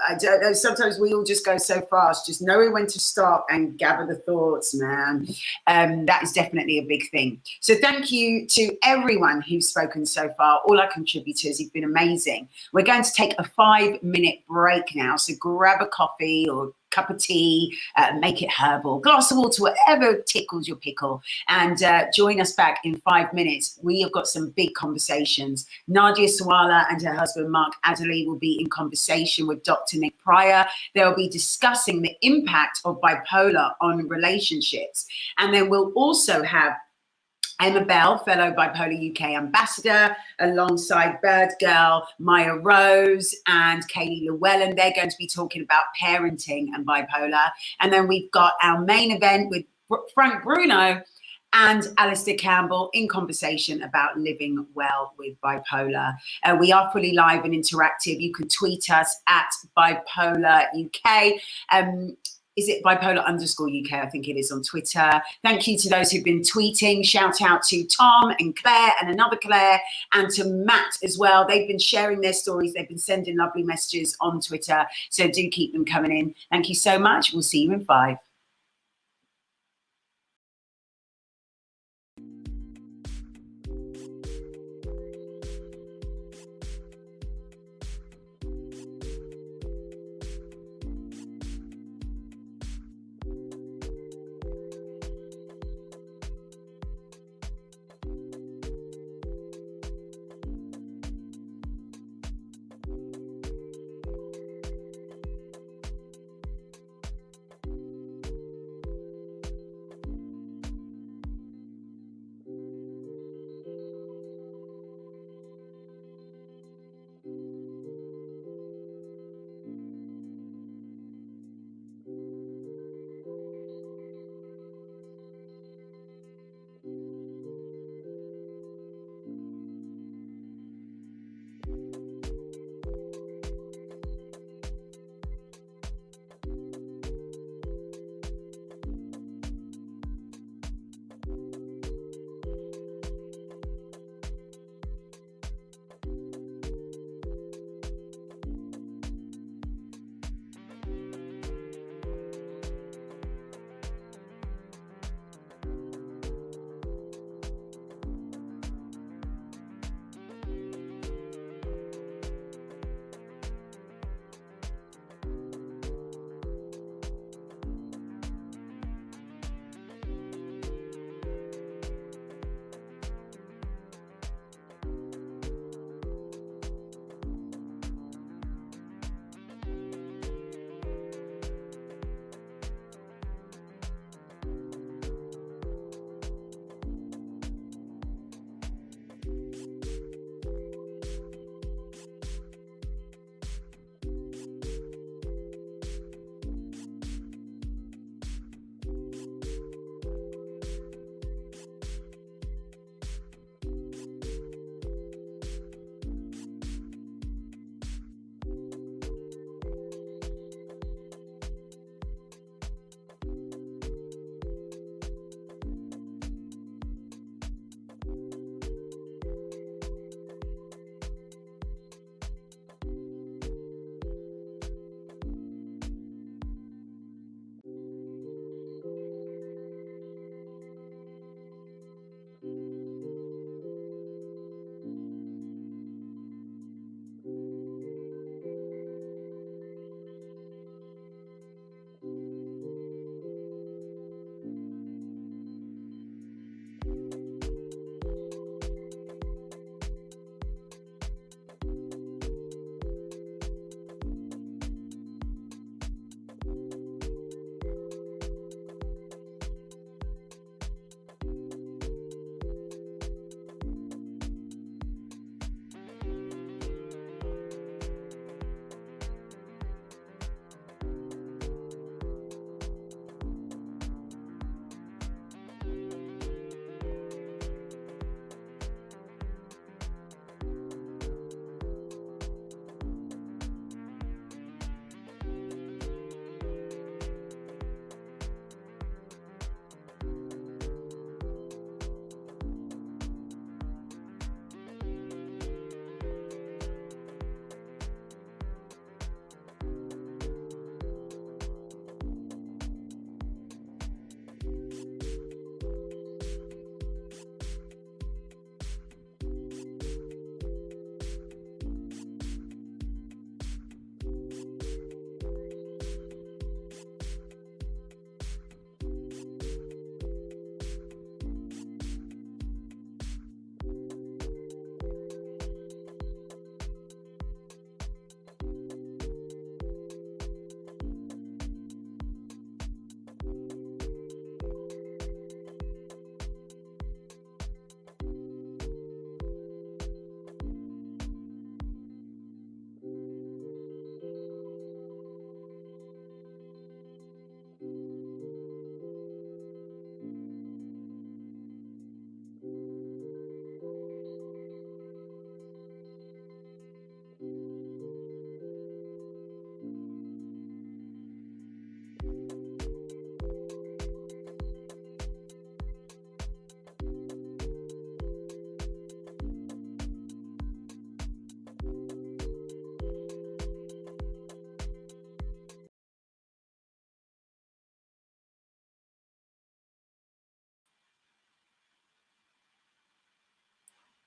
Sometimes we all just go so fast, just knowing when to stop and gather the thoughts, man. That is definitely a big thing. So thank you to everyone who's spoken so far, all our contributors. You've been amazing. We're going to take a 5-minute break now. So grab a coffee or cup of tea, make it herbal, glass of water, whatever tickles your pickle, and join us back in 5 minutes. We have got some big conversations. Nadia Sawala and her husband Mark Adderley will be in conversation with Dr. Nick Pryor. They'll be discussing the impact of bipolar on relationships, and then we'll also have Emma Bell, fellow Bipolar UK ambassador, alongside Bird Girl, Maya Rose, and Kaylee Llewellyn. They're going to be talking about parenting and bipolar. And then we've got our main event with Frank Bruno and Alistair Campbell in conversation about living well with bipolar. We are fully live and interactive. You can tweet us at Bipolar UK. Is it bipolar_UK? I think it is on Twitter. Thank you to those who've been tweeting. Shout out to Tom and Claire and another Claire, and to Matt as well. They've been sharing their stories. They've been sending lovely messages on Twitter. So do keep them coming in. Thank you so much. We'll see you in 5.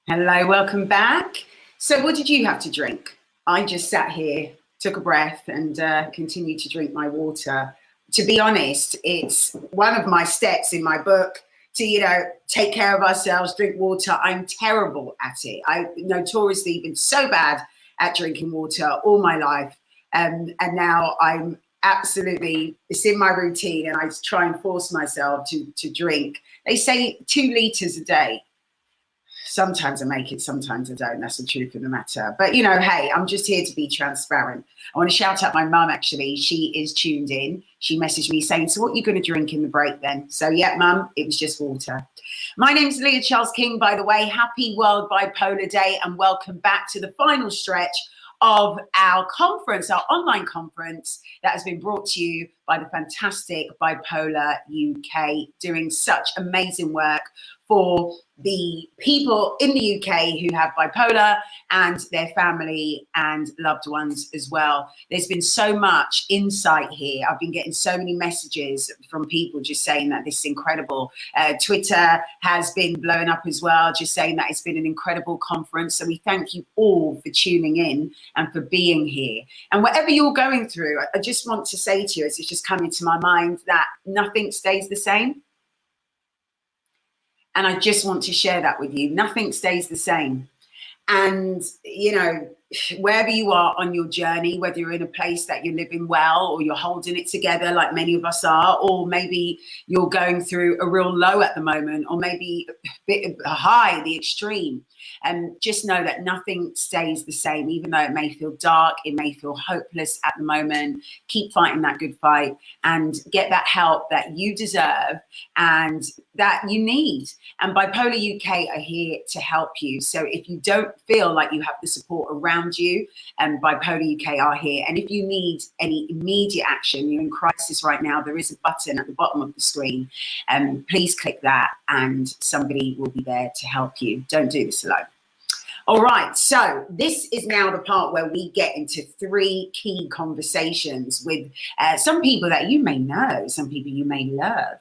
Hello, welcome back. So what did you have to drink? I just sat here, took a breath and continued to drink my water. To be honest, it's one of my steps in my book to, you know, take care of ourselves, drink water. I'm terrible at it. I've notoriously been so bad at drinking water all my life. And now I'm absolutely, it's in my routine and I try and force myself to drink. They say 2 litres a day. Sometimes I make it, sometimes I don't. That's the truth of the matter. But, you know, hey, I'm just here to be transparent. I want to shout out my mum, actually. She is tuned in. She messaged me saying, so what are you going to drink in the break then? So, yeah, mum, it was just water. My name's Leah Charles King, by the way. Happy World Bipolar Day and welcome back to the final stretch of our conference, our online conference that has been brought to you by the fantastic Bipolar UK, doing such amazing work for the people in the UK who have bipolar and their family and loved ones as well. There's been so much insight here. I've been getting so many messages from people just saying that this is incredible. Twitter has been blowing up as well, just saying that it's been an incredible conference. So we thank you all for tuning in and for being here. And whatever you're going through, I just want to say to you, as it's just coming to my mind, that nothing stays the same. And I just want to share that with you. Nothing stays the same. And, you know, wherever you are on your journey, whether you're in a place that you're living well or you're holding it together like many of us are, or maybe you're going through a real low at the moment, or maybe a bit of a high, the extreme, and just know that nothing stays the same. Even though it may feel dark, it may feel hopeless at the moment, keep fighting that good fight and get that help that you deserve and that you need. And Bipolar UK are here to help you. So if you don't feel like you have the support around you, Bipolar UK are here. And if you need any immediate action, you're in crisis right now, there is a button at the bottom of the screen. Please click that and somebody will be there to help you. Don't do this alone. All right, so this is now the part where we get into 3 key conversations with some people that you may know, some people you may love.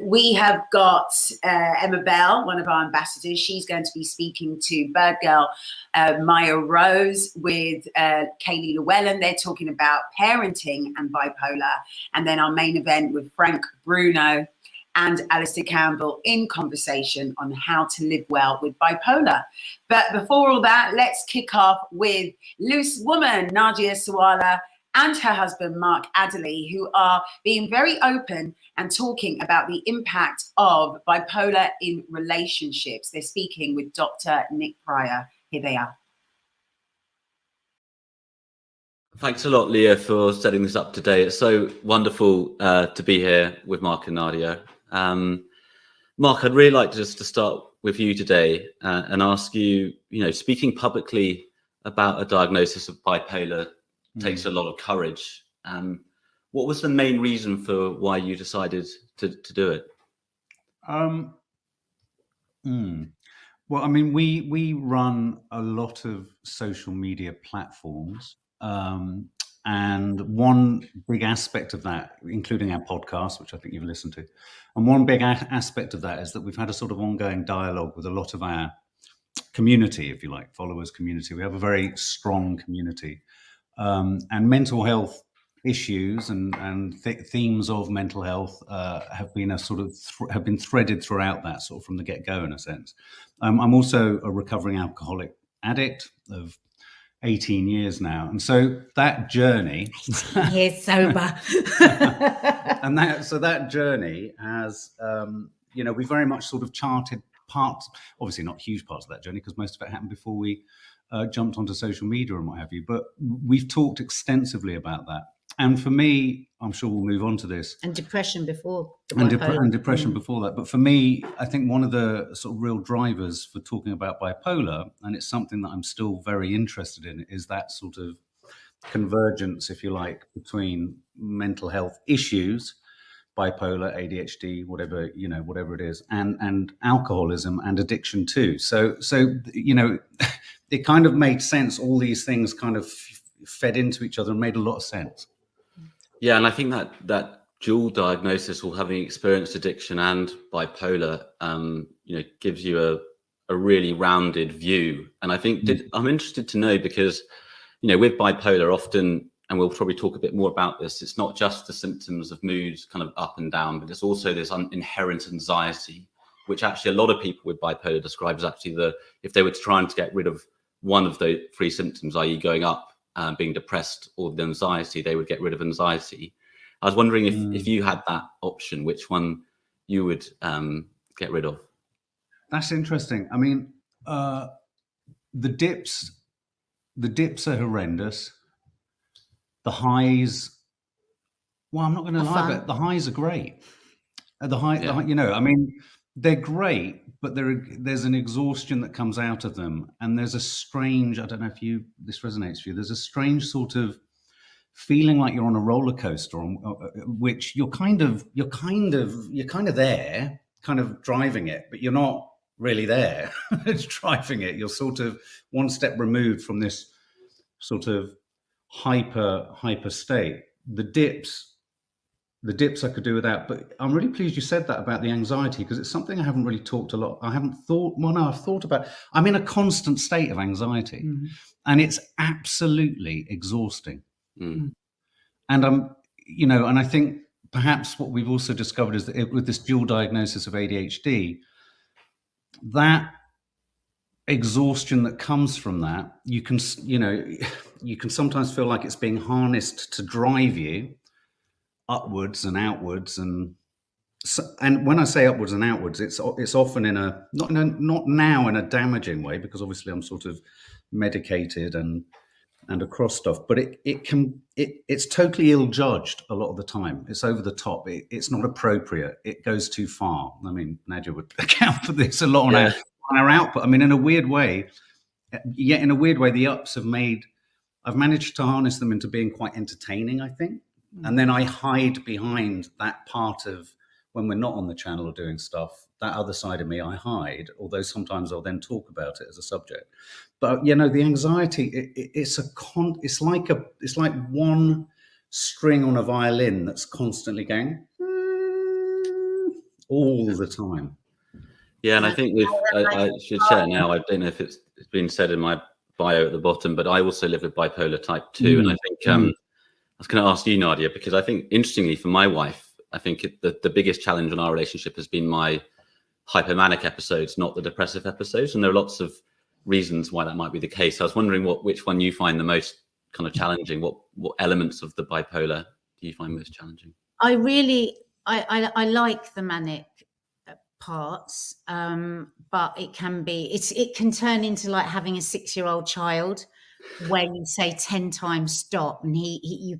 We have got Emma Bell, one of our ambassadors. She's going to be speaking to Bird Girl Maya Rose with Kaylee Llewellyn. They're talking about parenting and bipolar. And then our main event with Frank Bruno and Alistair Campbell in conversation on how to live well with bipolar. But before all that, let's kick off with loose woman Nadia Sawala and her husband Mark Adderley, who are being very open and talking about the impact of bipolar in relationships. They're speaking with Dr. Nick Pryor. Here they are. Thanks a lot, Leah, for setting this up today. It's so wonderful to be here with Mark and Nadia. Mark, I'd really like just to start with you today and ask you, speaking publicly about a diagnosis of bipolar takes a lot of courage. What was the main reason for why you decided to do it? Well, I mean, we run a lot of social media platforms. And one big aspect of that, including our podcast, which I think you've listened to, and one big aspect of that is that we've had a sort of ongoing dialogue with a lot of our community, if you like, followers community. We have a very strong community, and mental health issues and themes of mental health have been a sort of have been threaded throughout that, sort of from the get-go, in a sense. I'm also a recovering alcoholic addict of 18 years now, and so that journey years sober and that journey has we very much sort of charted parts, obviously not huge parts of that journey because most of it happened before we jumped onto social media and what have you, but we've talked extensively about that. And for me, I'm sure we'll move on to this. And depression before. And depression before that. But for me, I think one of the sort of real drivers for talking about bipolar, and it's something that I'm still very interested in, is that sort of convergence, if you like, between mental health issues, bipolar, ADHD, whatever it is, and alcoholism and addiction too. So it kind of made sense. All these things kind of fed into each other and made a lot of sense. Yeah, and I think that dual diagnosis, or having experienced addiction and bipolar, gives you a really rounded view. And I think I'm interested to know, because, you know, with bipolar often, and we'll probably talk a bit more about this, it's not just the symptoms of mood kind of up and down, but it's also this inherent anxiety, which actually a lot of people with bipolar describe as actually if they were trying to get rid of one of the three symptoms, i.e. going up, being depressed, or the anxiety, they would get rid of anxiety. I was wondering if you had that option, which one you would get rid of. That's interesting. I mean, the dips are horrendous. The highs, well, I'm not going to lie, but the highs are great. The high, you know, I mean, they're great, but there's an exhaustion that comes out of them, and there's a strange, I don't know if this resonates for you, there's a strange sort of feeling like you're on a roller coaster, which you're kind of there, kind of driving it, but you're not really there driving it. You're sort of one step removed from this sort of hyper state. The dips I could do without, but I'm really pleased you said that about the anxiety, because it's something I haven't really talked a lot. I've thought about. I'm in a constant state of anxiety, and it's absolutely exhausting. And and I think perhaps what we've also discovered is that with this dual diagnosis of ADHD, that exhaustion that comes from that, you can sometimes feel like it's being harnessed to drive you upwards and outwards, and when I say upwards and outwards, it's often not now in a damaging way, because obviously I'm sort of medicated and across stuff, but it's totally ill-judged a lot of the time. It's over the top. It's not appropriate. It goes too far. I mean, Nadia would account for this a lot on our output. I mean, in a weird way, the ups I've managed to harness them into being quite entertaining, I think. And then I hide behind that part of, when we're not on the channel or doing stuff, that other side of me I hide, although sometimes I'll then talk about it as a subject. But the anxiety, it's like one string on a violin that's constantly going all the time. Yeah, and I think I should share now, I don't know if it's been said in my bio at the bottom, but I also live with bipolar type 2. And I think I was going to ask you, Nadia, because I think, interestingly, for my wife, I think the biggest challenge in our relationship has been my hypomanic episodes, not the depressive episodes. And there are lots of reasons why that might be the case. I was wondering which one you find the most kind of challenging. What elements of the bipolar do you find most challenging? I like the manic parts, but it can turn into like having a 6-year-old child, where you say 10 times stop, and you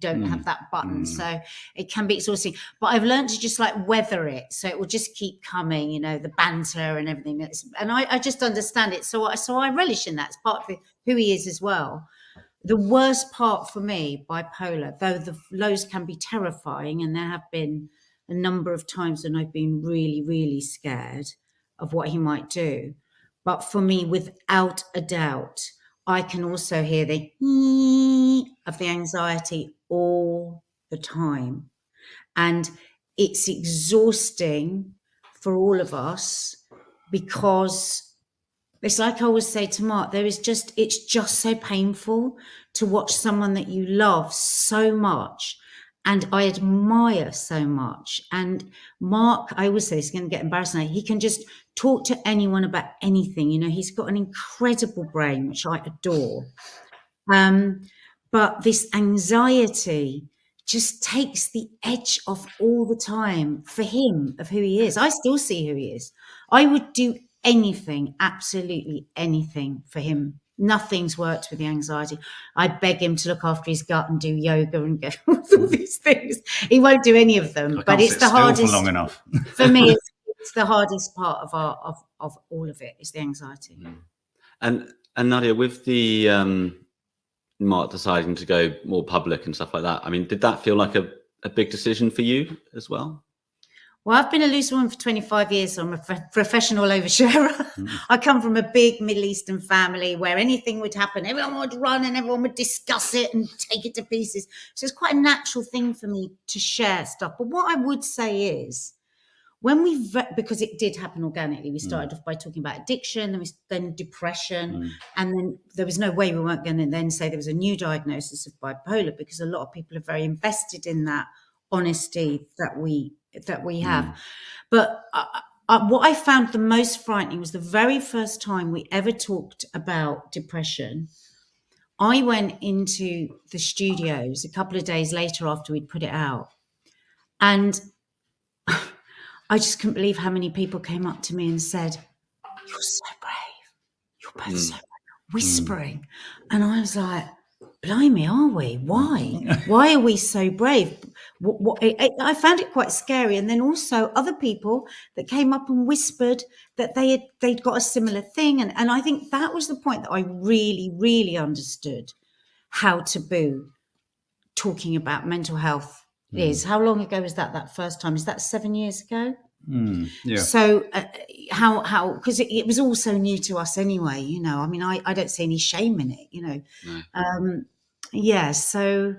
don't have that button. So it can be exhausting, but I've learned to just like weather it, so it will just keep coming, the banter and everything, and I just understand it, so I relish in that. It's part of who he is as well. The worst part for me, bipolar, though the lows can be terrifying, and there have been a number of times when I've been really, really scared of what he might do, but for me, without a doubt, I can also hear the of the anxiety all the time. And it's exhausting for all of us, because it's like I always say to Mark, it's just so painful to watch someone that you love so much and I admire so much. And Mark, I always say, he's going to get embarrassed now, he can just talk to anyone about anything. He's got an incredible brain, which I adore. But this anxiety just takes the edge off all the time for him of who he is. I still see who he is. I would do anything, absolutely anything for him. Nothing's worked with the anxiety. I beg him to look after his gut and do yoga and go all these things. He won't do any of them. But it's the hardest for long enough. for me. It's the hardest part of all of it is the anxiety. And Nadia, with the Mark deciding to go more public and stuff like that, I mean, did that feel like a big decision for you as well? Well, I've been a loose woman for 25 years, so I'm a professional oversharer. I come from a big Middle Eastern family where anything would happen, everyone would run and everyone would discuss it and take it to pieces. So it's quite a natural thing for me to share stuff. But what I would say is, when because it did happen organically, we started off by talking about addiction, then depression, and then there was no way we weren't going to then say there was a new diagnosis of bipolar, because a lot of people are very invested in that honesty that we have. But what I found the most frightening was the very first time we ever talked about depression. I went into the studios a couple of days later after we'd put it out, and I just couldn't believe how many people came up to me and said, "You're so brave. You're both so brave," whispering. And I was like, blimey, are we? Why? Why are we so brave? I found it quite scary. And then also other people that came up and whispered that they'd got a similar thing. And I think that was the point that I really, really understood how taboo talking about mental health is. How long ago was that first time? Is that 7 years ago? Yeah. So how because it was all so new to us anyway, you know. I mean, I don't see any shame in it, you know. No. Yeah, so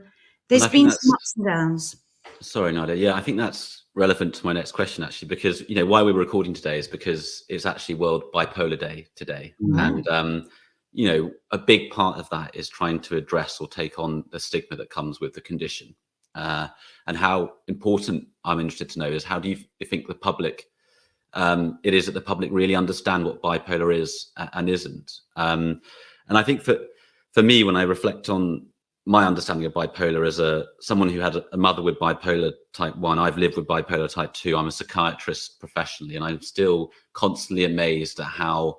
there's been some ups and downs. Sorry, Nadia. Yeah, I think that's relevant to my next question, actually, because, you know, why we're recording today is because it's actually World Bipolar Day today. And, you know, a big part of that is trying to address or take on the stigma that comes with the condition. And how important, I'm interested to know, is how do you think the public, it is that the public really understand what bipolar is and isn't. And I think for me, when I reflect on my understanding of bipolar as someone who had a mother with bipolar type 1, I've lived with bipolar type 2, I'm a psychiatrist professionally, and I'm still constantly amazed at how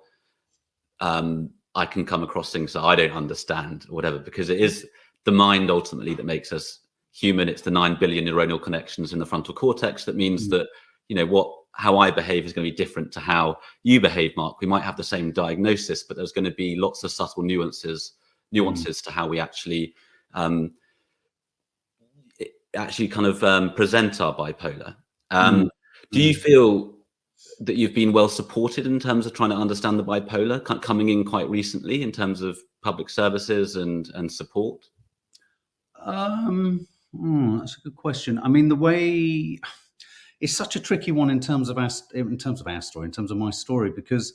I can come across things that I don't understand or whatever, because it is the mind ultimately that makes us human. It's the 9 billion neuronal connections in the frontal cortex that means that, you know, how I behave is going to be different to how you behave, Mark. We might have the same diagnosis, but there's going to be lots of subtle nuances to how we actually kind of present our bipolar. Do you feel that you've been well supported in terms of trying to understand the bipolar, coming in quite recently in terms of public services and support? That's a good question. I mean, the way it's such a tricky one in terms of our story, in terms of my story, because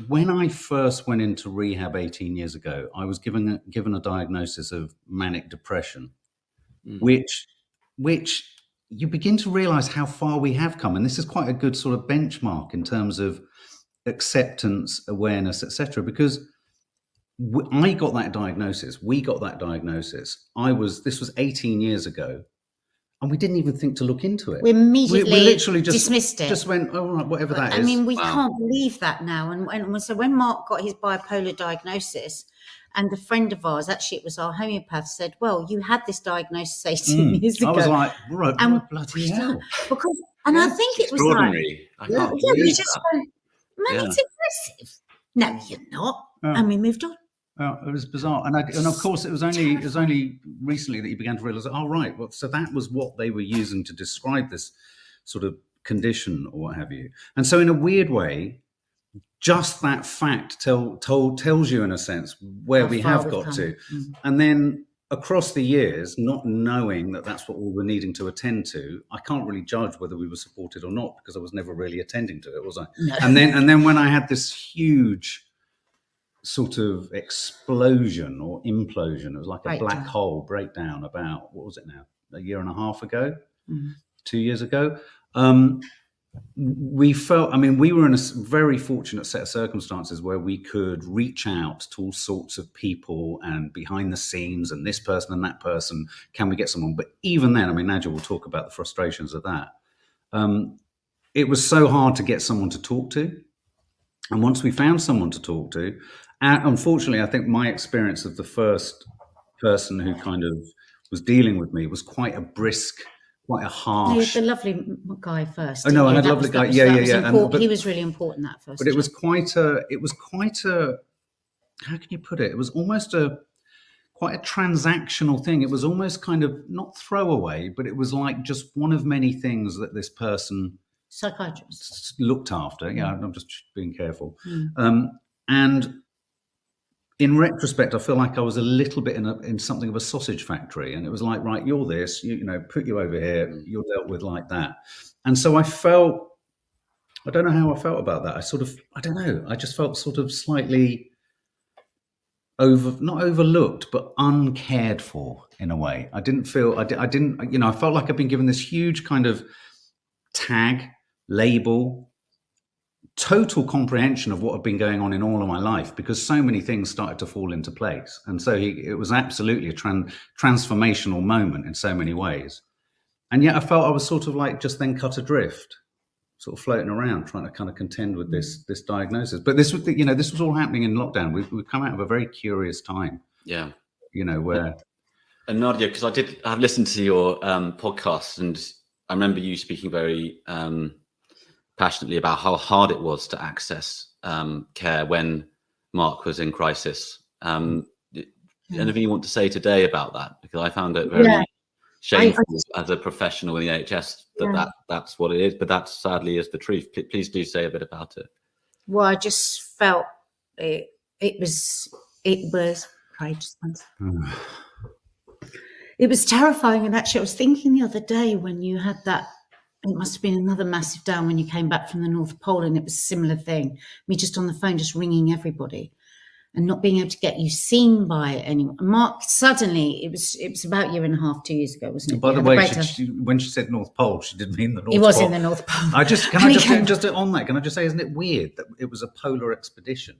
when I first went into rehab 18 years ago, I was given a diagnosis of manic depression, which you begin to realize how far we have come. And this is quite a good sort of benchmark in terms of acceptance, awareness, etc. Because I got that diagnosis. We got that diagnosis. This was 18 years ago, and we didn't even think to look into it. We immediately we literally just dismissed it. Just went, oh, right, whatever that is. I mean, we can't believe that now. And so when Mark got his bipolar diagnosis, and a friend of ours, actually it was our homeopath, said, "Well, you had this diagnosis 18 years ago." I was like, right, bloody hell. Because, and I think it was extraordinary. like, I can't we believe just that. went, manic depressive. No, you're not. And we moved on. It was bizarre, and of course it was only recently that you began to realize, oh right, well, so that was what they were using to describe this sort of condition or what have you. And so in a weird way, just that fact tells you in a sense where we have got to. And then across the years, not knowing that that's what we were needing to attend to, I can't really judge whether we were supported or not, because I was never really attending to it, was I? No. And then when I had this huge sort of explosion or implosion, it was like a black hole breakdown about, what was it now, a year and a half ago, 2 years ago. We felt, I mean, we were in a very fortunate set of circumstances where we could reach out to all sorts of people and behind the scenes and this person and that person, can we get someone? But even then, I mean, Nadia will talk about the frustrations of that. It was so hard to get someone to talk to. And once we found someone to talk to, unfortunately, I think my experience of the first person who kind of was dealing with me was quite a brisk, quite a harsh. No, you had the lovely guy first. Oh no, I had a lovely guy. Yeah. He was really important that first. But it was quite a. How can you put it? It was almost quite a transactional thing. It was almost kind of not throwaway, but it was like just one of many things that this person, psychiatrist, looked after. Yeah, I'm just being careful. And in retrospect, I feel like I was a little bit in something of a sausage factory, and it was like, right, you're this, you know, put you over here, you're dealt with like that. And so I don't know how I felt about that. I don't know. I just felt sort of slightly not overlooked, but uncared for in a way. I didn't feel, I didn't, you know, I felt like I've been given this huge kind of tag, label, total comprehension of what had been going on in all of my life, because so many things started to fall into place. And so it was absolutely a transformational moment in so many ways. And yet I felt I was sort of like just then cut adrift, sort of floating around, trying to kind of contend with this diagnosis. But this was, you know, this was all happening in lockdown. We've come out of a very curious time. Yeah. You know, where... And Nadia, because I've listened to your podcast, and I remember you speaking very passionately about how hard it was to access care when Mark was in crisis. Anything you want to say today about that? Because I found it very shameful as a professional in the NHS that's what it is, but that sadly is the truth. Please do say a bit about it. Well, I just felt it was it was terrifying. And actually I was thinking the other day, when you had that, it must have been another massive down when you came back from the North Pole, and it was a similar thing. Me just on the phone, just ringing everybody and not being able to get you seen by anyone. Mark, suddenly, it was about a year and a half, 2 years ago, wasn't it? By the way, when she said North Pole, she didn't mean the North Pole. He was in the North Pole. Can I just on that, can I just say, isn't it weird that it was a polar expedition?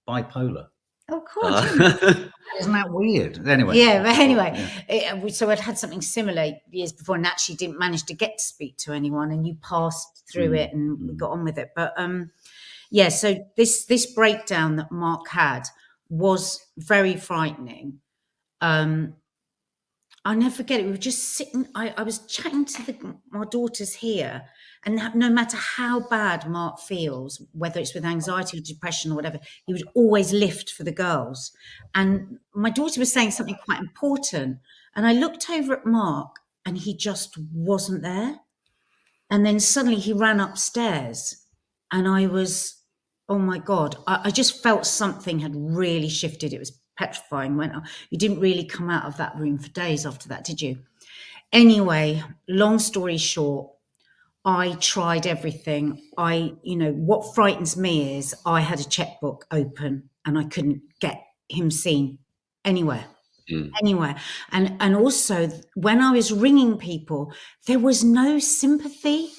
Bipolar. Oh, God. Isn't that weird? Anyway. Yeah, but anyway, so I'd had something similar years before and actually didn't manage to get to speak to anyone, and you passed through it and we got on with it. But yeah, so this breakdown that Mark had was very frightening. I'll never forget it. We were just sitting, I was chatting to my daughters here, and no matter how bad Mark feels, whether it's with anxiety or depression or whatever, he would always lift for the girls. And my daughter was saying something quite important, and I looked over at Mark and he just wasn't there. And then suddenly he ran upstairs, and I was, oh my God, I just felt something had really shifted. It was petrifying. You didn't really come out of that room for days after that, did you? Anyway, long story short, I tried everything. What frightens me is I had a checkbook open and I couldn't get him seen anywhere. Anywhere. And also when I was ringing people, there was no sympathy.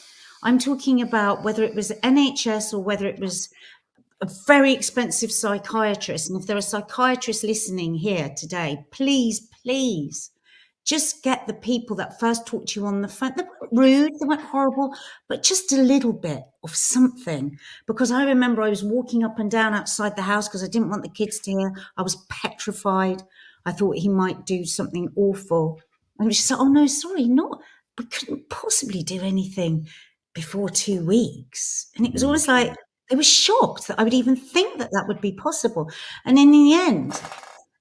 I'm talking about whether it was NHS or whether it was a very expensive psychiatrist. And if there are psychiatrists listening here today, please just get the people that first talked to you on the phone. They weren't rude, they weren't horrible, but just a little bit of something. Because I remember I was walking up and down outside the house because I didn't want the kids to hear. I was petrified. I thought he might do something awful. And she said, oh no, sorry, we couldn't possibly do anything before 2 weeks. And it was always like, they were shocked that I would even think that would be possible. And in the end,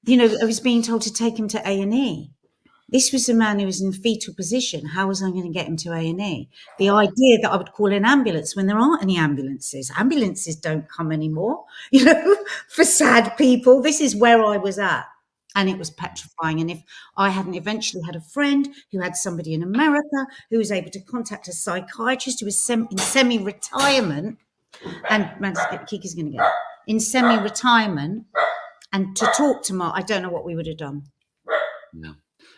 I was being told to take him to A&E. This was a man who was in fetal position. How was I going to get him to A&E? The idea that I would call an ambulance when there aren't any ambulances. Ambulances don't come anymore, for sad people. This is where I was at. And it was petrifying. And if I hadn't eventually had a friend who had somebody in America who was able to contact a psychiatrist who was in semi-retirement, and Kiki's going to get in semi-retirement, and to talk to Mark, I don't know what we would have done. Yeah.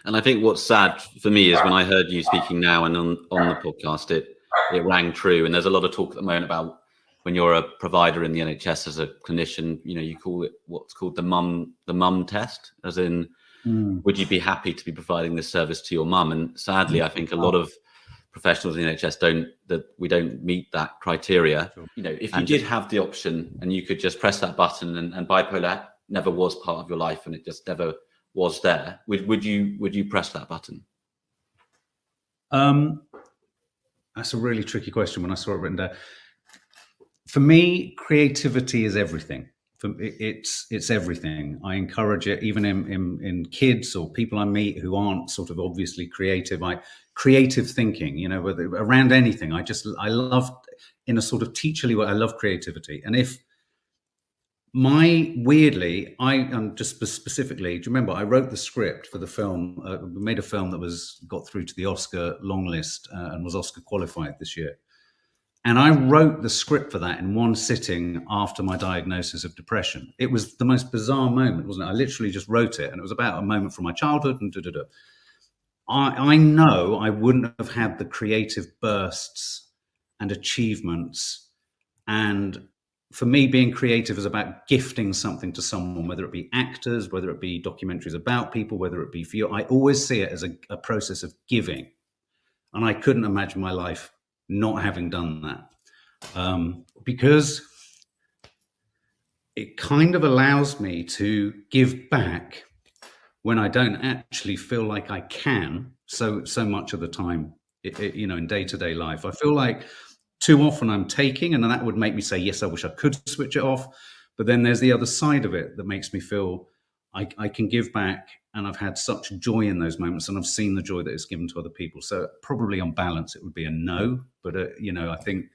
And I think what's sad for me is when I heard you speaking now and on the podcast, it rang true. And there's a lot of talk at the moment about when you're a provider in the NHS as a clinician, you call it what's called the mum test, as in, would you be happy to be providing this service to your mum? And sadly, I think a lot of professionals in the NHS we don't meet that criteria. Sure. If you did have the option and you could just press that button and bipolar never was part of your life and it just never was there, would you press that button? That's a really tricky question when I saw it written down. For me, creativity is everything. It's everything. I encourage it, even in kids or people I meet who aren't sort of obviously creative. Creative thinking, whether around anything. I love, in a sort of teacherly way, I love creativity. And if Weirdly, just specifically, do you remember I wrote the script for the film? We made a film that got through to the Oscar long list and was Oscar qualified this year. And I wrote the script for that in one sitting after my diagnosis of depression. It was the most bizarre moment, wasn't it? I literally just wrote it, and it was about a moment from my childhood and da-da-da. I know I wouldn't have had the creative bursts and achievements. And for me, being creative is about gifting something to someone, whether it be actors, whether it be documentaries about people, whether it be for you. I always see it as a process of giving. And I couldn't imagine my life not having done that, because it kind of allows me to give back when I don't actually feel like I can so much of the time, in day-to-day life. I feel like too often I'm taking, and that would make me say, yes, I wish I could switch it off. But then there's the other side of it that makes me feel I can give back, and I've had such joy in those moments, and I've seen the joy that it's given to other people. So probably on balance, it would be a no. But, I think...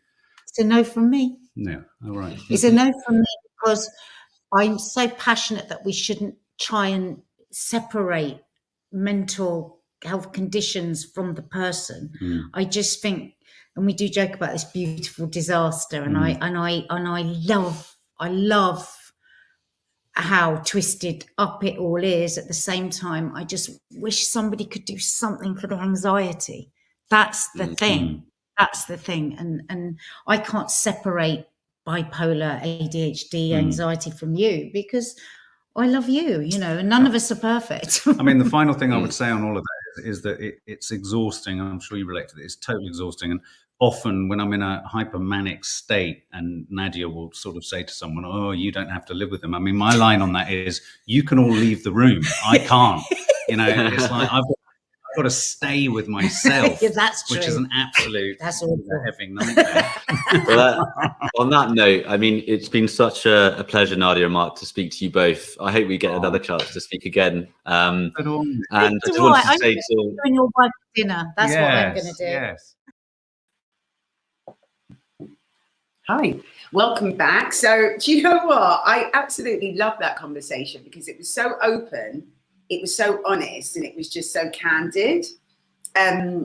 It's a no from me. Yeah, all right. It's a no from me because I'm so passionate that we shouldn't try and separate mental health conditions from the person. I just think, and we do joke about this beautiful disaster, and I love how twisted up it all is. At the same time, I just wish somebody could do something for the anxiety. That's the thing. That's the thing. And I can't separate bipolar, ADHD, anxiety from you, because I love you, and none of us are perfect. I mean, the final thing I would say on all of that is that it's exhausting. I'm sure you relate to this. It's totally exhausting. And often when I'm in a hypermanic state, and Nadia will sort of say to someone, oh, you don't have to live with them. I mean, my line on that is, you can all leave the room. I can't. It's like I've got to stay with myself. Yeah, that's true. Which is an absolute effing nightmare. Well, on that note, I mean, it's been such a pleasure, Nadia and Mark, to speak to you both. I hope we get another chance to speak again. And I just wanted to say to your wife dinner. That's what I'm going to do. Yes. Hi, welcome back. So do you know what? I absolutely love that conversation because it was so open, it was so honest, and it was just so candid. I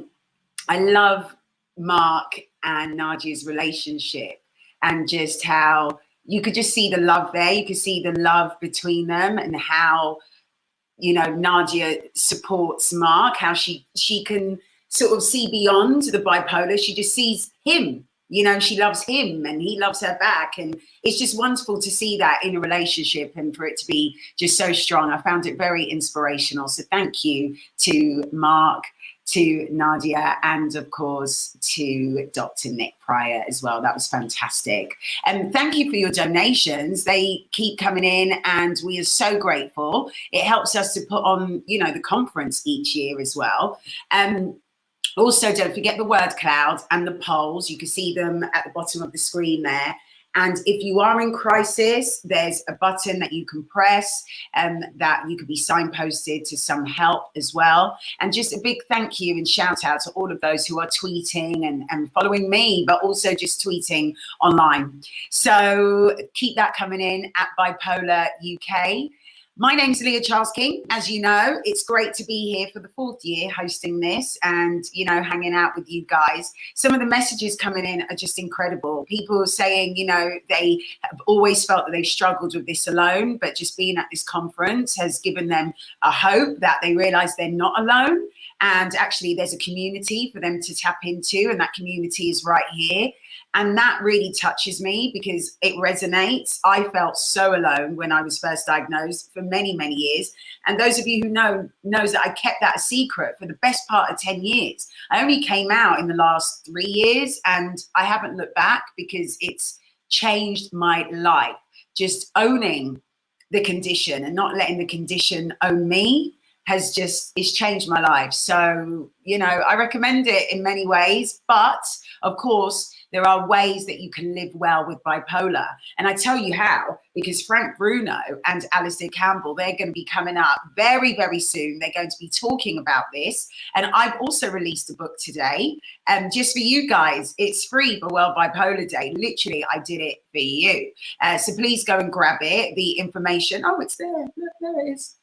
love Mark and Nadia's relationship, and just how you could just see the love there. You could see the love between them, and how, Nadia supports Mark, how she can sort of see beyond the bipolar. She just sees him. She loves him and he loves her back. And it's just wonderful to see that in a relationship and for it to be just so strong. I found it very inspirational. So thank you to Mark, to Nadia, and of course to Dr. Nick Pryor as well. That was fantastic. And thank you for your donations. They keep coming in and we are so grateful. It helps us to put on, the conference each year as well. Also, don't forget the word cloud and the polls. You can see them at the bottom of the screen there. And if you are in crisis, there's a button that you can press that you could be signposted to some help as well. And just a big thank you and shout out to all of those who are tweeting and following me, but also just tweeting online. So keep that coming in at Bipolar UK. My name's Leah Charles King. As you know, it's great to be here for the 4th year hosting this and, hanging out with you guys. Some of the messages coming in are just incredible. People are saying, they have always felt that they've struggled with this alone, but just being at this conference has given them a hope that they realize they're not alone. And actually there's a community for them to tap into, and that community is right here. And that really touches me because it resonates. I felt so alone when I was first diagnosed for many, many years. And those of you who knows that I kept that a secret for the best part of 10 years. I only came out in the last 3 years, and I haven't looked back because it's changed my life. Just owning the condition and not letting the condition own me it's changed my life. So, I recommend it in many ways, but of course, there are ways that you can live well with bipolar. And I tell you how, because Frank Bruno and Alistair Campbell, they're going to be coming up very, very soon. They're going to be talking about this. And I've also released a book today, just for you guys. It's free for World Bipolar Day. Literally, I did it for you. So please go and grab it. The information, oh, it's there. Look, there it is.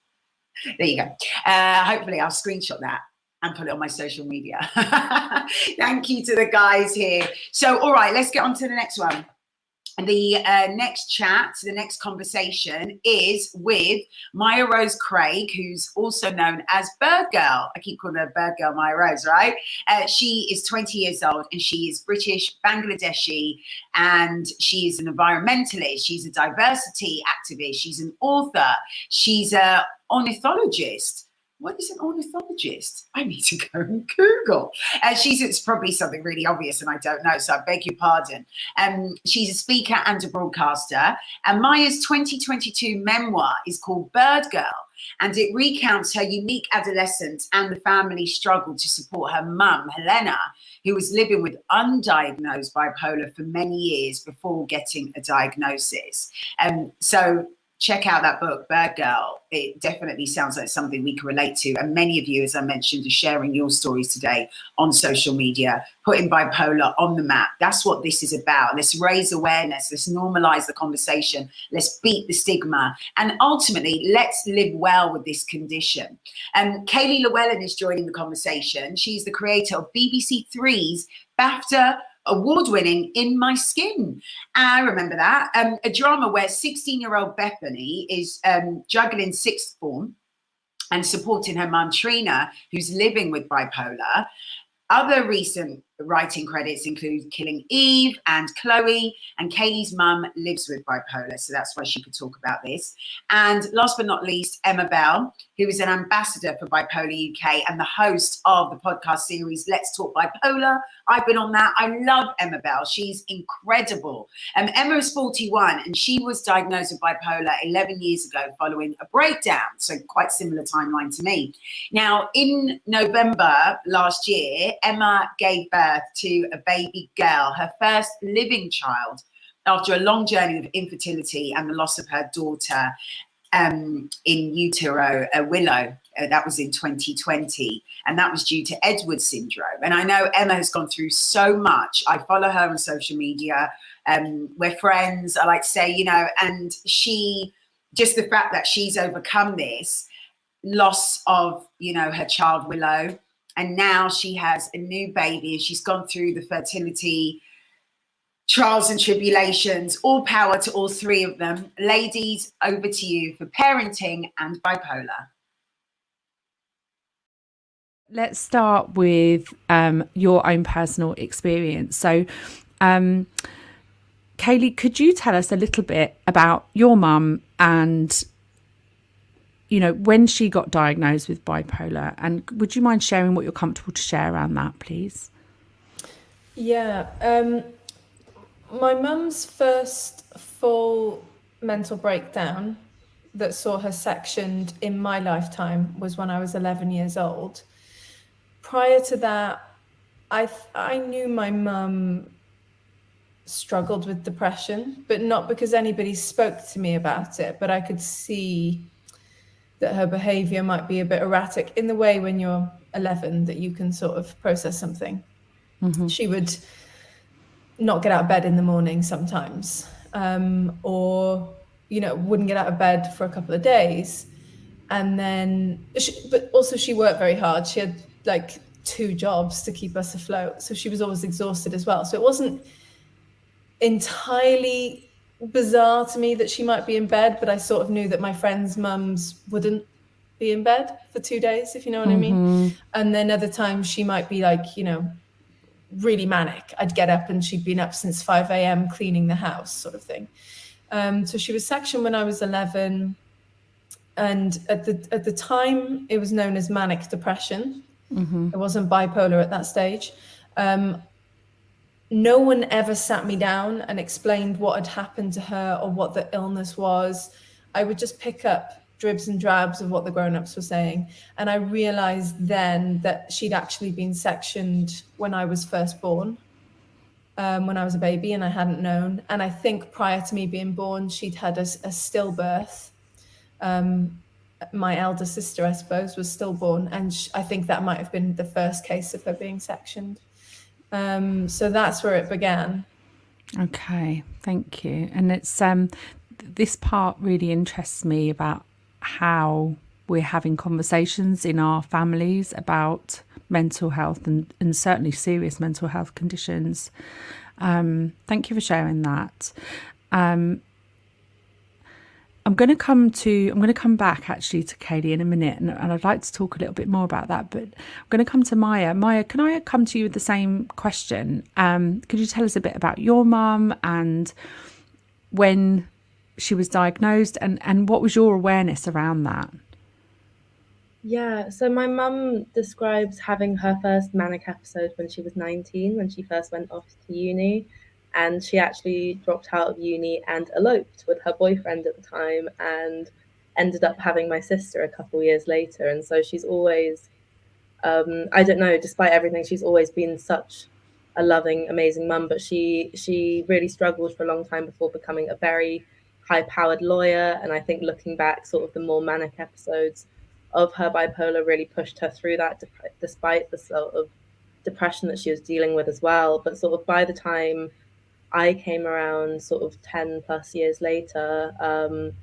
There you go. Hopefully I'll screenshot that and put it on my social media. Thank you to the guys here. So, all right, let's get on to the next one. And the next chat, the next conversation is with Maya Rose Craig, who's also known as Bird Girl. I keep calling her Bird Girl Maya Rose, right? She is 20 years old and she is British, Bangladeshi, and she is an environmentalist. She's a diversity activist. She's an author. She's an ornithologist. What is an ornithologist? I need to go and Google. It's probably something really obvious and I don't know, so I beg your pardon. She's a speaker and a broadcaster. And Maya's 2022 memoir is called Bird Girl, and it recounts her unique adolescence and the family struggle to support her mum, Helena, who was living with undiagnosed bipolar for many years before getting a diagnosis. So check out that book, Bird Girl. It definitely sounds like something we can relate to. And many of you, as I mentioned, are sharing your stories today on social media, putting bipolar on the map. That's what this is about. Let's raise awareness. Let's normalize the conversation. Let's beat the stigma. And ultimately, let's live well with this condition. Kaylee Llewellyn is joining the conversation. She's the creator of BBC Three's BAFTA award-winning In My Skin. I remember that. A drama where 16-year-old Bethany is juggling sixth form and supporting her mum Trina, who's living with bipolar. Other recent writing credits include Killing Eve and Chloe, and Kaylee's mum lives with bipolar, so that's why she could talk about this. And last but not least, Emma Bell, who is an ambassador for Bipolar UK and the host of the podcast series Let's Talk Bipolar. I've been on that. I love Emma Bell. She's incredible. Emma is 41 and she was diagnosed with bipolar 11 years ago following a breakdown, so quite similar timeline to me. Now, in November last year, Emma gave birth to a baby girl, her first living child, after a long journey of infertility and the loss of her daughter in utero, Willow. That was in 2020, and that was due to Edwards syndrome. And I know Emma has gone through so much. I follow her on social media. We're friends, I like to say, you know, and just the fact that she's overcome this loss of, you know, her child Willow, and now she has a new baby and she's gone through the fertility trials and tribulations. All power to all three of them. Ladies, over to you for parenting and bipolar. Let's start with your own personal experience. So, Kaylee, could you tell us a little bit about your mum and, you know, when she got diagnosed with bipolar? And would you mind sharing what you're comfortable to share around that, please? Yeah. My mum's first full mental breakdown that saw her sectioned in my lifetime was when I was 11 years old. Prior to that, I knew my mum struggled with depression, but not because anybody spoke to me about it, but I could see that her behavior might be a bit erratic in the way when you're 11 that you can sort of process something. Mm-hmm. She would not get out of bed in the morning sometimes, or, you know, wouldn't get out of bed for a couple of days. And then, but also she worked very hard. She had like 2 jobs to keep us afloat. So she was always exhausted as well. So it wasn't entirely bizarre to me that she might be in bed, but I sort of knew that my friends' mums wouldn't be in bed for 2 days, if you know what I mean. And then other times she might be like, you know, really manic. I'd get up and she'd been up since 5 a.m. cleaning the house, sort of thing. So she was sectioned when I was 11, and at the time it was known as manic depression. It wasn't bipolar at that stage. No one ever sat me down and explained what had happened to her or what the illness was. I would just pick up dribs and drabs of what the grown-ups were saying. And I realized then that she'd actually been sectioned when I was first born. when I was a baby and I hadn't known. And I think prior to me being born, she'd had a stillbirth. My elder sister, I suppose, was stillborn, and I think that might have been the first case of her being sectioned. So that's where it began. Okay, thank you. And it's this part really interests me about how we're having conversations in our families about mental health and certainly serious mental health conditions. Thank you for sharing that. I'm going to come back actually to Kaylee in a minute, and I'd like to talk a little bit more about that, but I'm going to come to Maya. Maya, can I come to you with the same question? Could you tell us a bit about your mum and when she was diagnosed, and what was your awareness around that? Yeah, so my mum describes having her first manic episode when she was 19, when she first went off to uni. And she actually dropped out of uni and eloped with her boyfriend at the time and ended up having my sister a couple years later. And so she's always, I don't know, despite everything, she's always been such a loving, amazing mum. But she really struggled for a long time before becoming a very high-powered lawyer. And I think looking back, sort of the more manic episodes of her bipolar really pushed her through that, despite the sort of depression that she was dealing with as well. But sort of by the time I came around sort of 10 plus years later,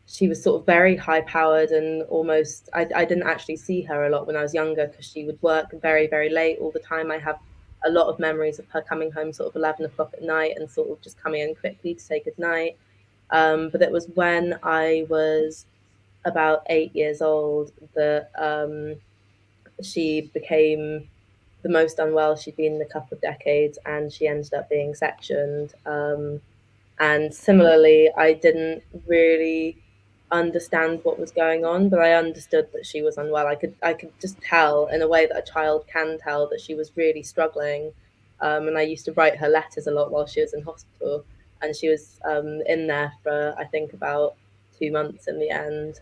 she was sort of very high powered and almost, I didn't actually see her a lot when I was younger because she would work very, very late all the time. I have a lot of memories of her coming home sort of 11 o'clock at night and sort of just coming in quickly to say goodnight. But it was when I was about 8 years old that she became the most unwell she'd been in a couple of decades, and she ended up being sectioned. And similarly, I didn't really understand what was going on, but I understood that she was unwell. I could just tell in a way that a child can tell that she was really struggling. And I used to write her letters a lot while she was in hospital, and she was in there for I think about 2 months in the end.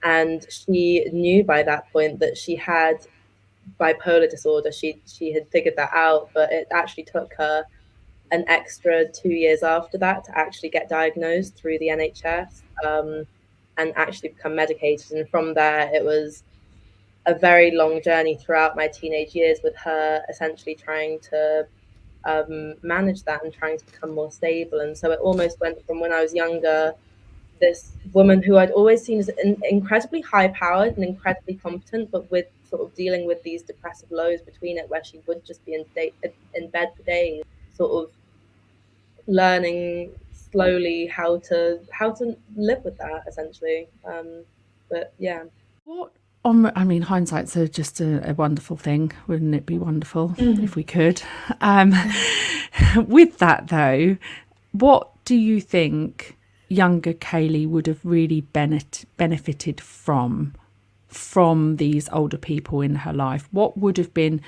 And she knew by that point that she had bipolar disorder. She had figured that out, but it actually took her an extra 2 years after that to actually get diagnosed through the NHS and actually become medicated. And from there, it was a very long journey throughout my teenage years with her essentially trying to manage that and trying to become more stable. And so it almost went from when I was younger, this woman who I'd always seen as incredibly high powered and incredibly competent, but with sort of dealing with these depressive lows between it, where she would just be in bed for days, sort of learning slowly how to live with that essentially. But yeah. I mean, hindsight's just a wonderful thing. Wouldn't it be wonderful if we could? With that though, what do you think younger Kaylee would have really benefited from these older people in her life? What would have been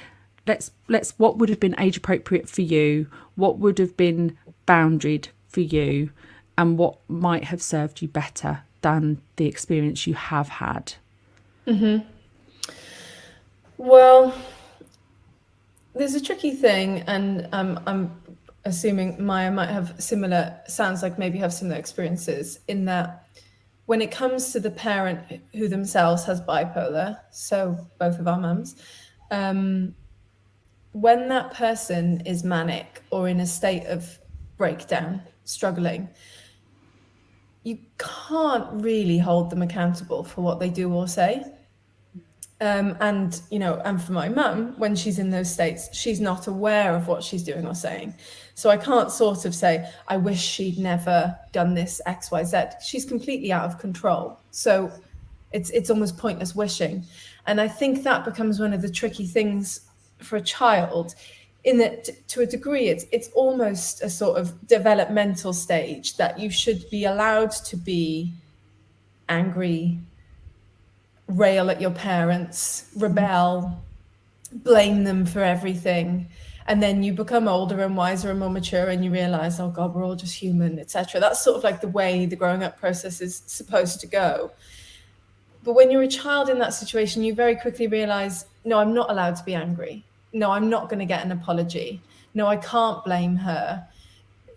what would have been age appropriate for you? What would have been boundaried for you? And what might have served you better than the experience you have had? Well, there's a tricky thing, and I'm assuming Maya might have sounds like maybe have similar experiences, in that when it comes to the parent who themselves has bipolar, so both of our mums, when that person is manic or in a state of breakdown, struggling, you can't really hold them accountable for what they do or say. And for my mum, when she's in those states, she's not aware of what she's doing or saying. So I can't sort of say, I wish she'd never done this X, Y, Z. She's completely out of control. So it's almost pointless wishing. And I think that becomes one of the tricky things for a child, in that to a degree, it's almost a sort of developmental stage that you should be allowed to be angry, rail at your parents, rebel, blame them for everything. And then you become older and wiser and more mature and you realize, oh God, we're all just human, etc. That's sort of like the way the growing up process is supposed to go. But when you're a child in that situation, you very quickly realize, no, I'm not allowed to be angry. No, I'm not going to get an apology. no, I can't blame her.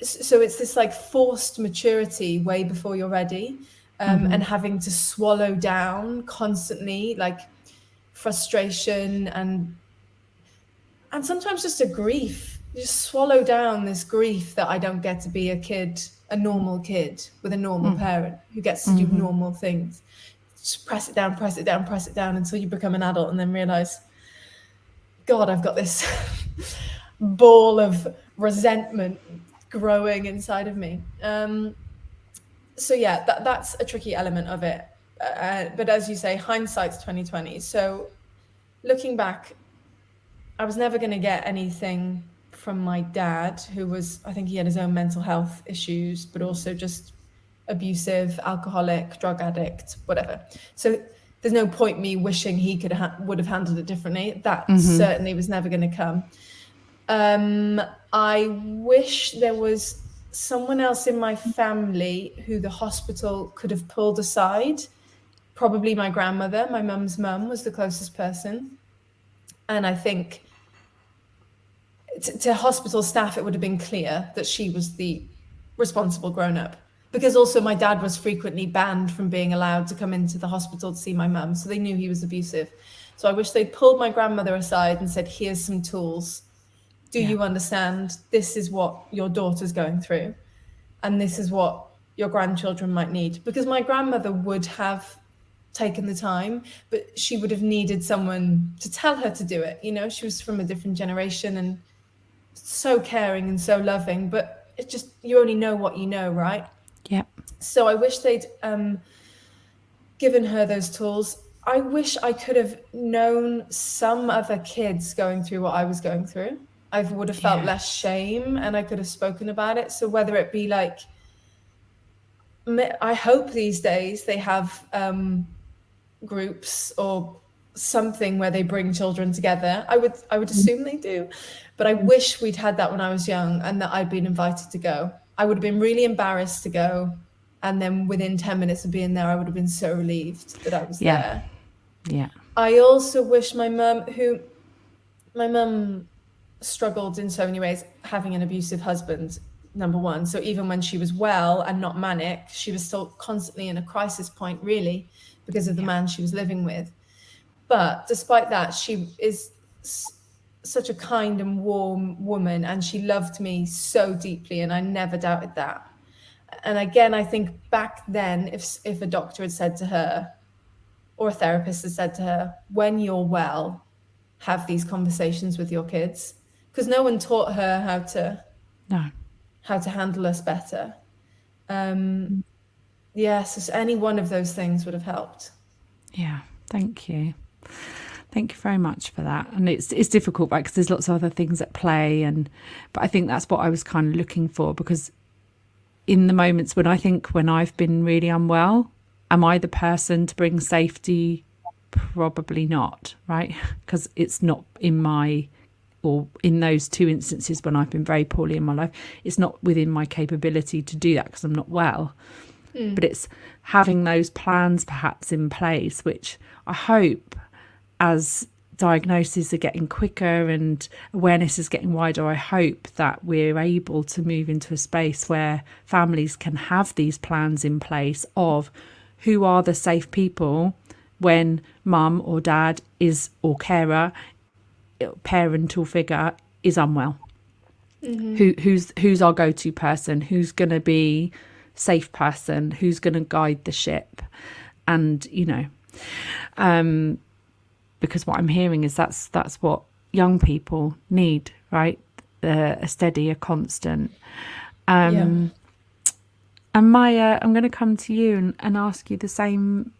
So it's this like forced maturity way before you're ready, and having to swallow down constantly like frustration and sometimes just a grief. You just swallow down this grief that I don't get to be a normal kid with a normal parent who gets to do normal things. Just press it down, press it down, press it down until you become an adult and then realize, God, I've got this ball of resentment growing inside of me. So yeah, that's a tricky element of it. But as you say, hindsight's 2020. So looking back, I was never going to get anything from my dad, who was, I think he had his own mental health issues, but also just abusive, alcoholic, drug addict, whatever. So there's no point me wishing he would have handled it differently. That certainly was never going to come. I wish there was someone else in my family who the hospital could have pulled aside. Probably my grandmother. My mum's mum was the closest person. And I think to hospital staff, it would have been clear that she was the responsible grown-up. Because also my dad was frequently banned from being allowed to come into the hospital to see my mum. So they knew he was abusive. So I wish they'd pulled my grandmother aside and said, here's some tools. Do you understand? This is what your daughter's going through. And this is what your grandchildren might need. Because my grandmother would have taken the time, but she would have needed someone to tell her to do it. You know, she was from a different generation and so caring and so loving, but it just, you only know what you know, right? Yeah. So I wish they'd given her those tools. I wish I could have known some other kids going through what I was going through. I would have felt less shame and I could have spoken about it. So whether it be like, I hope these days they have groups or something where they bring children together. I would assume they do, but I wish we'd had that when I was young and that I'd been invited to go. I would have been really embarrassed to go, and then within 10 minutes of being there, I would have been so relieved that I was there. Yeah. I also wish my mum struggled in so many ways, having an abusive husband, number one. So even when she was well and not manic, she was still constantly in a crisis point, really, because of the man she was living with. But despite that, she is such a kind and warm woman, and she loved me so deeply, and I never doubted that. And again, I think back then, if a doctor had said to her, or a therapist had said to her, when you're well, have these conversations with your kids, because no one taught her how to handle us better. So any one of those things would have helped. Yeah, thank you. Thank you very much for that. And it's difficult, right? Because there's lots of other things at play, but I think that's what I was kind of looking for, because in the moments when I've been really unwell, am I the person to bring safety? Probably not, right? Because it's not in those two instances when I've been very poorly in my life, it's not within my capability to do that because I'm not well. But it's having those plans perhaps in place, which I hope, as diagnoses are getting quicker and awareness is getting wider, I hope that we're able to move into a space where families can have these plans in place of who are the safe people when mum or dad or carer, parental figure is unwell. Who's our go-to person, who's going to be safe person, who's going to guide the ship. And because what I'm hearing is that's what young people need, right? A steady, a constant. And Maya, I'm going to come to you and ask you the same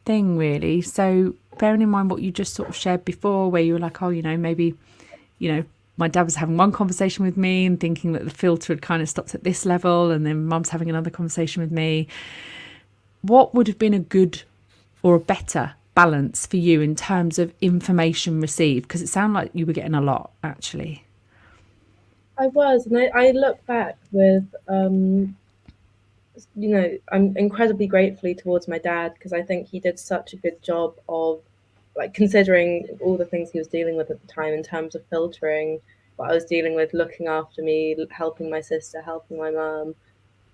thing, really. So bearing in mind what you just sort of shared before, where you were like, maybe my dad was having one conversation with me and thinking that the filter had kind of stopped at this level, and then mum's having another conversation with me. What would have been a good or a better balance for you in terms of information received? Because it sounded like you were getting a lot, actually. I was, and I look back with, I'm incredibly gratefully towards my dad, because I think he did such a good job of, like, considering all the things he was dealing with at the time in terms of filtering what I was dealing with, looking after me, helping my sister, helping my mum.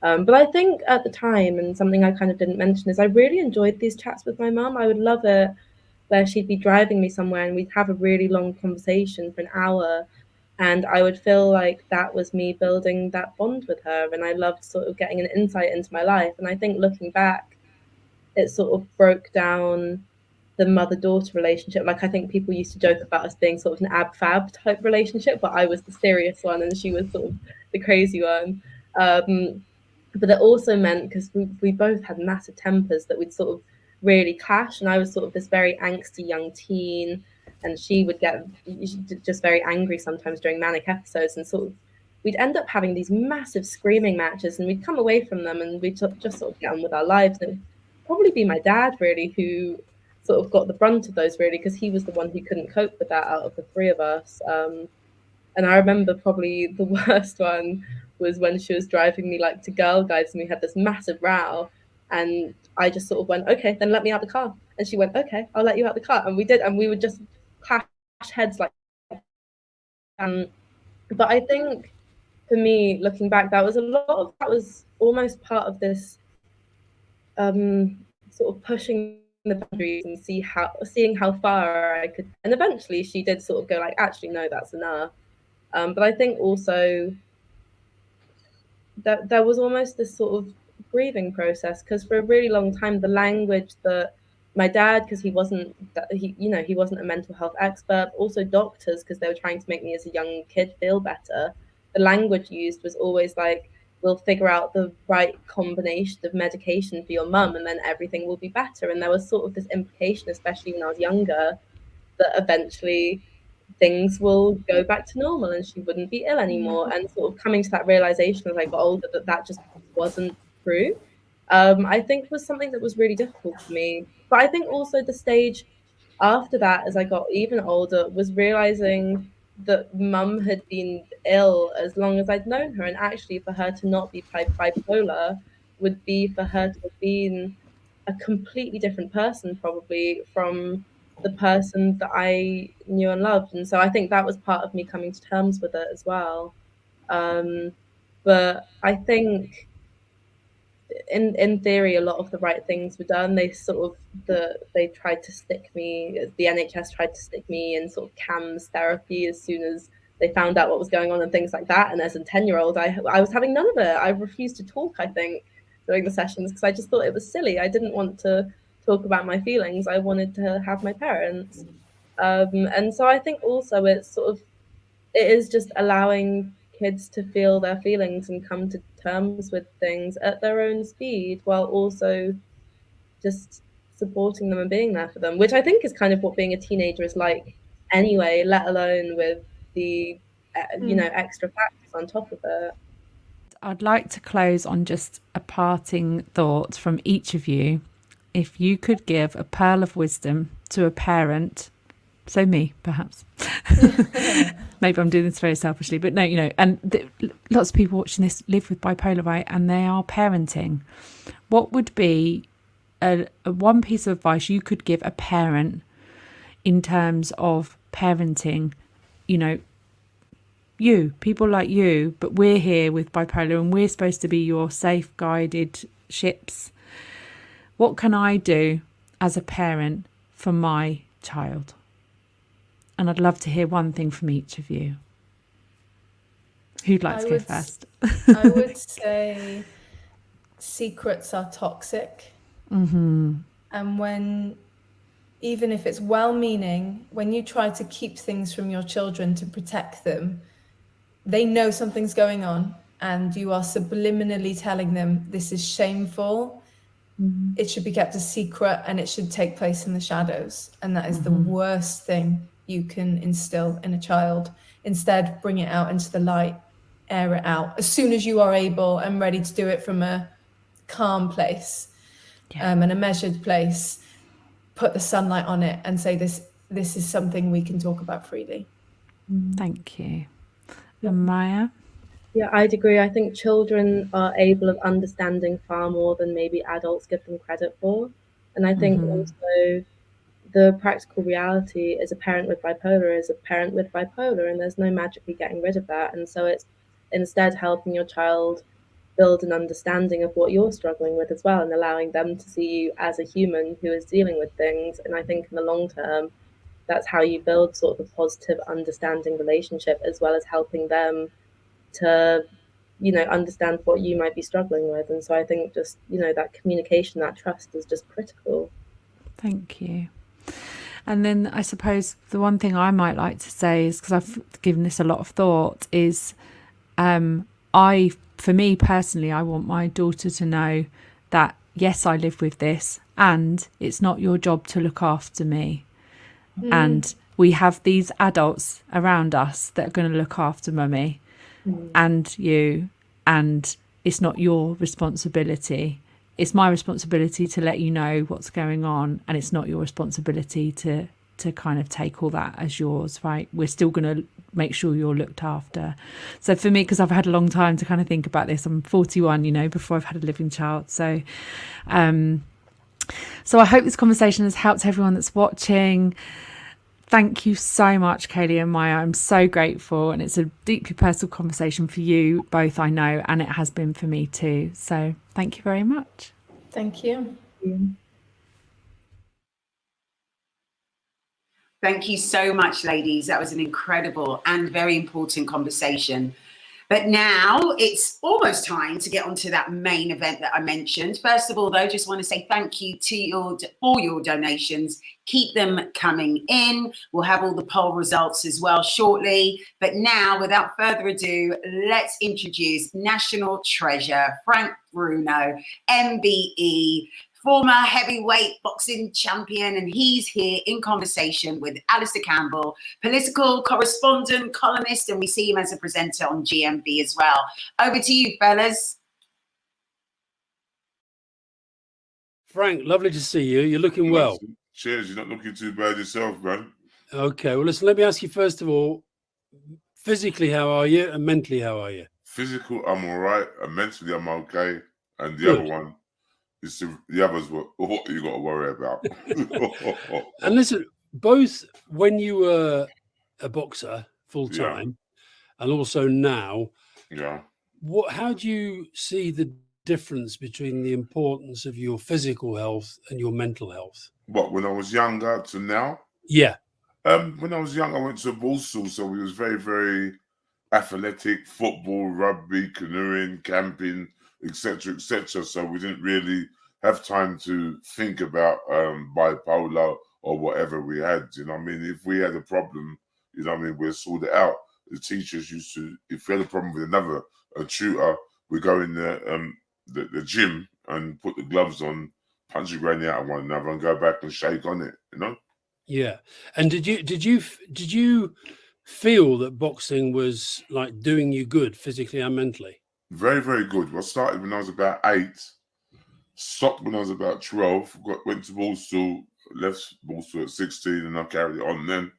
But I think at the time, and something I kind of didn't mention, is I really enjoyed these chats with my mum. I would love it where she'd be driving me somewhere and we'd have a really long conversation for an hour. And I would feel like that was me building that bond with her. And I loved sort of getting an insight into my life. And I think looking back, it sort of broke down the mother-daughter relationship. Like, I think people used to joke about us being sort of an ab-fab type relationship, but I was the serious one and she was sort of the crazy one. But it also meant, because we both had massive tempers, that we'd sort of really clash. And I was sort of this very angsty young teen, and she would get just very angry sometimes during manic episodes, and sort of we'd end up having these massive screaming matches, and we'd come away from them and we'd just sort of get on with our lives. And it would probably be my dad really who sort of got the brunt of those, really, because he was the one who couldn't cope with that out of the three of us. And I remember probably the worst one was when she was driving me like to Girl Guides, and we had this massive row, and I just sort of went, okay, then let me out the car. And she went, okay, I'll let you out the car. And we did, and we would just clash heads like but I think for me, looking back, that was almost part of this sort of pushing the boundaries and seeing how far I could. And eventually she did sort of go like, actually, no, that's enough. But I think also that there was almost this sort of grieving process, because for a really long time, the language that my dad, because he wasn't a mental health expert, also doctors, because they were trying to make me as a young kid feel better, the language used was always like, we'll figure out the right combination of medication for your mum and then everything will be better. And there was sort of this implication, especially when I was younger, that eventually things will go back to normal and she wouldn't be ill anymore. And sort of coming to that realization as I got older that just wasn't true, I think was something that was really difficult for me. But I think also the stage after that, as I got even older, was realizing that mum had been ill as long as I'd known her, and actually for her to not be bipolar would be for her to have been a completely different person, probably from the person that I knew and loved. And so I think that was part of me coming to terms with it as well. But I think in theory, a lot of the right things were done. They tried to stick me, the NHS tried to stick me in sort of CAMS therapy as soon as they found out what was going on and things like that. And as a 10-year-old, I was having none of it. I refused to talk, I think, during the sessions, because I just thought it was silly. I didn't want to talk about my feelings. I wanted to have my parents. And so I think also it is just allowing kids to feel their feelings and come to terms with things at their own speed, while also just supporting them and being there for them, which I think is kind of what being a teenager is like anyway, let alone with the extra factors on top of it. I'd like to close on just a parting thought from each of you. If you could give a pearl of wisdom to a parent, so me perhaps, maybe I'm doing this very selfishly, but no, and lots of people watching this live with bipolar, right? And they are parenting. What would be a one piece of advice you could give a parent in terms of parenting, people like you, but we're here with bipolar and we're supposed to be your safe guided ships. What can I do as a parent for my child? And I'd love to hear one thing from each of you. Who'd like to go first? I would say secrets are toxic. Mm-hmm. And even if it's well-meaning, when you try to keep things from your children to protect them, they know something's going on and you are subliminally telling them this is shameful. Mm-hmm. It should be kept a secret and it should take place in the shadows. And that is the worst thing you can instill in a child. Instead, bring it out into the light, air it out as soon as you are able and ready to do it from a calm place, and a measured place. Put the sunlight on it and say this is something we can talk about freely. Thank you. And Maya? Yeah, I'd agree. I think children are able of understanding far more than maybe adults give them credit for. And I think also the practical reality as a parent with bipolar is a parent with bipolar, and there's no magically getting rid of that. And so it's instead helping your child build an understanding of what you're struggling with as well, and allowing them to see you as a human who is dealing with things. And I think in the long term, that's how you build sort of a positive understanding relationship, as well as helping them to, you know, understand what you might be struggling with. And so I think just, you know, that communication, that trust is just critical. Thank you. And then I suppose the one thing I might like to say is, because I've given this a lot of thought, is for me personally, I want my daughter to know that, yes, I live with this, and it's not your job to look after me. And we have these adults around us that are going to look after mummy and you, and it's not your responsibility. It's my responsibility to let you know what's going on, and it's not your responsibility to kind of take all that as yours, right? We're still going to make sure you're looked after. So for me, because I've had a long time to kind of think about this, I'm 41, you know, before I've had a living child. So so I hope this conversation has helped everyone that's watching. Thank you so much, Kaylee and Maya. I'm so grateful, and it's a deeply personal conversation for you both, I know, and it has been for me too. So thank you very much. Thank you. Thank you so much, ladies. That was an incredible and very important conversation. But now it's almost time to get onto that main event that I mentioned. First of all, though, just want to say thank you to all your donations. Keep them coming in. We'll have all the poll results as well shortly. But now, without further ado, let's introduce National Treasure, Frank Bruno, MBE, former heavyweight boxing champion, and he's here in conversation with Alistair Campbell, political correspondent, columnist, and we see him as a presenter on GMB as well. Over to you, fellas. Frank, lovely to see you. You're looking well. Cheers. You're not looking too bad yourself, man. Okay, well, listen, let me ask you first of all, physically, how are you? And mentally, how are you? Physical, I'm all right. And mentally, I'm okay. And the other one, the others what you got to worry about. And listen, both when you were a boxer full time, and also now, how do you see the difference between the importance of your physical health and your mental health? What, when I was younger to now? Yeah. When I was young, I went to a ball school, so we was very, very athletic, football, rugby, canoeing, camping, etc., etc. So we didn't really have time to think about bipolar or whatever we had. You know what I mean? If we had a problem, you know what I mean, we'd sort it out. The teachers used to, if we had a problem with a tutor, we go in the gym and put the gloves on, punch the granny out of one another and go back and shake on it, you know? Yeah. And did you feel that boxing was like doing you good physically and mentally? Very, very good. I started when I was about 8, stopped when I was about 12, went to ball school, left ball school at 16, and I carried it on then.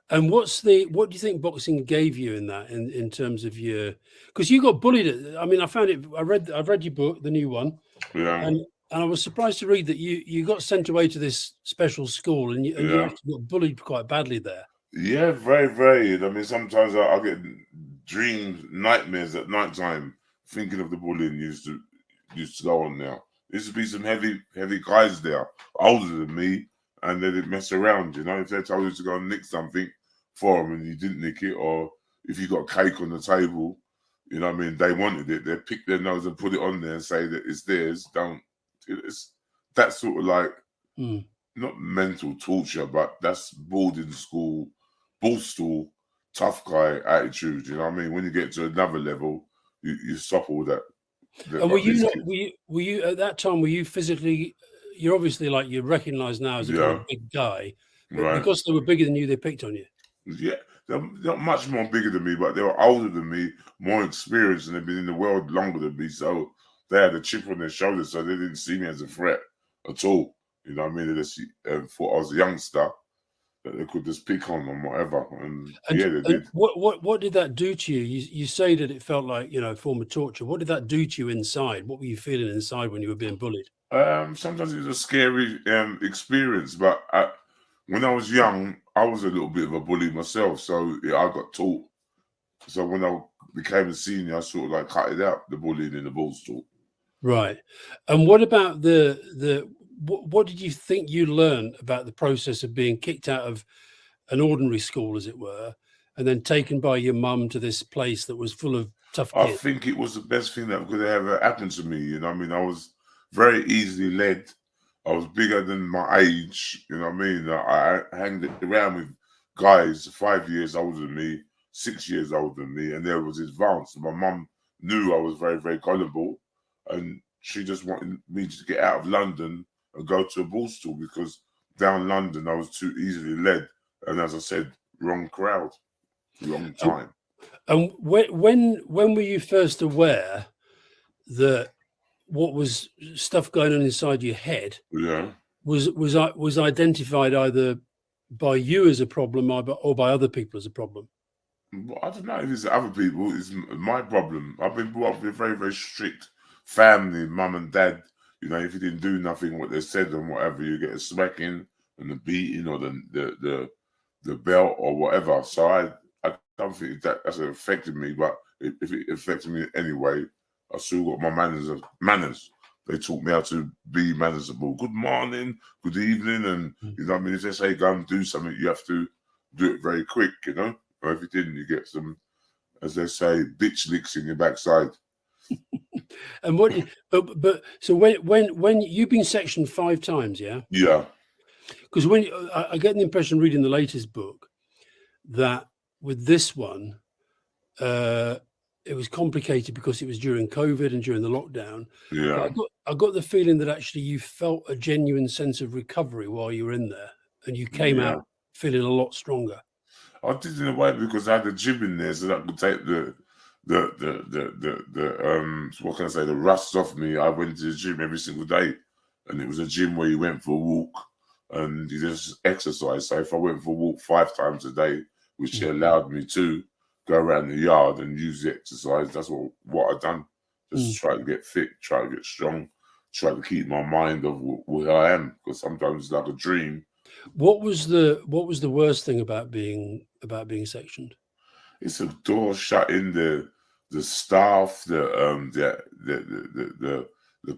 And what do you think boxing gave you in that, in terms of your, because you got bullied? I mean, I've read your book, the new one, and I was surprised to read that you got sent away to this special school, and you actually got bullied quite badly there. Yeah, very, very. I mean, sometimes I get dreams, nightmares at night time, thinking of the bullying used to go on there. There used to be some heavy guys there, older than me, and they didn't mess around, you know. If they told you to go and nick something for them and you didn't nick it, or if you got cake on the table, you know what I mean, they wanted it, they'd pick their nose and put it on there and say that it's theirs. It's that sort of like, not mental torture, but that's boarding school, ball stool, tough guy attitude, you know what I mean? When you get to another level, you stop all that. And were you at that time, were you physically, you're obviously like, you're recognized now as a kind of big guy, but because they were bigger than you, they picked on you? Yeah, they're not much more bigger than me, but they were older than me, more experienced, and they've been in the world longer than me, so they had a chip on their shoulder, so they didn't see me as a threat at all. You know what I mean? They just thought I was a youngster that they could just pick on and whatever. And yeah, they did. What did that do to you? You say that it felt like, you know, a form of torture. What did that do to you inside? What were you feeling inside when you were being bullied? Sometimes it was a scary experience, but when I was young, I was a little bit of a bully myself, so yeah, I got taught. So when I became a senior, I sort of like cut it out, the bullying in the balls talk. Right. And what about what did you think you learned about the process of being kicked out of an ordinary school, as it were, and then taken by your mum to this place that was full of tough I kids? think it was the best thing that could have ever happened to me. You know what I mean? I was very easily led. I was bigger than my age. You know what I mean? I hanged around with guys 5 years older than me, 6 years older than me, and there was advanced. My mum knew I was very, very gullible, and she just wanted me to get out of London and go to a ball school because down London I was too easily led. And as I said, wrong crowd, wrong time. And when were you first aware that what was stuff going on inside your head was identified either by you as a problem or by other people as a problem? Well, I don't know if it's other people. It's my problem. I've been brought up with a very, very strict family, mum and dad. You know, if you didn't do nothing what they said and whatever, you get a smacking and the beating or the belt or whatever. So I don't think that's affected me. But if it affected me anyway, I still got my manners. They taught me how to be manageable. Good morning, good evening, and you know what I mean. If they say go and do something, you have to do it very quick. You know, or if you didn't, you get some, as they say, bitch licks in your backside. And what? But so when you've been sectioned 5 times, yeah? Yeah. Because when I get the impression reading the latest book that with this one, it was complicated because it was during COVID and during the lockdown. Yeah. But I got the feeling that actually you felt a genuine sense of recovery while you were in there, and you came out feeling a lot stronger. I did in a way because I had a gym in there, so that I could take the what can I say, the rust off me. I went to the gym every single day, and it was a gym where you went for a walk and you just exercise. So if I went for a walk 5 times a day, which allowed me to go around the yard and use the exercise, that's what I done. Just try to get fit, try to get strong, try to keep my mind of where I am, because sometimes it's like a dream. What was the worst thing about being sectioned? It's a door shut in the staff, the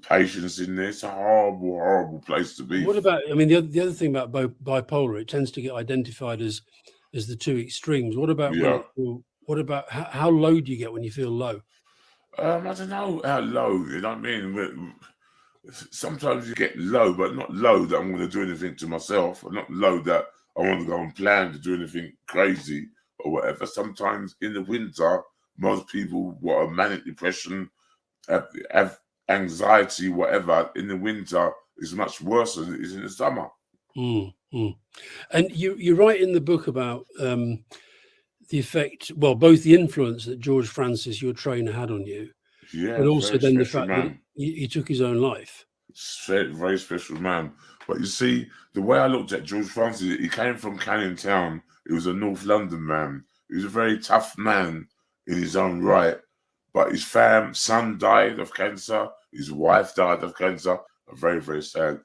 patients in there. It's a horrible, horrible place to be. What about? I mean, the other thing about bipolar, it tends to get identified as the 2 extremes. What about? What about how low do you get when you feel low? I don't know how low. You know what I mean? Sometimes you get low, but not low that I'm going to do anything to myself, or not low that I want to go and plan to do anything crazy or whatever. Sometimes in the winter, most people what are manic depression, have anxiety, whatever. In the winter, is much worse than it is in the summer. And you write in the book about the effect, well, both the influence that George Francis, your trainer, had on you, but also then the fact that he took his own life. Very, very special man. But you see, the way I looked at George Francis, he came from Canning Town. He was a North London man. He was a very tough man in his own right. But his son died of cancer. His wife died of cancer. Very, very sad.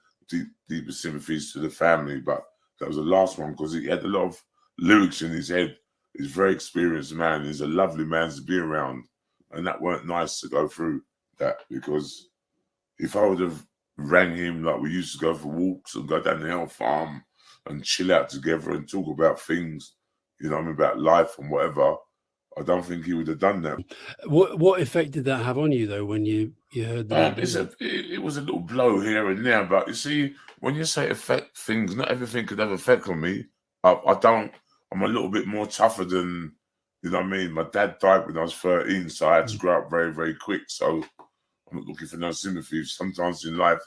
Deepest sympathies to the family. But that was the last one because he had a lot of lyrics in his head. He's a very experienced man. He's a lovely man to be around. And that weren't nice to go through that, because if I would have rang him like we used to go for walks and go down the hill farm and chill out together and talk about things, you know, about life and whatever, I don't think he would have done that. What effect did that have on you though when you heard that? It was a little blow here and there, but you see, when you say affect things, not everything could have effect on me. I'm a little bit more tougher than, you know what I mean? My dad died when I was 13, so I had to grow up very, very quick. So I'm not looking for no sympathy. Sometimes in life,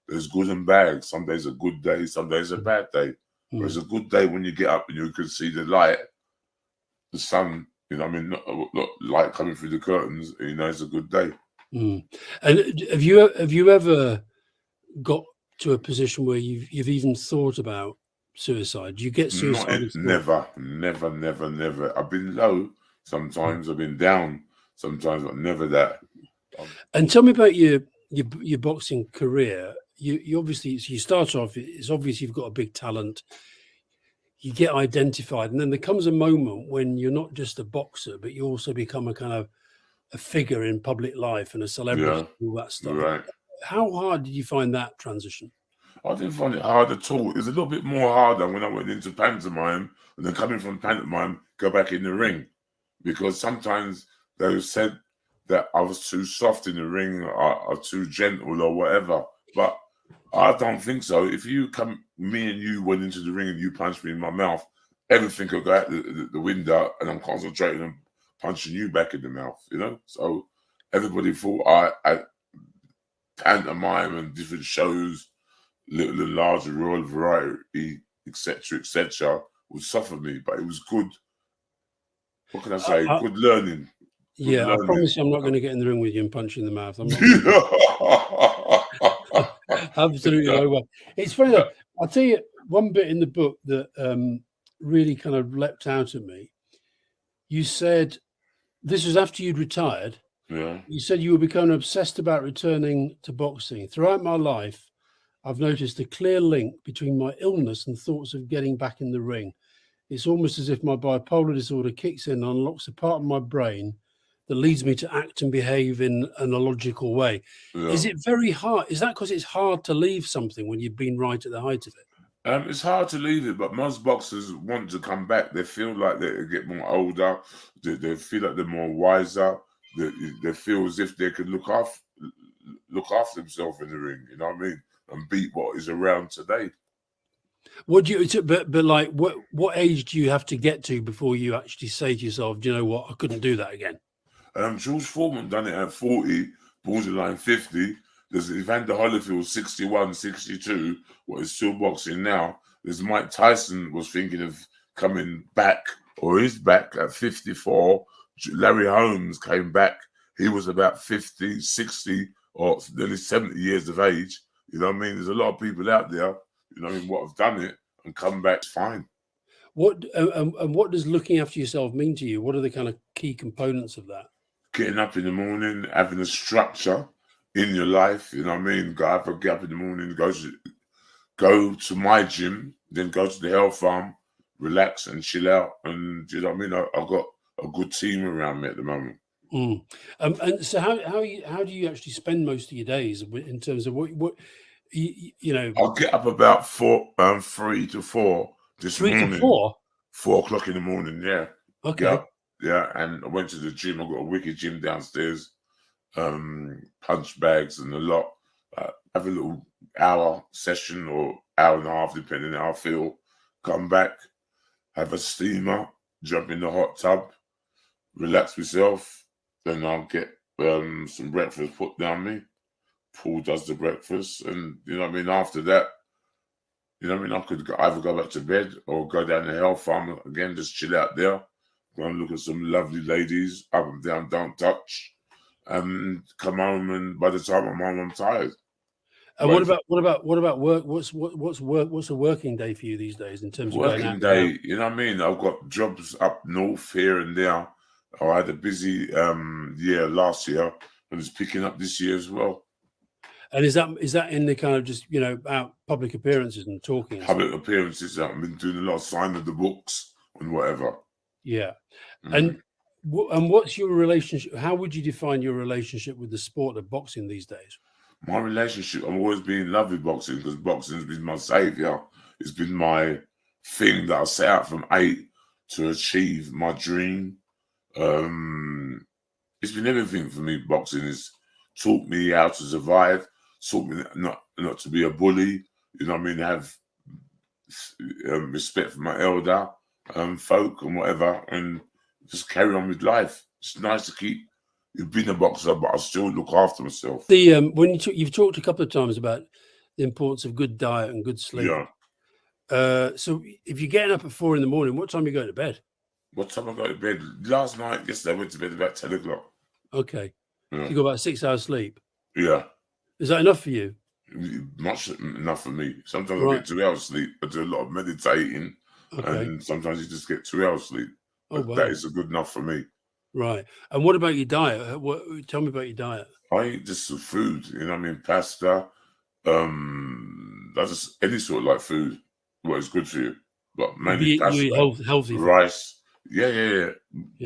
there's good and bad. Some days a good day, some days a bad day. But it's a good day when you get up and you can see the light, the sun, you know what I mean? Not light coming through the curtains, you know, it's a good day. And have you ever got to a position where you've even thought about suicide? Do you get suicidal? Never. I've been low sometimes, I've been down sometimes, but never that. And tell me about your boxing career. you obviously, so you start off, it's obvious you've got a big talent, you get identified, and then there comes a moment when you're not just a boxer, but you also become a kind of a figure in public life and a celebrity, all that stuff. Right. How hard did you find that transition? I didn't find it hard at all. It's a little bit more harder when I went into pantomime, and then coming from pantomime, go back in the ring, because sometimes they said that I was too soft in the ring, or too gentle, or whatever. But I don't think so. If me and you went into the ring and you punched me in my mouth, everything could go out the window, and I'm concentrating on punching you back in the mouth, you know? So everybody thought I pantomime and different shows, little and larger, royal variety, etc., would suffer me, but it was good. What can I say? Good learning. Yeah, I promise you I'm not going to get in the ring with you and punch you in the mouth. I'm not absolutely no way. It's funny though. I'll tell you one bit in the book that really kind of leapt out at me. You said, this was after you'd retired. Yeah. You said you were becoming obsessed about returning to boxing. Throughout my life, I've noticed a clear link between my illness and thoughts of getting back in the ring. It's almost as if my bipolar disorder kicks in and unlocks a part of my brain that leads me to act and behave in a logical way. Yeah. Is it very hard? Is that because it's hard to leave something when you've been right at the height of it? It's hard to leave it, but most boxers want to come back. They feel like they get more older. They feel like they're more wiser. They feel as if they could look after themselves in the ring. You know what I mean? And beat what is around today. What do you? But like, what age do you have to get to before you actually say to yourself, "Do you know what? I couldn't do that again"? George Foreman done it at 40, borderline 50. There's Evander Holyfield, 61, 62, what is still boxing now. There's Mike Tyson was thinking of coming back, or is back at 54. Larry Holmes came back. He was about 50, 60, or nearly 70 years of age. You know what I mean? There's a lot of people out there, you know what I mean, what have done it and come back fine. What and what does looking after yourself mean to you? What are the kind of key components of that? Getting up in the morning, having a structure in your life, you know what I mean? Get up in the morning, go to my gym, then go to the health farm, relax and chill out. And you know what I mean? I've got a good team around me at the moment. And so how do you actually spend most of your days in terms of what you know? I'll get up about 3 to 4 this 3 morning. to 4? 4 o'clock in the morning, yeah. Okay. Yeah, and I went to the gym. I've got a wicked gym downstairs, punch bags and a lot. Have a little hour session or hour and a half, depending on how I feel. Come back, have a steamer, jump in the hot tub, relax myself. Then I'll get some breakfast put down me. Paul does the breakfast, and you know what I mean. After that, you know what I mean. I could either go back to bed or go down the health farm again, just chill out there. Go and look at some lovely ladies, up and down, don't touch, and come home. And by the time I'm home, I'm tired. And what about work? What's a working day for you these days in terms of Working going out day? You know what I mean. I've got jobs up north here and there. I had a busy year last year, and it's picking up this year as well. And is that in the kind of just out public appearances and talking? Public appearances. I've been doing a lot of signing of the books and whatever. Yeah. And what's your relationship? How would you define your relationship with the sport of boxing these days? My relationship, I've always been in love with boxing because boxing has been my saviour. It's been my thing that I set out from 8 to achieve my dream. It's been everything for me. Boxing has taught me how to survive, taught me not to be a bully, you know what I mean, have respect for my elder folk and whatever, and just carry on with life. It's nice to keep. You've been a boxer, but I still look after myself. When you've talked a couple of times about the importance of good diet and good sleep. Yeah. So if you're getting up at 4 in the morning, what time are you going to bed? What time I go to bed? Yesterday I went to bed about 10 o'clock. Okay. Yeah. So you got about 6 hours sleep. Yeah. Is that enough for you? Much enough for me. Sometimes I get 2 hours sleep. I do a lot of meditating, and sometimes you just get 2 hours sleep. Oh, wow. That is good enough for me. Right. And what about your diet? Tell me about your diet. I eat just some food, you know what I mean? Pasta, That's just any sort of like food, what is good for you, but mainly You pasta, eat healthy food. rice. Yeah.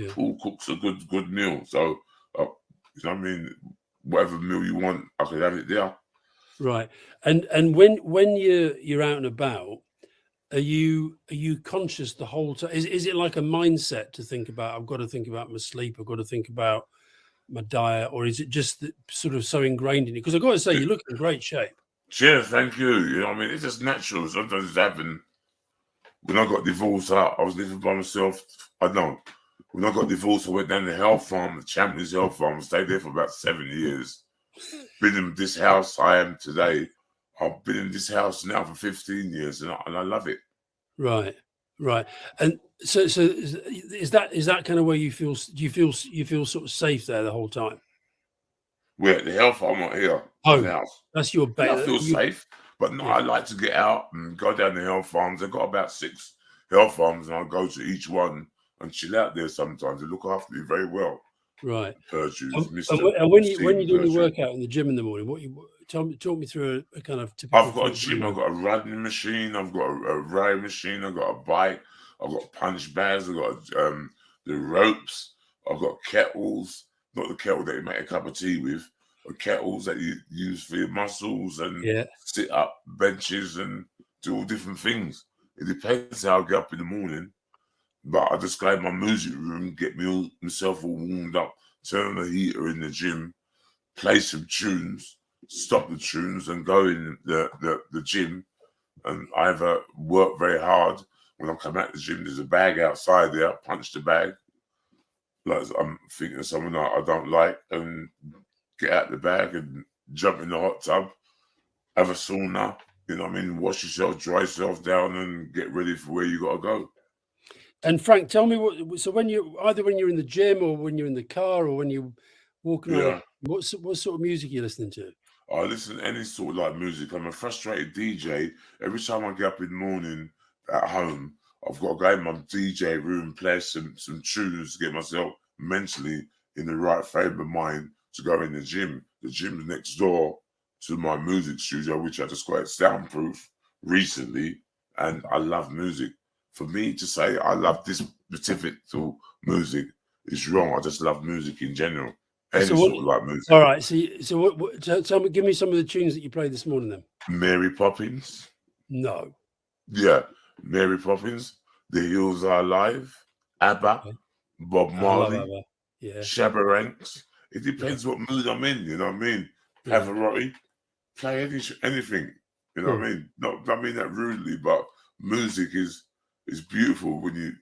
Paul cooks a good meal, so you know what I mean. Whatever meal you want, I could have it there. Right, and when you're out and about, are you conscious the whole time? Is it like a mindset to think about? I've got to think about my sleep. I've got to think about my diet, or is it just sort of so ingrained in you? Because I've got to say, you look in great shape. Cheers, thank you. You know what I mean? It's just natural. Sometimes it's happened. When I got divorced, I was living by myself. When I got divorced, I went down to the health farm, the Champions Health Farm, stayed there for about 7 years. Been in this house I am today. I've been in this house now for 15 years, and I love it. Right. And so is that kind of where you feel? Do you feel sort of safe there the whole time? We're at the health farm, not here. Oh, the house. That's your base. I feel safe, but no, I like to get out and go down the health farms. I've got about 6 health farms, and I'll go to each one and chill out there sometimes. They look after me very well. Right. Purges, and when you're doing your workout in the gym in the morning, talk me through a kind of typical. I've got a gym. I've got a running machine. I've got a rowing machine. I've got a bike. I've got punch bags. I've got the ropes. I've got kettles. Not the kettle that you make a cup of tea with, but kettles that you use for your muscles and sit up benches and do all different things. It depends how I get up in the morning. But I just go in my music room, get myself all warmed up, turn on the heater in the gym, play some tunes, stop the tunes, and go in the gym. And I either work very hard. When I come out the gym, there's a bag outside there. I punch the bag. Like I'm thinking of someone I don't like, and get out the bag and jump in the hot tub, have a sauna. You know what I mean? Wash yourself, dry yourself down, and get ready for where you got to go. And Frank, tell me so when you're in the gym or when you're in the car or when you're walking around, what sort of music are you listening to? I listen to any sort of like music. I'm a frustrated DJ. Every time I get up in the morning at home, I've got to go in my DJ room, play some tunes to get myself mentally in the right frame of mind to go in the gym. The gym's next door to my music studio, which I just got it soundproof recently, and I love music. For me to say I love this specific music is wrong. I just love music in general. Any sort of like music. All right. So what tell me, give me some of the tunes that you played this morning then. Mary Poppins. No. Yeah. Mary Poppins. The Hills Are Alive. ABBA. Okay. Bob Marley. ABBA. Yeah. Shabba Ranks. It depends what mood I'm in, you know what I mean? Pavarotti. Play anything. You know what I mean? I mean that rudely, but music is beautiful when you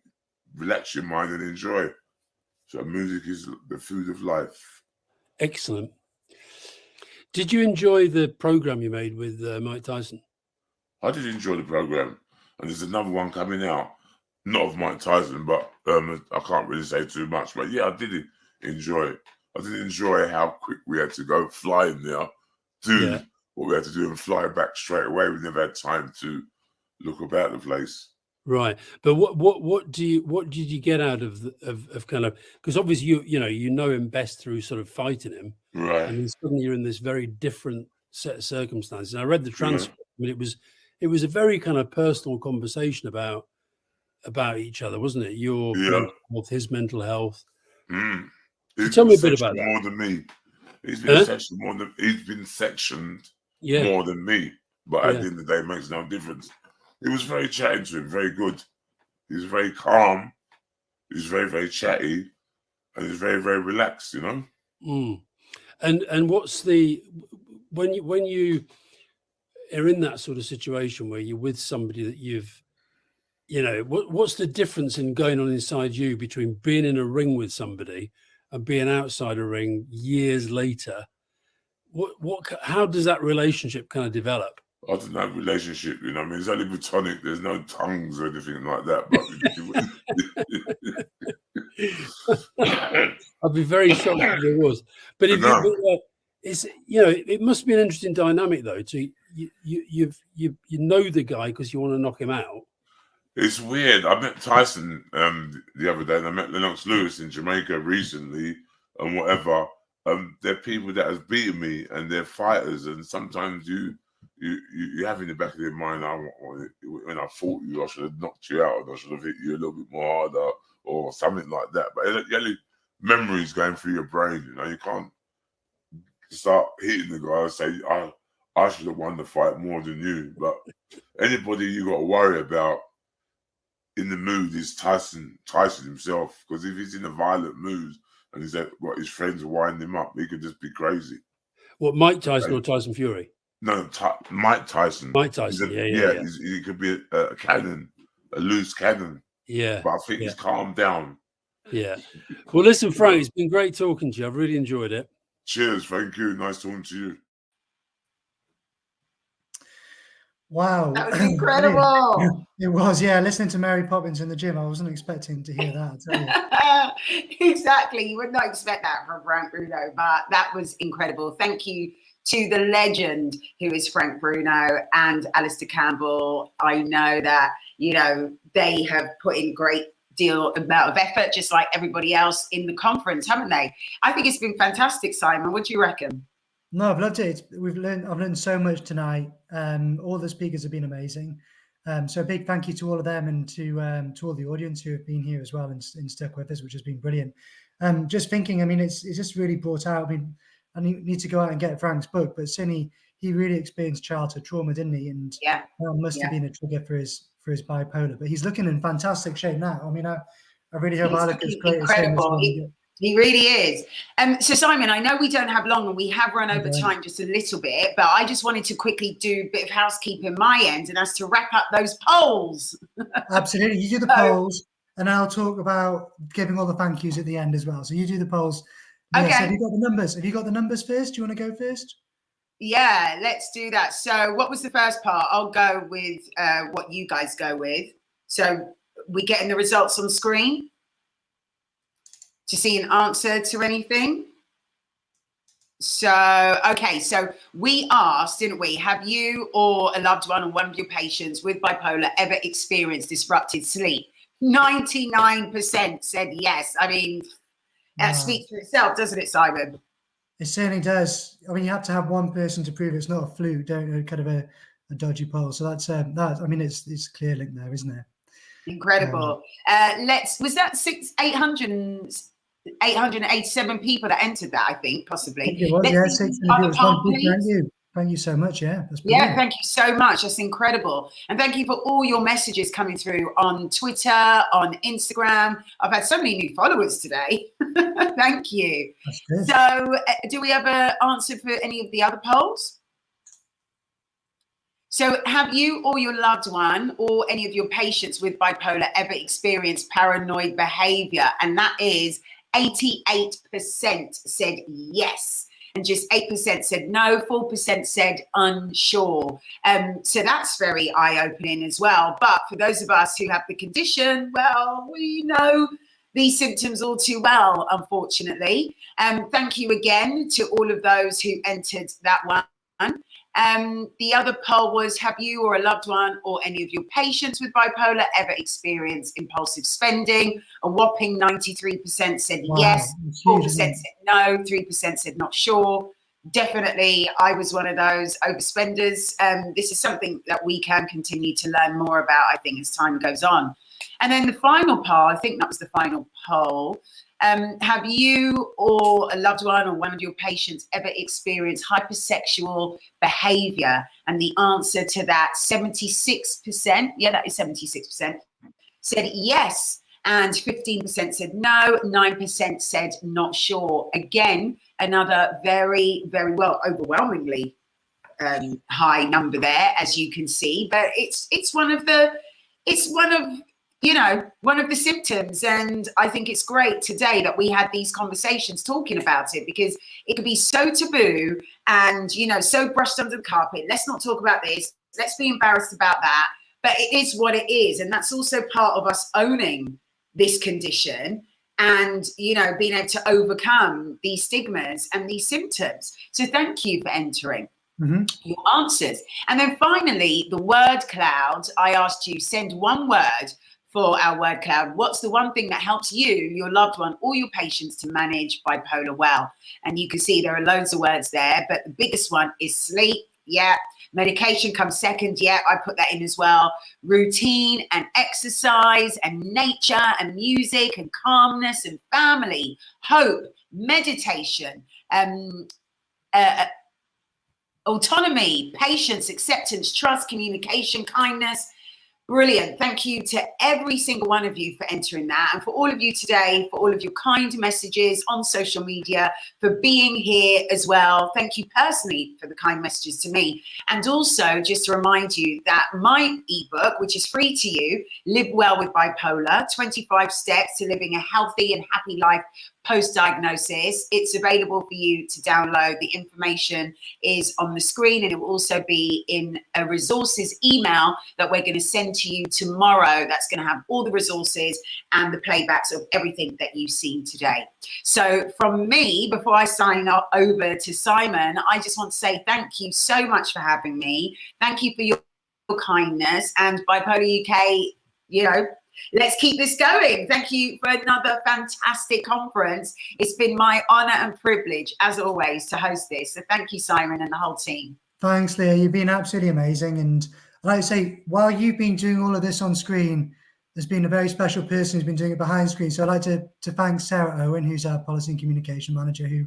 relax your mind and enjoy it. So music is the food of life. Excellent. Did you enjoy the program you made with Mike Tyson? I did enjoy the program, and there's another one coming out, not of Mike Tyson, but I can't really say too much. But yeah, I did enjoy it. I did enjoy how quick we had to go flying there, do what we had to do, and fly back straight away. We never had time to look about the place. Right, but what did you get out of kind of, because obviously you know him best through sort of fighting him, right? And then suddenly you're in this very different set of circumstances. And I read the transcript. I mean, it was a very kind of personal conversation about each other, wasn't it? Your mental health, his mental health. So tell me a bit about that. More than me. He's been sectioned more than more than me. But at the end of the day, it makes no difference. It was very chatting to him, very good. He was very calm. He was very, very chatty, and he was very, very relaxed. You know. And what's the when you are in that sort of situation where you're with somebody that what's the difference in going on inside you between being in a ring with somebody and being outside a ring years later? How does that relationship kind of develop? I don't have a relationship, you know what I mean? It's only platonic. There's no tongues or anything like that. But I'd be very shocked if there was. But if it must be an interesting dynamic though. To you know the guy because you want to knock him out. It's weird. I met Tyson the other day, and I met Lennox Lewis in Jamaica recently, and whatever. They're people that have beaten me, and they're fighters, and sometimes you you have in the back of your mind, when I fought you, I should have knocked you out, and I should have hit you a little bit more harder, or something like that. But only memories going through your brain, you know, you can't start hitting the guy and say, I should have won the fight more than you. But anybody you got to worry about in the mood is Tyson himself, because if he's in a violent mood and he's got his friends winding him up, he could just be crazy. What, Mike Tyson or Tyson Fury? No, Mike Tyson. Mike Tyson, yeah. He could be a cannon, a loose cannon. Yeah. But I think he's calmed down. Yeah. Well, listen, Frank, it's been great talking to you. I've really enjoyed it. Cheers. Thank you. Nice talking to you. Wow. That was incredible. It was, yeah. Listening to Mary Poppins in the gym, I wasn't expecting to hear that, I tell you. Exactly. You would not expect that from Frank Bruno, but that was incredible. Thank you to the legend who is Frank Bruno and Alistair Campbell. I know that, you know, they have put in great amount of effort, just like everybody else in the conference, haven't they? I think it's been fantastic, Simon. What do you reckon? No, I've loved it. I've learned so much tonight. All the speakers have been amazing. So a big thank you to all of them, and to all the audience who have been here as well and stuck with us, which has been brilliant. Just thinking, I mean, it's just really brought out. I mean, I need to go out and get Frank's book, but certainly he really experienced childhood trauma, didn't he? And that must have been a trigger for his bipolar. But he's looking in fantastic shape now. I mean, I really hope I look as great as him as well. He really is. So Simon, I know we don't have long and we have run over time just a little bit, but I just wanted to quickly do a bit of housekeeping my end, and that's to wrap up those polls. Absolutely. You do the polls, and I'll talk about giving all the thank yous at the end as well. So you do the polls. Okay. So have you got the numbers? Have you got the numbers first? Do you want to go first? Yeah, let's do that. So what was the first part? I'll go with what you guys go with. So we're getting the results on screen to see an answer to anything. So, okay, so we asked, didn't we, have you or a loved one or one of your patients with bipolar ever experienced disrupted sleep? 99% said yes. I mean, that speaks for itself, doesn't it, Simon? It certainly does. I mean, you have to have one person to prove it's not a fluke, don't you? Kind of a dodgy poll. So that's that. I mean, it's a clear link there, isn't there? Incredible. Was that 887 people that entered that? I think possibly. It was, Thank you so much. Yeah, that's brilliant. Yeah, thank you so much. That's incredible. And thank you for all your messages coming through on Twitter, on Instagram. I've had so many new followers today. Thank you. That's good. So do we have an answer for any of the other polls? So have you or your loved one or any of your patients with bipolar ever experienced paranoid behavior? And that is 88% said yes. And just 8% said no, 4% said unsure. So that's very eye-opening as well. But for those of us who have the condition, well, we know these symptoms all too well, unfortunately. Thank you again to all of those who entered that one. The other poll was, have you or a loved one or any of your patients with bipolar ever experienced impulsive spending? A whopping 93% said yes, 4% said no, 3% said not sure. Definitely, I was one of those overspenders. This is something that we can continue to learn more about, I think, as time goes on. And then the final poll, I think that was the final poll. Have you or a loved one or one of your patients ever experienced hypersexual behavior? And the answer to that, 76%, yeah, that is 76%, said yes. And 15% said no, 9% said not sure. Again, another very, very well, overwhelmingly high number there, as you can see. But it's one of the symptoms. And I think it's great today that we had these conversations talking about it, because it could be so taboo and, so brushed under the carpet. Let's not talk about this. Let's be embarrassed about that. But it is what it is. And that's also part of us owning this condition and, being able to overcome these stigmas and these symptoms. So thank you for entering your answers. And then finally, the word cloud. I asked you, send one word for our word cloud. What's the one thing that helps you, your loved one, or your patients to manage bipolar well? And you can see there are loads of words there, but the biggest one is sleep. Yeah. Medication comes second. Yeah, I put that in as well. Routine and exercise and nature and music and calmness and family, hope, meditation, autonomy, patience, acceptance, trust, communication, kindness. Brilliant. Thank you to every single one of you for entering that, and for all of you today, for all of your kind messages on social media, for being here as well. Thank you personally for the kind messages to me. And also just to remind you that my ebook, which is free to you, Live Well with Bipolar, 25 Steps to Living a Healthy and Happy Life Post-Diagnosis. It's available for you to download. The information is on the screen, and it will also be in a resources email that we're going to send to you tomorrow. That's going to have all the resources and the playbacks of everything that you've seen today. So from me, before I sign over to Simon, I just want to say thank you so much for having me. Thank you for your kindness, and Bipolar UK, you know, let's keep this going. Thank you for another fantastic conference. It's been my honor and privilege, as always, to host this. So thank you, Simon, and the whole team. Thanks, Leah. You've been absolutely amazing. And like I say, while you've been doing all of this on screen, there's been a very special person who's been doing it behind screen. So I'd like to thank Sarah Owen, who's our policy and communication manager, who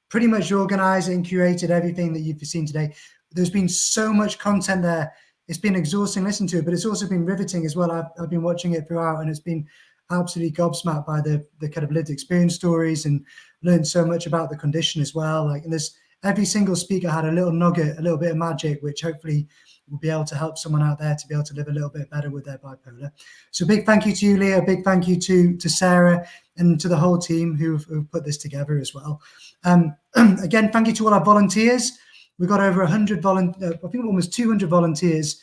pretty much organized and curated everything that you've seen today. There's been so much content there. It's been exhausting listening to it, but it's also been riveting as well. I've been watching it throughout, and it's been absolutely gobsmacked by the kind of lived experience stories, and learned so much about the condition as well. Like, and there's every single speaker had a little nugget, a little bit of magic, which hopefully will be able to help someone out there to be able to live a little bit better with their bipolar. So big thank you to you, Leah. Big thank you to Sarah and to the whole team who've put this together as well. Again, thank you to all our volunteers. We've got over 100 I think almost 200 volunteers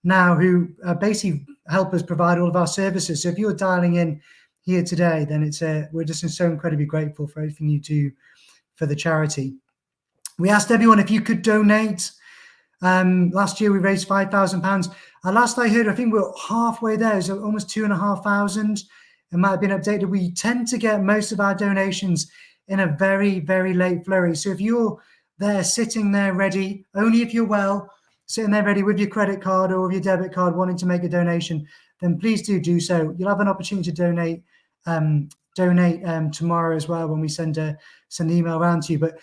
now who basically help us provide all of our services. So if you're dialing in here today, then we're just so incredibly grateful for everything you do for the charity. We asked everyone if you could donate. Last year we raised £5,000. Last I heard, I think we're halfway there, so almost 2,500. It might have been updated. We tend to get most of our donations in a very, very late flurry. So if you're there sitting there ready, only if you're well, sitting there ready with your credit card or with your debit card wanting to make a donation, then please do so. You'll have an opportunity to donate tomorrow as well when we send the email around to you. But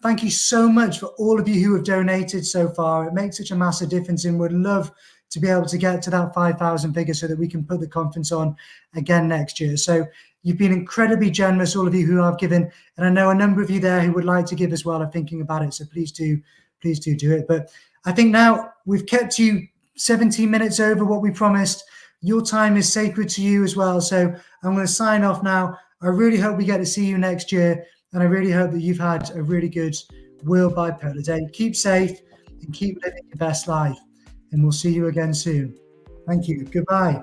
thank you so much for all of you who have donated so far. It makes such a massive difference, and would love to be able to get to that 5,000 figure so that we can put the conference on again next year. So you've been incredibly generous, all of you who have given, and I know a number of you there who would like to give as well are thinking about it. So please do it. But I think now we've kept you 17 minutes over what we promised. Your time is sacred to you as well. So I'm going to sign off now. I really hope we get to see you next year, and I really hope that you've had a really good World Bipolar Day. Keep safe and keep living your best life, and we'll see you again soon. Thank you. Goodbye.